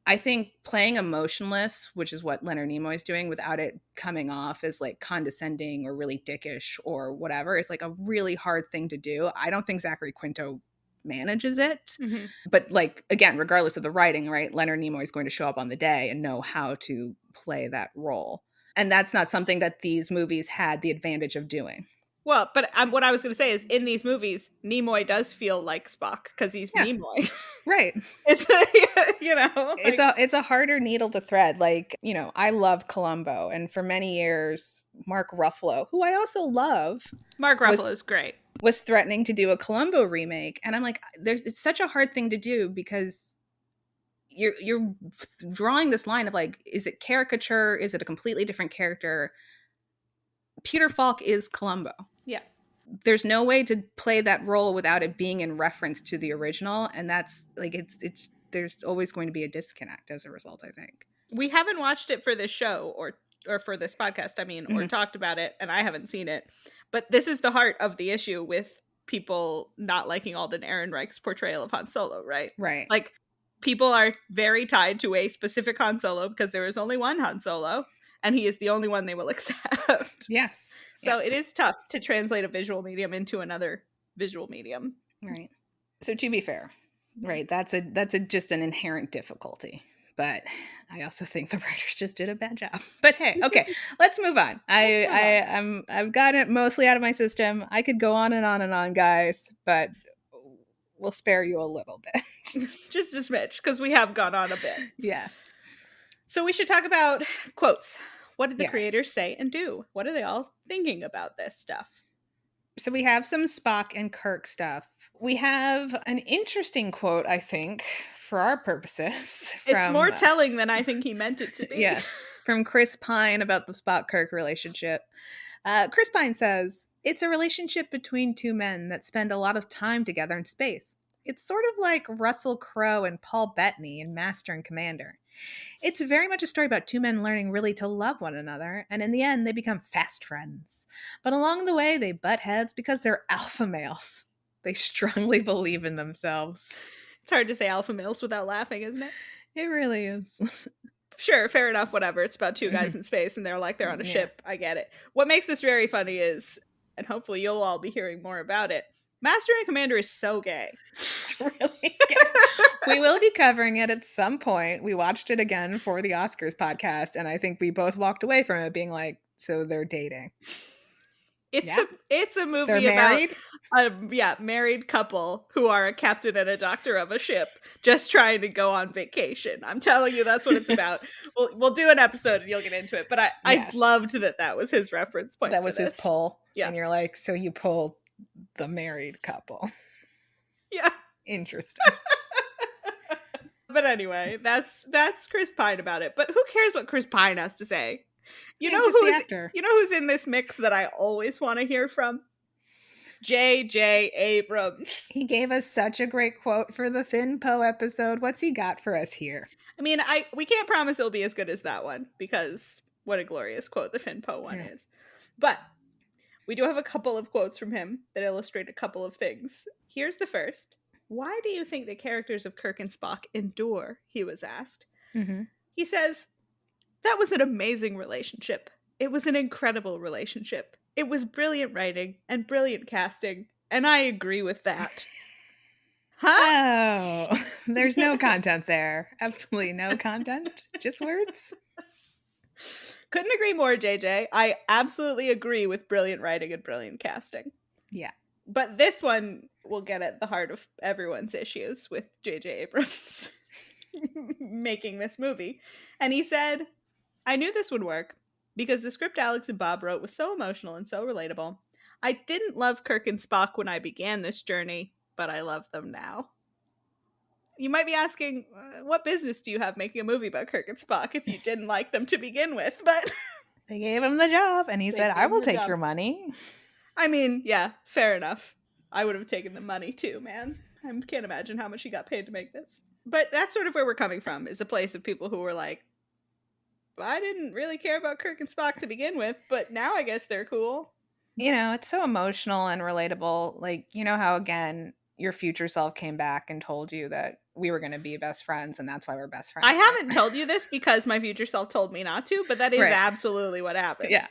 I think playing emotionless, which is what Leonard Nimoy is doing without it coming off as like condescending or really dickish or whatever, is like a really hard thing to do. I don't think Zachary Quinto manages it. Mm-hmm. But like, again, regardless of the writing, right, Leonard Nimoy is going to show up on the day and know how to play that role. And that's not something that these movies had the advantage of doing. Well, but what I was going to say is in these movies, Nimoy does feel like Spock because he's Nimoy. Right. It's, you know. Like, it's a harder needle to thread. Like, you know, I love Columbo. And for many years, Mark Ruffalo, who I also love. Mark Ruffalo is great. Was threatening to do a Columbo remake. And I'm like, it's such a hard thing to do because you're drawing this line of like, is it caricature? Is it a completely different character? Peter Falk is Columbo. Yeah. There's no way to play that role without it being in reference to the original. And that's like, it's there's always going to be a disconnect as a result, I think. We haven't watched it for this show or for this podcast, I mean, or talked about it, and I haven't seen it. But this is the heart of the issue with people not liking Alden Ehrenreich's portrayal of Han Solo, right? Right. Like, people are very tied to a specific Han Solo because there is only one Han Solo, and he is the only one they will accept. Yes. So it is tough to translate a visual medium into another visual medium. Right. So to be fair, right, that's just an inherent difficulty. But I also think the writers just did a bad job. But hey, okay, let's move on. I've got it mostly out of my system. I could go on and on and on, guys, but we'll spare you a little bit. Just a smidge, because we have gone on a bit. Yes. So we should talk about quotes. What did the creators say and do? What are they all thinking about this stuff? So we have some Spock and Kirk stuff. We have an interesting quote, I think, for our purposes. It's more telling than I think he meant it to be. Yes, from Chris Pine about the Spock-Kirk relationship. Chris Pine says, "It's a relationship between two men that spend a lot of time together in space. It's sort of like Russell Crowe and Paul Bettany in Master and Commander. It's very much a story about two men learning really to love one another, and in the end, they become fast friends. But along the way, they butt heads because they're alpha males. They strongly believe in themselves." It's hard to say alpha males without laughing, isn't it? It really is. Sure, fair enough, whatever. It's about two guys in space, and they're like, they're on a ship. I get it. What makes this very funny is, and hopefully you'll all be hearing more about it, Master and Commander is so gay. It's really gay. We will be covering it at some point. We watched it again for the Oscars podcast, and I think we both walked away from it being like, so they're dating. It's a movie they're married? About a married couple who are a captain and a doctor of a ship just trying to go on vacation. I'm telling you, that's what it's about. We'll do an episode and you'll get into it. But I loved that was his reference point. That was his pull. Yeah. And you're like, so you pull the married couple. Yeah. Interesting. But anyway, that's Chris Pine about it. But who cares what Chris Pine has to say? You know who's in this mix that I always want to hear from? J.J. Abrams. He gave us such a great quote for the Finn Poe episode. What's he got for us here? I mean, we can't promise it'll be as good as that one, because what a glorious quote the Finn Poe one is. But we do have a couple of quotes from him that illustrate a couple of things. Here's the first. "Why do you think the characters of Kirk and Spock endure?" he was asked. Mm-hmm. He says, "That was an amazing relationship. It was an incredible relationship. It was brilliant writing and brilliant casting, and I agree with that." Huh? Oh, there's no content there. Absolutely no content. Just words. Couldn't agree more, JJ. I absolutely agree with brilliant writing and brilliant casting. Yeah. But this one will get at the heart of everyone's issues with JJ Abrams making this movie. And he said, I knew this would work because the script Alex and Bob wrote was so emotional and so relatable. I didn't love Kirk and Spock when I began this journey, but I love them now. You might be asking, what business do you have making a movie about Kirk and Spock if you didn't like them to begin with? But They gave him the job, and he said, I will take your money. I mean, yeah, fair enough. I would have taken the money too, man. I can't imagine how much he got paid to make this. But that's sort of where we're coming from, is a place of people who were like, I didn't really care about Kirk and Spock to begin with, but now I guess they're cool. You know, it's so emotional and relatable. Like, you know how, again, your future self came back and told you that we were going to be best friends, and that's why we're best friends. I haven't told you this because my future self told me not to, but that is absolutely what happened. Yeah.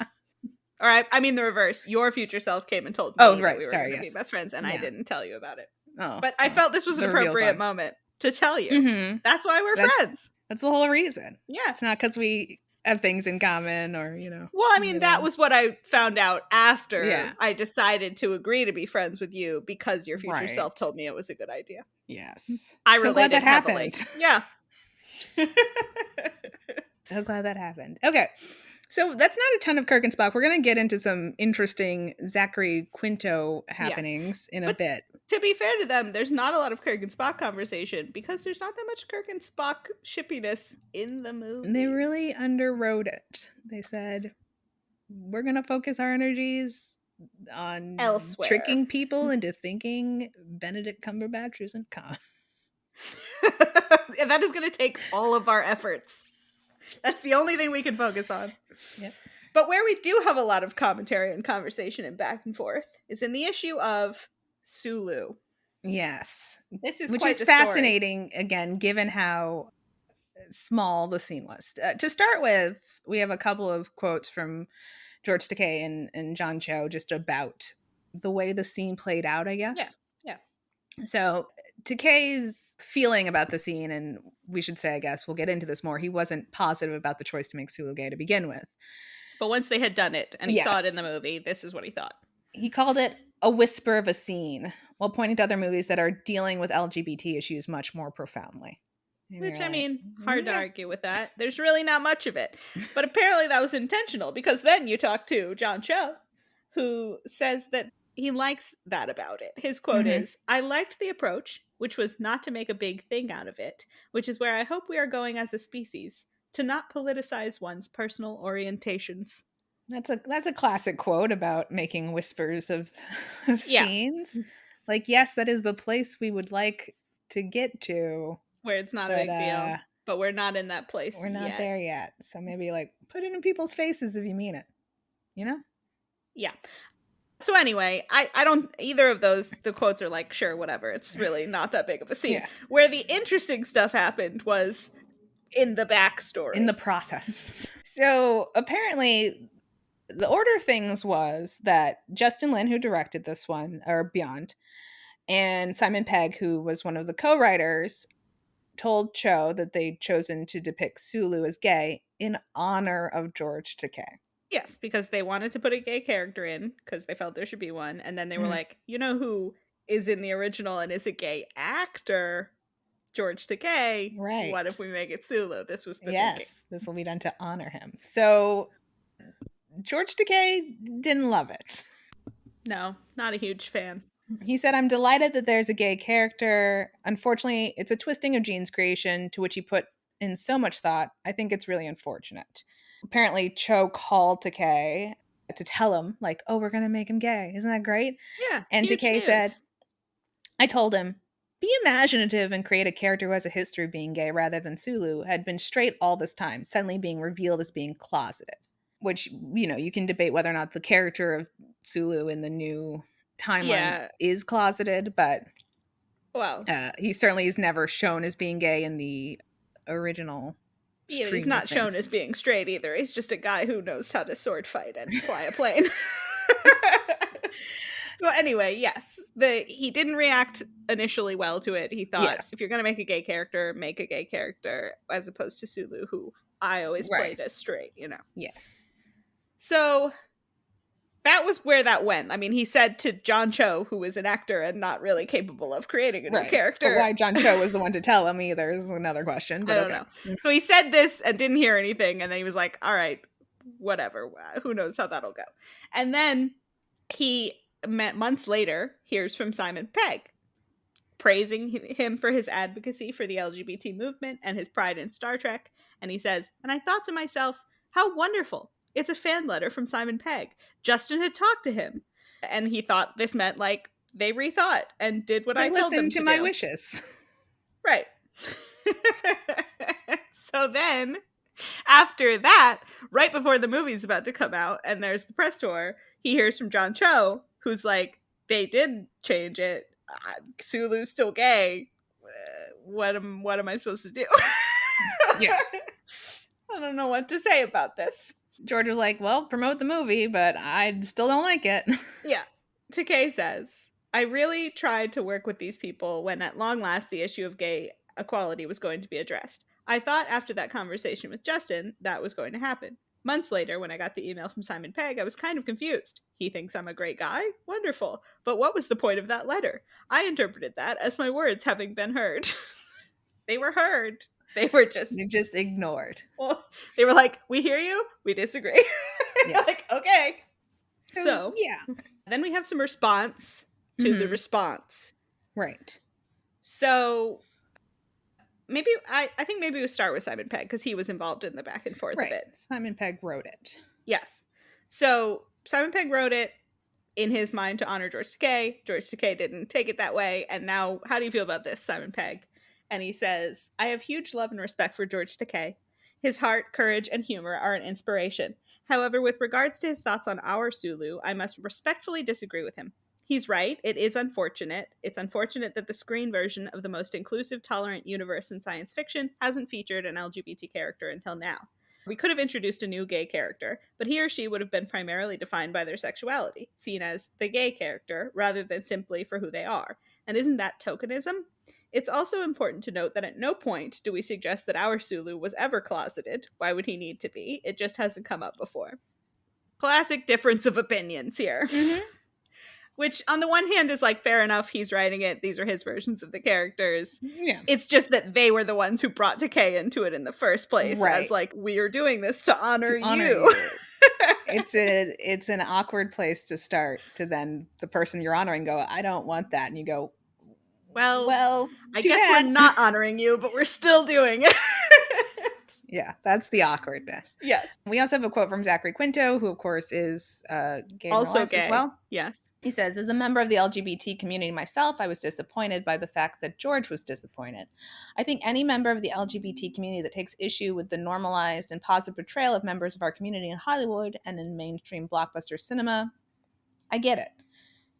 All right. I mean, the reverse. Your future self came and told me that we were going to be best friends, and I didn't tell you about it. Oh, but I felt this was an appropriate moment to tell you. Mm-hmm. That's why we're friends. That's the whole reason. Yeah. It's not because we have things in common or, you know. Well, I mean, that was what I found out after I decided to agree to be friends with you because your future self told me it was a good idea. Yes. I related that heavily. Happened. Yeah. So glad that happened. Okay. So that's not a ton of Kirk and Spock. We're going to get into some interesting Zachary Quinto happenings in a bit. To be fair to them, there's not a lot of Kirk and Spock conversation because there's not that much Kirk and Spock shippiness in the movie. They really underwrote it. They said, we're going to focus our energies on elsewhere, tricking people into thinking Benedict Cumberbatch isn't Khan. That is going to take all of our efforts. That's the only thing we can focus on. Yep. But where we do have a lot of commentary and conversation and back and forth is in the issue of Sulu. Yes. This is which is fascinating, again, given how small the scene was. To start with, we have a couple of quotes from George Takei and John Cho just about the way the scene played out, I guess. Yeah. So Takei's feeling about the scene, and we should say, I guess, we'll get into this more, he wasn't positive about the choice to make Sulu gay to begin with. But once they had done it, and he saw it in the movie, this is what he thought. He called it a whisper of a scene, while pointing to other movies that are dealing with LGBT issues much more profoundly. Which, I mean, hard to argue with that. There's really not much of it. But apparently that was intentional, because then you talk to John Cho, who says that he likes that about it. His quote is, I liked the approach, which was not to make a big thing out of it, which is where I hope we are going as a species, to not politicize one's personal orientations. That's a classic quote about making whispers of scenes. Like, yes, that is the place we would like to get to. Where it's not a big deal. But we're not in that place We're not there yet. So maybe, like, put it in people's faces if you mean it. You know? Yeah. So anyway, I don't, either of those, the quotes are like, sure, whatever. It's really not that big of a scene. Yes. Where the interesting stuff happened was in the backstory. In the process. So apparently the order of things was that Justin Lin, who directed this one, or Beyond, and Simon Pegg, who was one of the co-writers, told Cho that they'd chosen to depict Sulu as gay in honor of George Takei. Yes, because they wanted to put a gay character in, because they felt there should be one, and then they were like, you know who is in the original and is a gay actor? George Takei. Right. What if we make it Sulu? This was the thinking. This will be done to honor him. So George Takei didn't love it. No, not a huge fan. He said, I'm delighted that there's a gay character. Unfortunately, it's a twisting of Gene's creation to which he put in so much thought. I think it's really unfortunate. Apparently, Cho called Takei to tell him, like, oh, we're going to make him gay. Isn't that great? Yeah. And Takei said, I told him, be imaginative and create a character who has a history of being gay rather than Sulu had been straight all this time, suddenly being revealed as being closeted. Which, you know, you can debate whether or not the character of Sulu in the new timeline is closeted, but he certainly is never shown as being gay in the original. Yeah, he's not shown as being straight either. He's just a guy who knows how to sword fight and fly a plane. So anyway, yes, he didn't react initially well to it. He thought, if you're going to make a gay character, make a gay character, as opposed to Sulu, who I always Right. played as straight, you know. Yes. So that was where that went. I mean, he said to John Cho, who was an actor and not really capable of creating a new Right. But character. why John Cho was the one to tell him either is another question. I But don't okay. know. So he said this and didn't hear anything, and then he was like, all right, whatever. Who knows how that'll go. And then he, months later, hears from Simon Pegg, praising him for his advocacy for the LGBT movement and his pride in Star Trek. And he says, and I thought to myself, how wonderful. It's a fan letter from Simon Pegg. Justin had talked to him. And he thought this meant like they rethought and did what I told them to listen to my do. wishes. Right. So then, after that, right before the movie's about to come out and there's the press tour, he hears from John Cho, who's like, they did change it. Sulu's still gay. What am I supposed to do? Yeah. I don't know what to say about this. George was like, well, promote the movie, but I still don't like it. Yeah. Takei says, I really tried to work with these people when at long last the issue of gay equality was going to be addressed. I thought after that conversation with Justin, that was going to happen. Months later, when I got the email from Simon Pegg, I was kind of confused. He thinks I'm a great guy? Wonderful. But what was the point of that letter? I interpreted that as my words having been heard. They were heard. They were just ignored. Well, they were like, we hear you, we disagree. Yes. Like, okay. So, yeah. Then we have some response to the response. Right. So, maybe, I think maybe we'll start with Simon Pegg, because he was involved in the back and forth a bit. Simon Pegg wrote it. Yes. So, Simon Pegg wrote it in his mind to honor George Takei. George Takei didn't take it that way. And now, how do you feel about this, Simon Pegg? And he says, I have huge love and respect for George Takei. His heart, courage, and humor are an inspiration. However, with regards to his thoughts on our Sulu, I must respectfully disagree with him. He's right. It is unfortunate. It's unfortunate that the screen version of the most inclusive, tolerant universe in science fiction hasn't featured an LGBT character until now. We could have introduced a new gay character, but he or she would have been primarily defined by their sexuality, seen as the gay character, rather than simply for who they are. And isn't that tokenism? It's also important to note that at no point do we suggest that our Sulu was ever closeted. Why would he need to be? It just hasn't come up before. Classic difference of opinions here. Mm-hmm. Which, on the one hand, is like, fair enough, he's writing it, these are his versions of the characters. Yeah. It's just that they were the ones who brought Takei into it in the first place, as like, we are doing this to honor you. It's an awkward place to start, to then the person you're honoring go, I don't want that. And you go, well, I guess we're not honoring you, but we're still doing it. Yeah, that's the awkwardness. Yes. We also have a quote from Zachary Quinto, who, of course, is gay also in gay as well. Yes. He says, as a member of the LGBT community myself, I was disappointed by the fact that George was disappointed. I think any member of the LGBT community that takes issue with the normalized and positive portrayal of members of our community in Hollywood and in mainstream blockbuster cinema, I get it.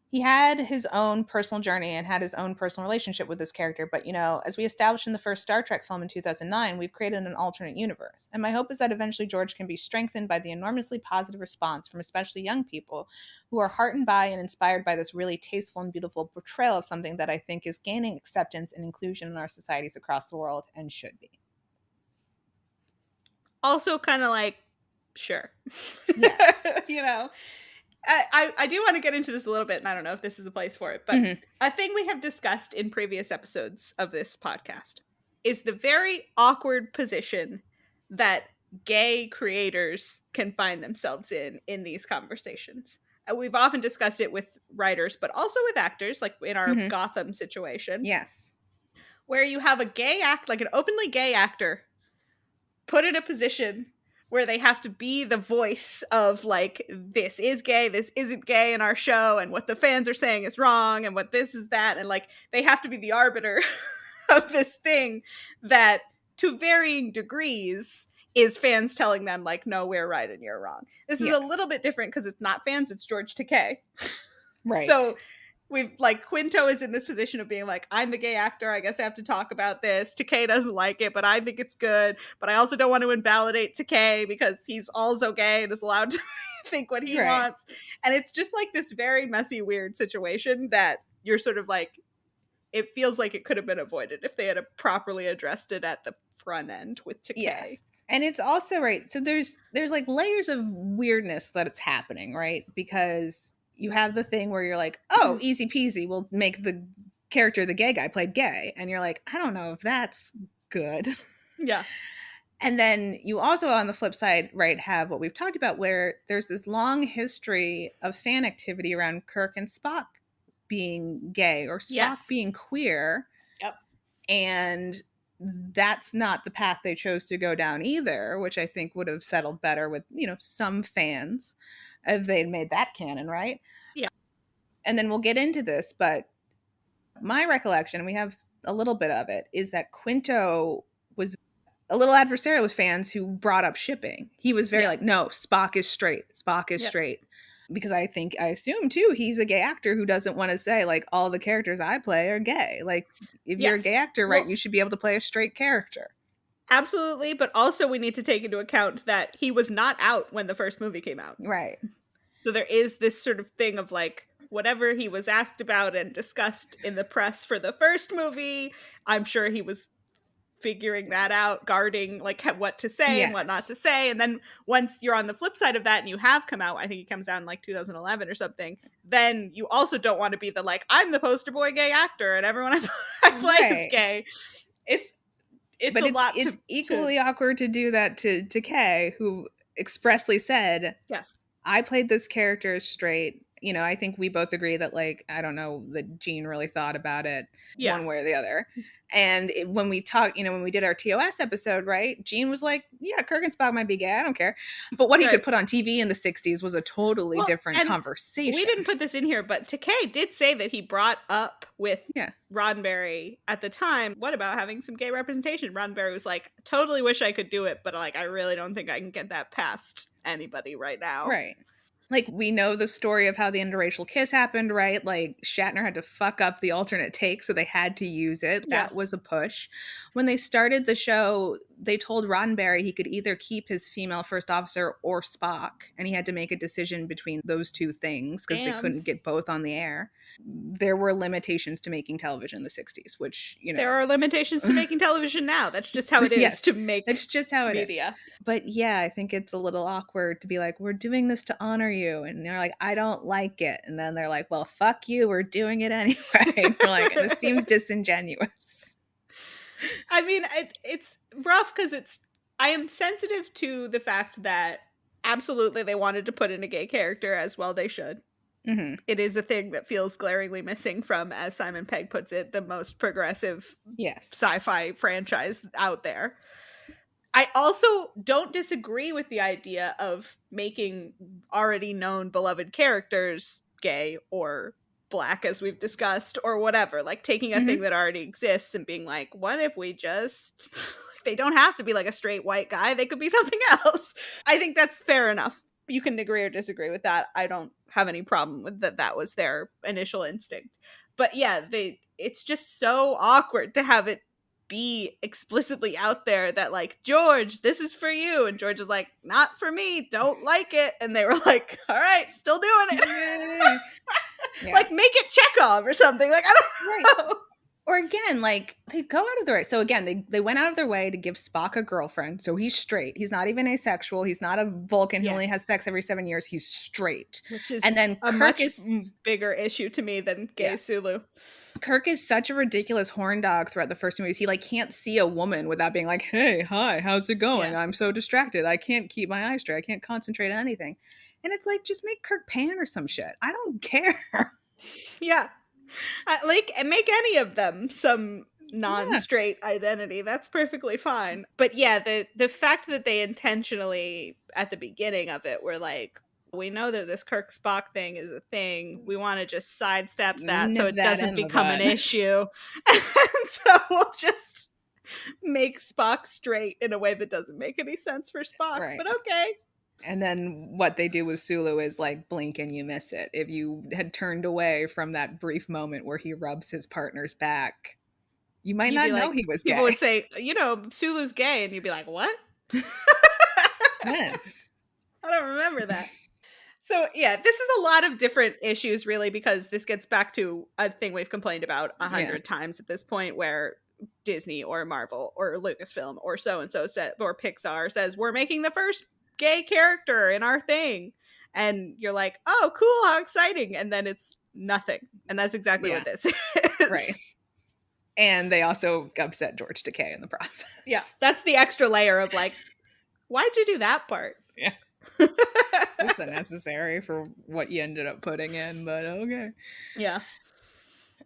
He had his own personal journey and had his own personal relationship with this character. But, as we established in the first Star Trek film in 2009, we've created an alternate universe. And my hope is that eventually George can be strengthened by the enormously positive response from especially young people who are heartened by and inspired by this really tasteful and beautiful portrayal of something that I think is gaining acceptance and inclusion in our societies across the world and should be. Also kind of like, sure. Yes. I do want to get into this a little bit, and I don't know if this is the place for it, but a thing we have discussed in previous episodes of this podcast is the very awkward position that gay creators can find themselves in these conversations. We've often discussed it with writers, but also with actors, like in our Gotham situation. Yes. Where you have a gay like an openly gay actor put in a position where they have to be the voice of, like, this is gay, this isn't gay in our show, and what the fans are saying is wrong, and what this is that, and, like, they have to be the arbiter of this thing that, to varying degrees, is fans telling them, like, no, we're right and you're wrong. This is a little bit different because it's not fans, it's George Takei. Right. So we've, like, Quinto is in this position of being like, I'm the gay actor, I guess I have to talk about this. Takei doesn't like it, but I think it's good. But I also don't want to invalidate Takei because he's also gay and is allowed to think what he wants. And it's just like this very messy, weird situation that you're sort of like, it feels like it could have been avoided if they had properly addressed it at the front end with Takei. Yes. And it's also right. So there's like layers of weirdness that it's happening, right? Because you have the thing where you're like, oh, easy peasy, we'll make the character the gay guy played gay. And you're like, I don't know if that's good. Yeah. And then you also, on the flip side, right, have what we've talked about where there's this long history of fan activity around Kirk and Spock being gay or Spock being queer. Yep. And that's not the path they chose to go down either, which I think would have settled better with, some fans if they'd made that canon, right? Yeah. And then we'll get into this, but my recollection, we have a little bit of it, is that Quinto was a little adversarial with fans who brought up shipping. He was very like, no, Spock is straight. Spock is straight. Because I assume too, he's a gay actor who doesn't want to say like all the characters I play are gay. Like if you're a gay actor, right, you should be able to play a straight character. Absolutely. But also we need to take into account that he was not out when the first movie came out. Right. So there is this sort of thing of like, whatever he was asked about and discussed in the press for the first movie, I'm sure he was figuring that out, guarding like what to say and what not to say. And then once you're on the flip side of that and you have come out, I think he comes out in like 2011 or something, then you also don't want to be the like, I'm the poster boy gay actor and everyone I play is gay. It's equally awkward to do that to Kay, who expressly said, yes, I played this character straight. I think we both agree that, like, I don't know that Gene really thought about it one way or the other. And when we talked, when we did our TOS episode, right, Gene was like, yeah, Kirk and Spock might be gay. I don't care. But what he could put on TV in the 60s was a totally different conversation. We didn't put this in here, but Takei did say that he brought up with Roddenberry at the time, what about having some gay representation? Roddenberry was like, totally wish I could do it, but like, I really don't think I can get that past anybody right now. Right. Like, we know the story of how the interracial kiss happened, right? Like, Shatner had to fuck up the alternate take, so they had to use it. That was a push. When they started the show, they told Roddenberry he could either keep his female first officer or Spock, and he had to make a decision between those two things because they couldn't get both on the air. There were limitations to making television in the 60s, which, there are limitations to making television now. That's just how it is to make That's just how it media. Is. But yeah, I think it's a little awkward to be like, we're doing this to honor you. And they're like, I don't like it. And then they're like, well, fuck you. We're doing it anyway. We're like, this seems disingenuous. I mean, it's rough because I am sensitive to the fact that absolutely they wanted to put in a gay character, as well they should. Mm-hmm. It is a thing that feels glaringly missing from, as Simon Pegg puts it, the most progressive sci-fi franchise out there. I also don't disagree with the idea of making already known beloved characters gay or black, as we've discussed, or whatever. Like taking a thing that already exists and being like, what if we just... they don't have to be like a straight white guy. They could be something else. I think that's fair enough. You can agree or disagree with that. I don't have any problem with that. That was their initial instinct. But yeah, it's just so awkward to have it be explicitly out there that like, George, this is for you. And George is like, not for me. Don't like it. And they were like, all right, still doing it. Like, make it Chekhov or something. Like, I don't know. Or again, like, they go out of their way. So again, they went out of their way to give Spock a girlfriend. So he's straight. He's not even asexual. He's not a Vulcan who only has sex every 7 years. He's straight. Which is and then a much bigger issue to me than gay Sulu. Kirk is such a ridiculous horn dog throughout the first movies. He like can't see a woman without being like, hey, hi, how's it going? I'm so distracted. I can't keep my eyes straight. I can't concentrate on anything. And it's like, just make Kirk pan or some shit. I don't care. Yeah. Like, make any of them some non-straight identity. That's perfectly fine. But yeah, the fact that they intentionally, at the beginning of it, were like, we know that this Kirk Spock thing is a thing. We want to just sidestep that so it doesn't become an issue. And so we'll just make Spock straight in a way that doesn't make any sense for Spock. Right. But okay. And then what they do with Sulu is like, blink and you miss it. If you had turned away from that brief moment where he rubs his partner's back, you might not know he was gay. People would say, Sulu's gay. And you'd be like, what? When? I don't remember that. So yeah, this is a lot of different issues, really, because this gets back to a thing we've complained about 100 times at this point, where Disney or Marvel or Lucasfilm or so and so said, or Pixar says, we're making the first gay character in our thing, and you're like, oh, cool, how exciting, and then it's nothing, and that's exactly what this is. Right. And they also upset George Takei in the process. Yeah, that's the extra layer of like, why'd you do that part? Yeah. It's unnecessary for what you ended up putting in, but okay. Yeah.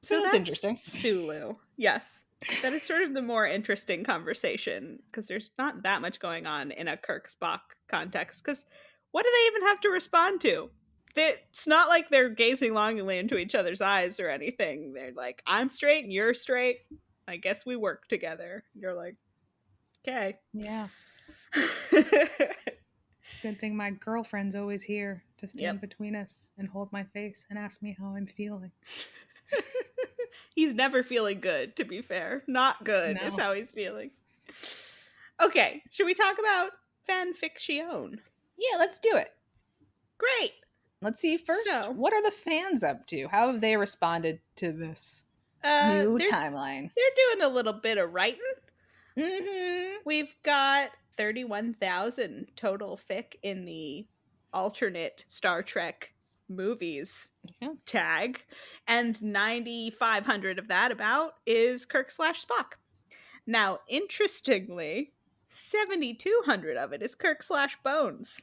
So that's interesting. Sulu. Yes. That is sort of the more interesting conversation, because there's not that much going on in a Kirk Spock context. Because what do they even have to respond to? It's not like they're gazing longingly into each other's eyes or anything. They're like, I'm straight and you're straight. I guess we work together. You're like, okay. Yeah. Good thing my girlfriend's always here to stand between us and hold my face and ask me how I'm feeling. He's never feeling good, to be fair. Not good is how he's feeling. Okay, should we talk about fan fiction? Yeah, let's do it. Great. Let's see first, what are the fans up to? How have they responded to this new timeline? They're doing a little bit of writing. Mm-hmm. We've got 31,000 total fic in the alternate Star Trek movies tag, and 9,500 of that about is Kirk/Spock. Now, interestingly, 7,200 of it is Kirk/Bones.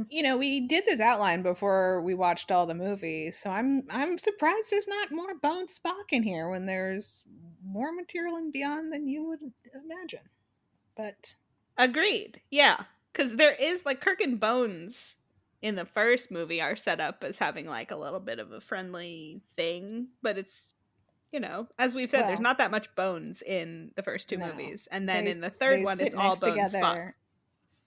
You know, we did this outline before we watched all the movies, so I'm surprised there's not more Bones Spock in here when there's more material in Beyond than you would imagine. But agreed, yeah, because there is like Kirk and Bones in the first movie are set up as having like a little bit of a friendly thing, but it's, you know, as we've said, there's not that much Bones in the first two movies, and then in the third one it's all Bones Spock.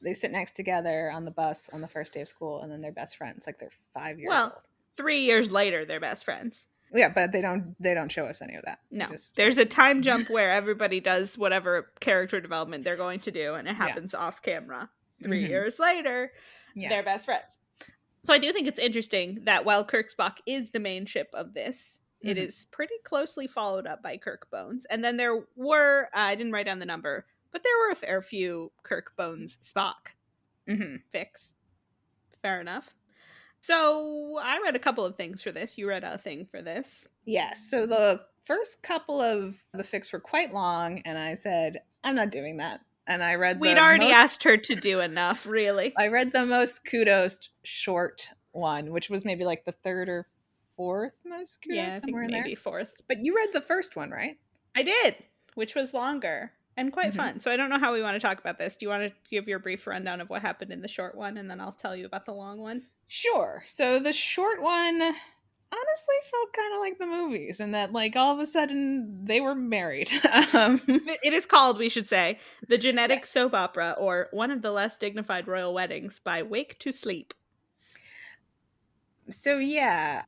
They sit next together on the bus on the first day of school, and then they're best friends. Like they're 5 years old. 3 years later, they're best friends. Yeah, but they don't show us any of that. No, there's a time jump where everybody does whatever character development they're going to do, and it happens off camera. 3 years later, they're best friends. So I do think it's interesting that while Kirk Spock is the main ship of this, it is pretty closely followed up by Kirk Bones. And then there were, I didn't write down the number, but there were a fair few Kirk Bones Spock fics. Fair enough. So I read a couple of things for this. You read a thing for this. Yes. So the first couple of the fics were quite long, and I said, I'm not doing that. And I read We'd already asked her to do enough, really. I read the most kudos short one, which was maybe like the third or fourth most kudos, somewhere in there. Maybe fourth. But you read the first one, right? I did, which was longer and quite fun. So I don't know how we want to talk about this. Do you want to give your brief rundown of what happened in the short one, and then I'll tell you about the long one? Sure. So the short one honestly felt kind of like the movies, and that like all of a sudden they were married. It is called, we should say, The Genetic Soap Opera, or One of the Less Dignified Royal Weddings by Wake to Sleep. So yeah,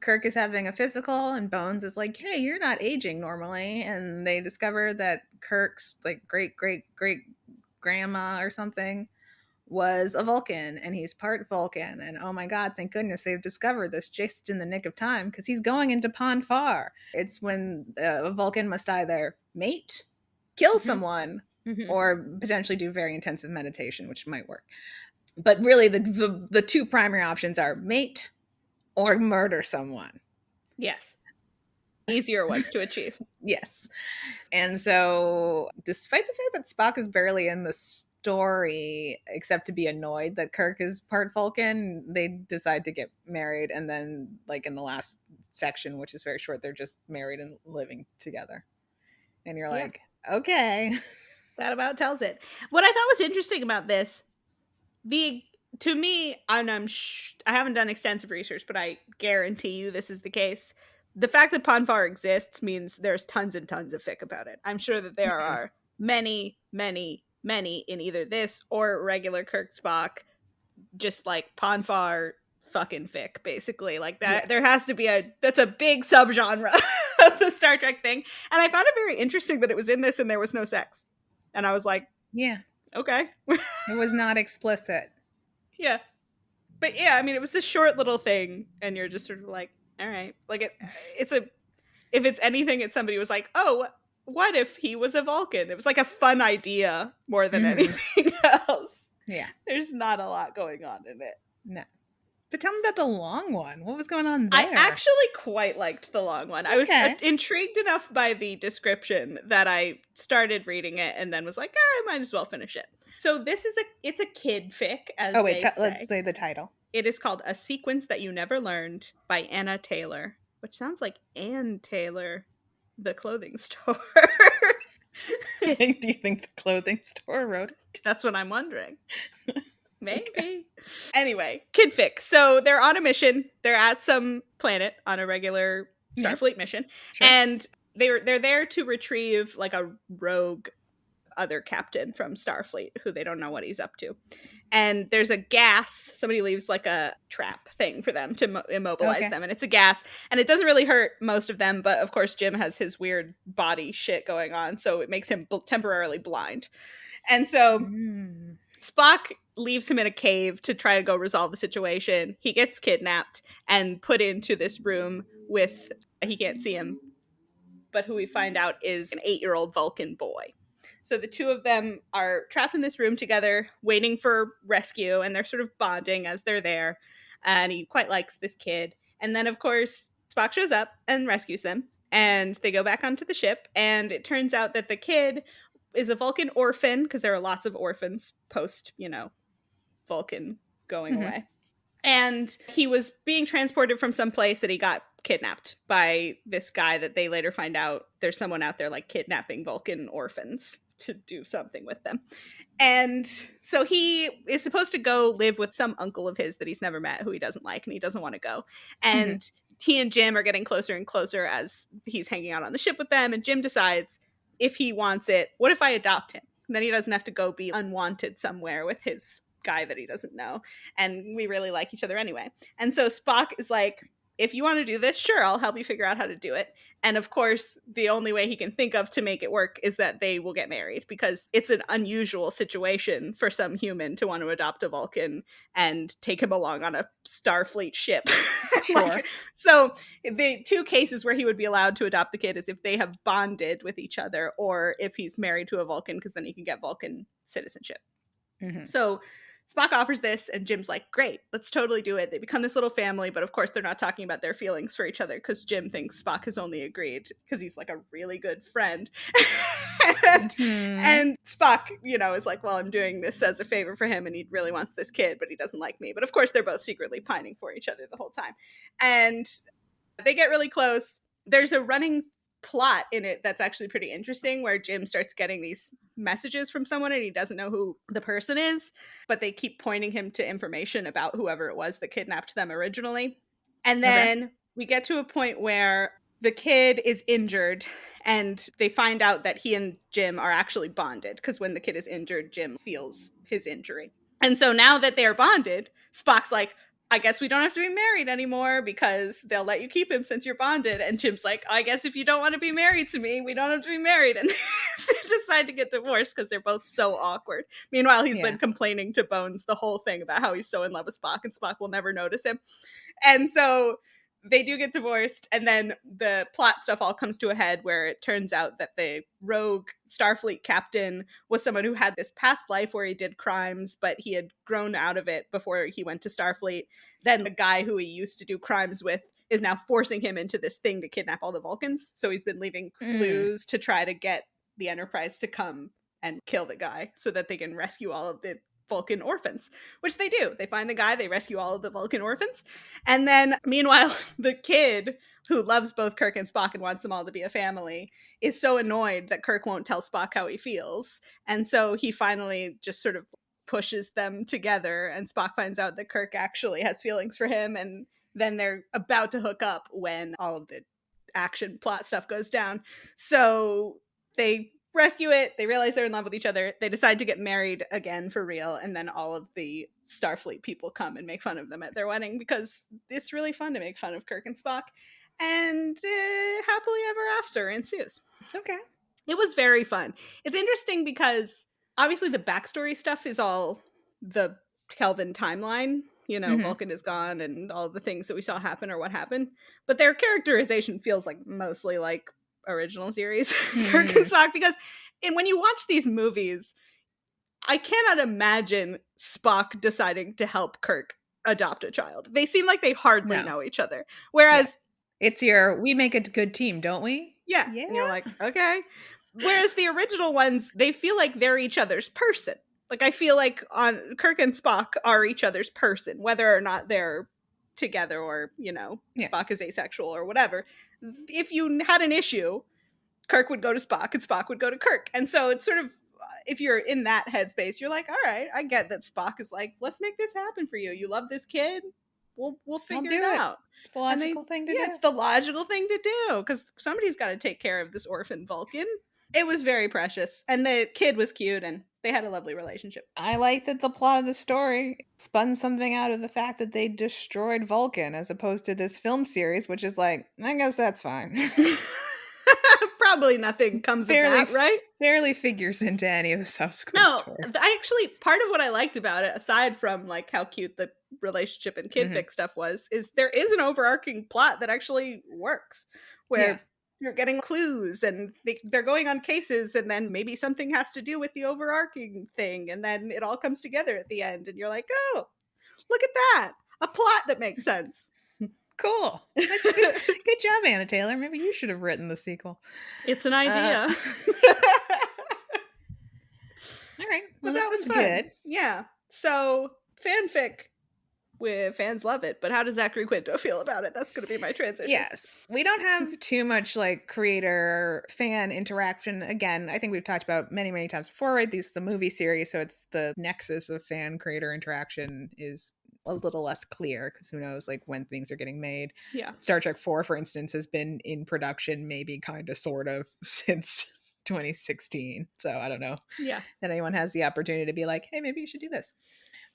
Kirk is having a physical, and Bones is like, hey, you're not aging normally. And they discover that Kirk's like great grandma or something was a Vulcan, and he's part Vulcan. And oh my god, thank goodness they've discovered this just in the nick of time, because he's going into Ponfar. It's when a Vulcan must either mate, kill someone, or potentially do very intensive meditation, which might work. But really the two primary options are mate or murder someone. Yes. Easier ones to achieve. Yes. And so despite the fact that Spock is barely in the story, except to be annoyed that Kirk is part Vulcan, they decide to get married, and then like in the last section, which is very short, they're just married and living together. And you're like, okay. That about tells it. What I thought was interesting about this, to me, and I haven't done extensive research, but I guarantee you this is the case. The fact that Ponfar exists means there's tons and tons of fic about it. I'm sure that there are many in either this or regular Kirk Spock, just like Ponfar fucking fic, basically. Like that, there has to be that's a big subgenre of the Star Trek thing. And I found it very interesting that it was in this and there was no sex. And I was like, yeah, okay. It was not explicit. Yeah. But yeah, I mean, it was a short little thing, and you're just sort of like, all right. Like, it's a, if it's anything, it's somebody was like, oh, what if he was a Vulcan? It was like a fun idea more than anything else. Yeah. There's not a lot going on in it. No. But tell me about the long one. What was going on there? I actually quite liked the long one. I was intrigued enough by the description that I started reading it and then was like, I might as well finish it. So this is it's a kid fic, as they say. Let's say the title. It is called A Sequence That You Never Learned by Anna Taylor, which sounds like Ann Taylor, the clothing store. Do you think the clothing store wrote it? That's what I'm wondering. Maybe. Okay. Anyway, kid fic. So they're on a mission. They're at some planet on a regular Starfleet mission. Sure. And they're there to retrieve like a rogue other captain from Starfleet who they don't know what he's up to. And there's a gas. Somebody leaves like a trap thing for them to immobilize them. And it's a gas. And it doesn't really hurt most of them. But of course, Jim has his weird body shit going on. So it makes him temporarily blind. And so Spock leaves him in a cave to try to go resolve the situation. He gets kidnapped and put into this room with, he can't see him, but who we find out is an 8-year-old Vulcan boy. So the two of them are trapped in this room together, waiting for rescue, and they're sort of bonding as they're there. And he quite likes this kid. And then, of course, Spock shows up and rescues them, and they go back onto the ship. And it turns out that the kid is a Vulcan orphan, because there are lots of orphans post, Vulcan going away. And he was being transported from some place that he got kidnapped by this guy that they later find out there's someone out there like kidnapping Vulcan orphans to do something with them. And so he is supposed to go live with some uncle of his that he's never met, who he doesn't like, and he doesn't want to go. And he and Jim are getting closer and closer as he's hanging out on the ship with them. And Jim decides, if he wants it, what if I adopt him? And then he doesn't have to go be unwanted somewhere with his guy that he doesn't know. And we really like each other anyway. And so Spock is like, if you want to do this, sure, I'll help you figure out how to do it. And of course, the only way he can think of to make it work is that they will get married, because it's an unusual situation for some human to want to adopt a Vulcan and take him along on a Starfleet ship. Sure. So the two cases where he would be allowed to adopt the kid is if they have bonded with each other, or if he's married to a Vulcan, because then he can get Vulcan citizenship. So Spock offers this, and Jim's like, great, let's totally do it. They become this little family, but of course they're not talking about their feelings for each other, because Jim thinks Spock has only agreed because he's like a really good friend. And Spock, is like, well, I'm doing this as a favor for him, and he really wants this kid, but he doesn't like me. But of course they're both secretly pining for each other the whole time. And they get really close. There's a running plot in it that's actually pretty interesting, where Jim starts getting these messages from someone and he doesn't know who the person is, but they keep pointing him to information about whoever it was that kidnapped them originally. And then we get to a point where the kid is injured, and they find out that he and Jim are actually bonded, because when the kid is injured, Jim feels his injury. And so now that they are bonded, Spock's like, I guess we don't have to be married anymore, because they'll let you keep him since you're bonded. And Jim's like, I guess if you don't want to be married to me, we don't have to be married. And they decide to get divorced because they're both so awkward. Meanwhile, he's been complaining to Bones the whole thing about how he's so in love with Spock, and Spock will never notice him. And so they do get divorced, and then the plot stuff all comes to a head, where it turns out that the rogue Starfleet captain was someone who had this past life where he did crimes, but he had grown out of it before he went to Starfleet. Then the guy who he used to do crimes with is now forcing him into this thing to kidnap all the Vulcans. So he's been leaving clues to try to get the Enterprise to come and kill the guy so that they can rescue all of the Vulcan orphans, which they do. They find the guy, they rescue all of the Vulcan orphans. And then meanwhile, the kid, who loves both Kirk and Spock and wants them all to be a family, is so annoyed that Kirk won't tell Spock how he feels. And so he finally just sort of pushes them together, and Spock finds out that Kirk actually has feelings for him, and then they're about to hook up when all of the action plot stuff goes down. So they rescue it, they realize they're in love with each other, they decide to get married again for real, and then all of the Starfleet people come and make fun of them at their wedding, because it's really fun to make fun of Kirk and Spock, and happily ever after ensues. Okay. It was very fun. It's interesting because obviously the backstory stuff is all the Kelvin timeline, you know, Vulcan is gone and all the things that we saw happen or what happened. But their characterization feels like mostly like original series Kirk and Spock, because when you watch these movies, I cannot imagine Spock deciding to help Kirk adopt a child. They seem like they hardly know each other. Whereas it's we make a good team, don't we? Yeah. And you're like, okay. Whereas the original ones, they feel like they're each other's person. Like, I feel like Kirk and Spock are each other's person, whether or not they're together or, you know, Spock is asexual or whatever. If you had an issue, Kirk would go to Spock and Spock would go to Kirk. And so it's sort of, if you're in that headspace, you're like, all right, I get that Spock is like, let's make this happen for you. You love this kid. We'll figure it out. It's the logical thing to do. It's the logical thing to do, because somebody's got to take care of this orphan Vulcan. It was very precious, and the kid was cute, and they had a lovely relationship. I like that the plot of the story spun something out of the fact that they destroyed Vulcan, as opposed to this film series, which is like, I guess that's fine. Probably nothing comes of that, right? Barely figures into any of the subsequent stories. I actually, part of what I liked about it, aside from like how cute the relationship and kid fic stuff was, is there is an overarching plot that actually works, where you're getting clues and they're going on cases, and then maybe something has to do with the overarching thing, and then it all comes together at the end, and you're like, oh, look at that, a plot that makes sense. Cool. Good job, Anna Taylor. Maybe you should have written the sequel. It's an idea. All right. Well, that was good. Yeah. So, fanfic, fans love it, but how does Zachary Quinto feel about it? That's going to be my transition. Yes. We don't have too much like creator fan interaction. Again, I think we've talked about many, many times before, right? This is a movie series, so it's the nexus of fan creator interaction is a little less clear, because who knows like when things are getting made. Yeah. Star Trek 4, for instance, has been in production maybe kind of sort of since 2016. So I don't know that anyone has the opportunity to be like, hey, maybe you should do this.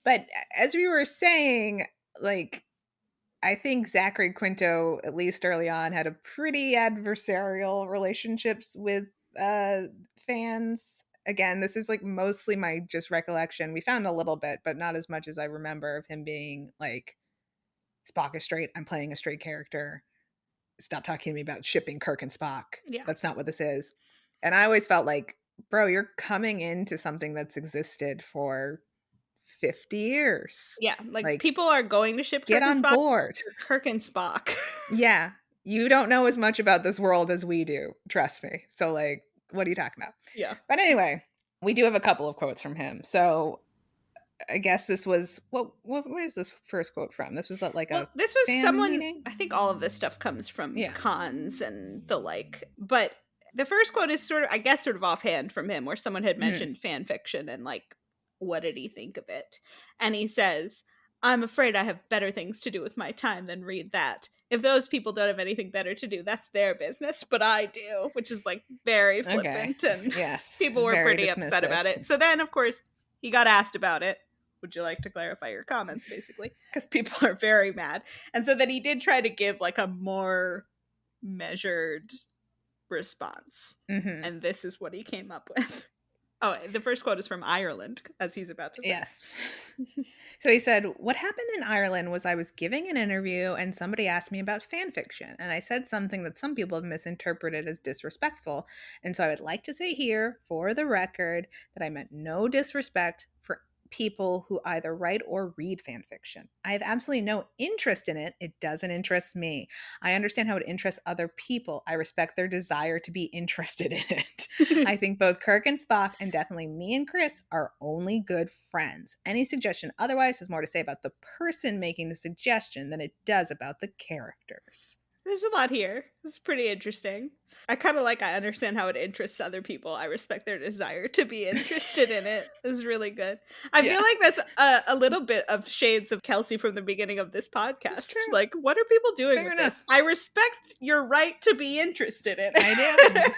But as we were saying, like, I think Zachary Quinto, at least early on, had a pretty adversarial relationships with fans. Again, this is like mostly my just recollection. We found a little bit, but not as much as I remember, of him being like, Spock is straight. I'm playing a straight character. Stop talking to me about shipping Kirk and Spock. Yeah. That's not what this is. And I always felt like, bro, you're coming into something that's existed for 50 years. Yeah. Like people are going to ship Kirk get on board. Kirk and Spock. Yeah. You don't know as much about this world as we do. Trust me. So like, what are you talking about? Yeah. But anyway, we do have a couple of quotes from him. So I guess this was, where is this first quote from? This was this was someone meeting? I think all of this stuff comes from cons and the like, but the first quote is sort of offhand from him, where someone had mentioned fan fiction and like, what did he think of it? And he says, I'm afraid I have better things to do with my time than read that. If those people don't have anything better to do, that's their business, but I do, which is like very flippant. And people were pretty upset about it. So then, of course, he got asked about it. Would you like to clarify your comments, basically? Because people are very mad. And so then he did try to give like a more measured response. And this is what he came up with. Oh, the first quote is from Ireland, as he's about to say. Yes. So he said, what happened in Ireland was I was giving an interview and somebody asked me about fan fiction. And I said something that some people have misinterpreted as disrespectful. And so I would like to say here, for the record, that I meant no disrespect for people who either write or read fan fiction. I have absolutely no interest in it. It doesn't interest me. I understand how it interests other people. I respect their desire to be interested in it. I think both Kirk and Spock, and definitely me and Chris, are only good friends. Any suggestion otherwise has more to say about the person making the suggestion than it does about the characters. There's a lot here. This is pretty interesting. I kind of I understand how it interests other people. I respect their desire to be interested in it. This is really good. I feel like that's a little bit of shades of Kelsey from the beginning of this podcast. Like, what are people doing with this? I respect your right to be interested in it. I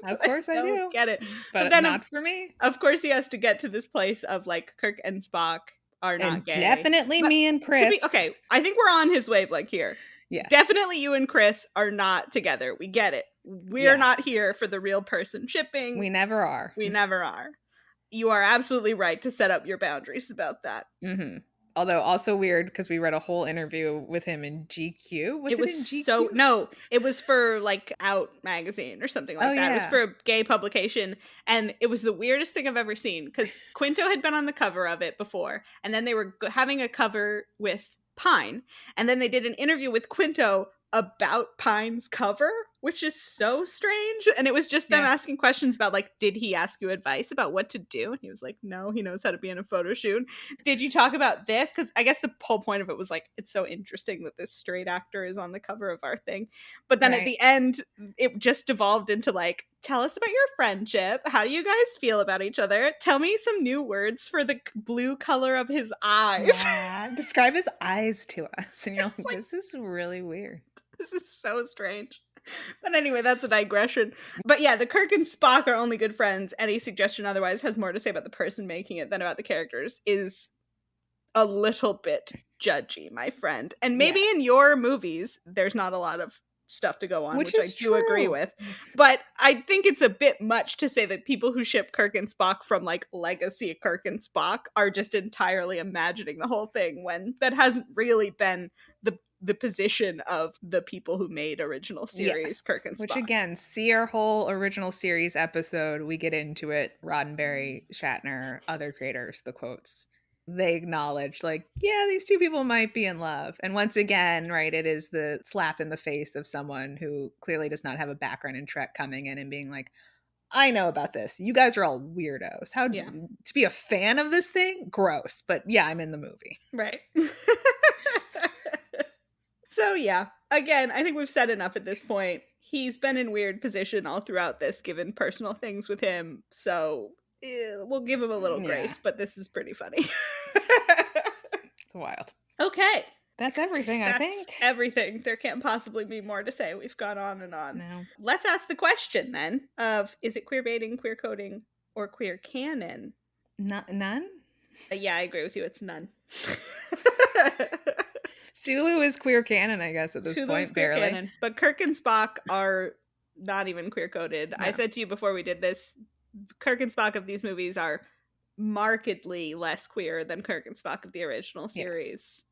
do. Of course I do. Get it. But then, not for me. Of course he has to get to this place of like Kirk and Spock are not gay. Definitely me and Chris. Okay, I think we're on his wavelength here. Yes. Definitely you and Chris are not together. We get it. We're not here for the real person shipping. We never are. We never are. You are absolutely right to set up your boundaries about that. Although also weird because we read a whole interview with him in GQ. Was it in GQ? No, it was for like Out magazine or something like that. It was Yeah. for a gay publication, and it was the weirdest thing I've ever seen because Quinto had been on the cover of it before, and then they were having a cover with Pine, and then they did an interview with Quinto about Pine's cover, which is so strange. And it was just them asking questions about like, did he ask you advice about what to do? And he was like, no, he knows how to be in a photo shoot. Did you talk about this? Because I guess the whole point of it was like, it's so interesting that this straight actor is on the cover of our thing. But then at the end, it just devolved into like, tell us about your friendship. How do you guys feel about each other? Tell me some new words for the blue color of his eyes. Yeah. Describe his eyes to us. And you're like, this is really weird. This is so strange. But anyway, that's a digression. But yeah, the Kirk and Spock are only good friends. Any suggestion otherwise has more to say about the person making it than about the characters is a little bit judgy, my friend. And maybe in your movies, there's not a lot of stuff to go on, which I do agree with. But I think it's a bit much to say that people who ship Kirk and Spock from like legacy Kirk and Spock are just entirely imagining the whole thing when that hasn't really been the position of the people who made original series Kirk and Spock. Which again, see our whole original series episode. We get into it. Roddenberry, Shatner, other creators, the quotes. They acknowledge like, yeah, these two people might be in love. And once again, right, it is the slap in the face of someone who clearly does not have a background in Trek coming in and being like, I know about this. You guys are all weirdos. How to be a fan of this thing? Gross. But yeah, I'm in the movie. Right. So yeah, again, I think we've said enough at this point. He's been in weird position all throughout this, given personal things with him. So we'll give him a little grace, but this is pretty funny. It's wild. Okay. That's everything, I think. That's everything. There can't possibly be more to say. We've gone on and on. No. Let's ask the question then of, is it queer baiting, queer coding, or queer canon? None? Yeah, I agree with you. It's none. Sulu is queer canon, I guess, at this point, barely. Canon, but Kirk and Spock are not even queer coded. No. I said to you before we did this, Kirk and Spock of these movies are markedly less queer than Kirk and Spock of the original series. Yes.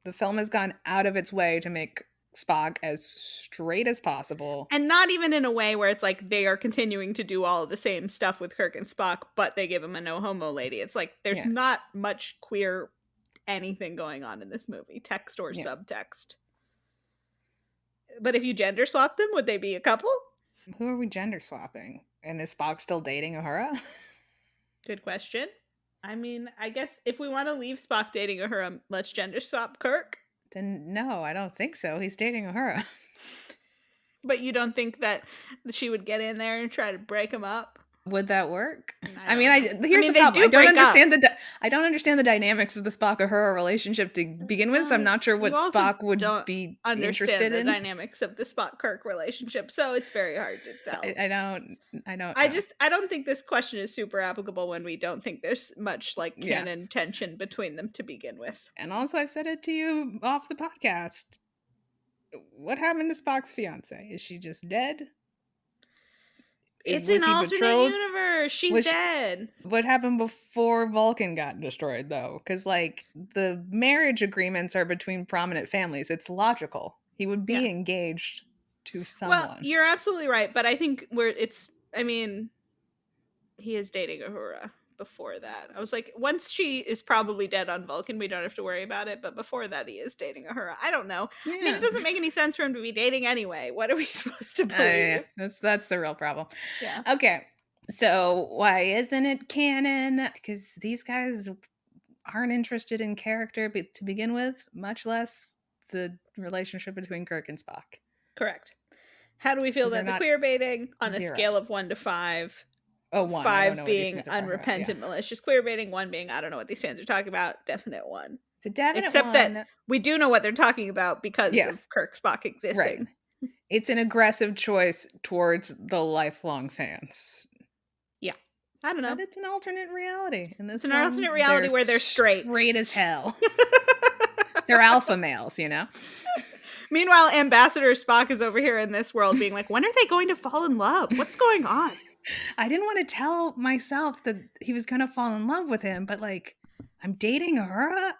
The film has gone out of its way to make Spock as straight as possible. And not even in a way where it's like they are continuing to do all of the same stuff with Kirk and Spock, but they give him a no homo lady. It's like there's not much queer anything going on in this movie, text or subtext. But if you gender swap them, would they be a couple? Who are we gender swapping? And is Spock still dating Uhura? Good question. I mean, I guess if we want to leave Spock dating Uhura, let's gender swap Kirk. Then no, I don't think so. He's dating Uhura. But you don't think that she would get in there and try to break him up? Would that work? Here's the problem. I don't understand the dynamics of the Spock Uhura relationship to begin with, so I'm not sure what Spock would be interested in. The dynamics of the Spock Kirk relationship, so it's very hard to tell. I don't think this question is super applicable when we don't think there's much like canon tension between them to begin with. And also, I've said it to you off the podcast. What happened to Spock's fiance? Is she just dead? It's an alternate universe. She's dead. What happened before Vulcan got destroyed, though? Because, like, the marriage agreements are between prominent families. It's logical. He would be engaged to someone. Well, you're absolutely right. But I think he is dating Uhura before that. I was like, once she is probably dead on Vulcan, we don't have to worry about it. But before that, he is dating Uhura. I don't know. Yeah. I mean, it doesn't make any sense for him to be dating anyway. What are we supposed to believe? That's the real problem. Yeah. Okay. So why isn't it canon? Because these guys aren't interested in character to begin with, much less the relationship between Kirk and Spock. Correct. How do we feel about the queer baiting on a scale of 1 to 5? Oh, 1. 5 being unrepentant, malicious queer baiting. 1 being, I don't know what these fans are talking about. Definite 1. It's a definite Except 1. that we do know what they're talking about because of Kirk Spock existing. Right. It's an aggressive choice towards the lifelong fans. Yeah. I don't know. But it's an alternate reality. It's an alternate reality where they're straight. Straight as hell. They're alpha males, you know? Meanwhile, Ambassador Spock is over here in this world being like, when are they going to fall in love? What's going on? I didn't want to tell myself that he was going to fall in love with him, but like, I'm dating Uhura?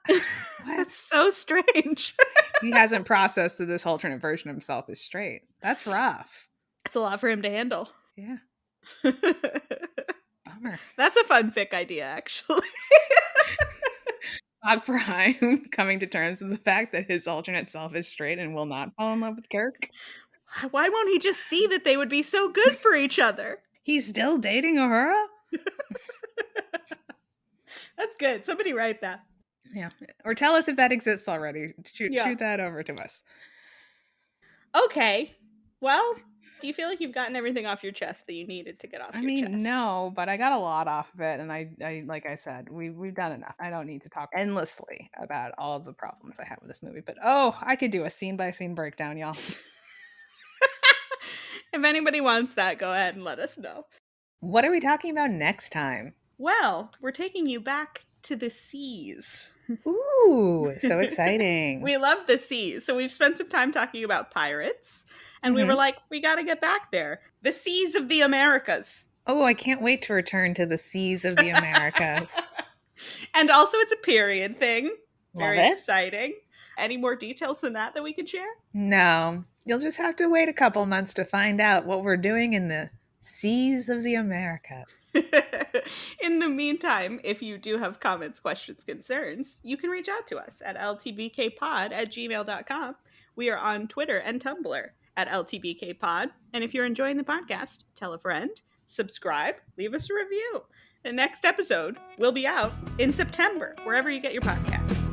That's so strange. He hasn't processed that this alternate version of himself is straight. That's rough. It's a lot for him to handle. Yeah. Bummer. That's a fun fic idea, actually. Spock Prime coming to terms with the fact that his alternate self is straight and will not fall in love with Kirk. Why won't he just see that they would be so good for each other? He's still dating Uhura? That's good. Somebody write that. Yeah. Or tell us if that exists already. Shoot Yeah. that over to us. Okay. Well, do you feel like you've gotten everything off your chest that you needed to get off your chest? No, but I got a lot off of it, and I like I said, we've done enough. I don't need to talk endlessly about all of the problems I have with this movie. But I could do a scene by scene breakdown, y'all. If anybody wants that, go ahead and let us know. What are we talking about next time? Well, we're taking you back to the seas. Ooh, so exciting. We love the seas. So we've spent some time talking about pirates, and we were like, we got to get back there. The seas of the Americas. Oh, I can't wait to return to the seas of the Americas. And also it's a period thing. Very Love it. exciting. Any more details than that we can share? No, you'll just have to wait a couple months to find out what we're doing in the seas of the Americas. In the meantime, if you do have comments, questions, concerns, you can reach out to us at ltbkpod@gmail.com. We are on Twitter and Tumblr at ltbkpod. And if you're enjoying the podcast, tell a friend, subscribe, leave us a review. The next episode will be out in September, wherever you get your podcasts.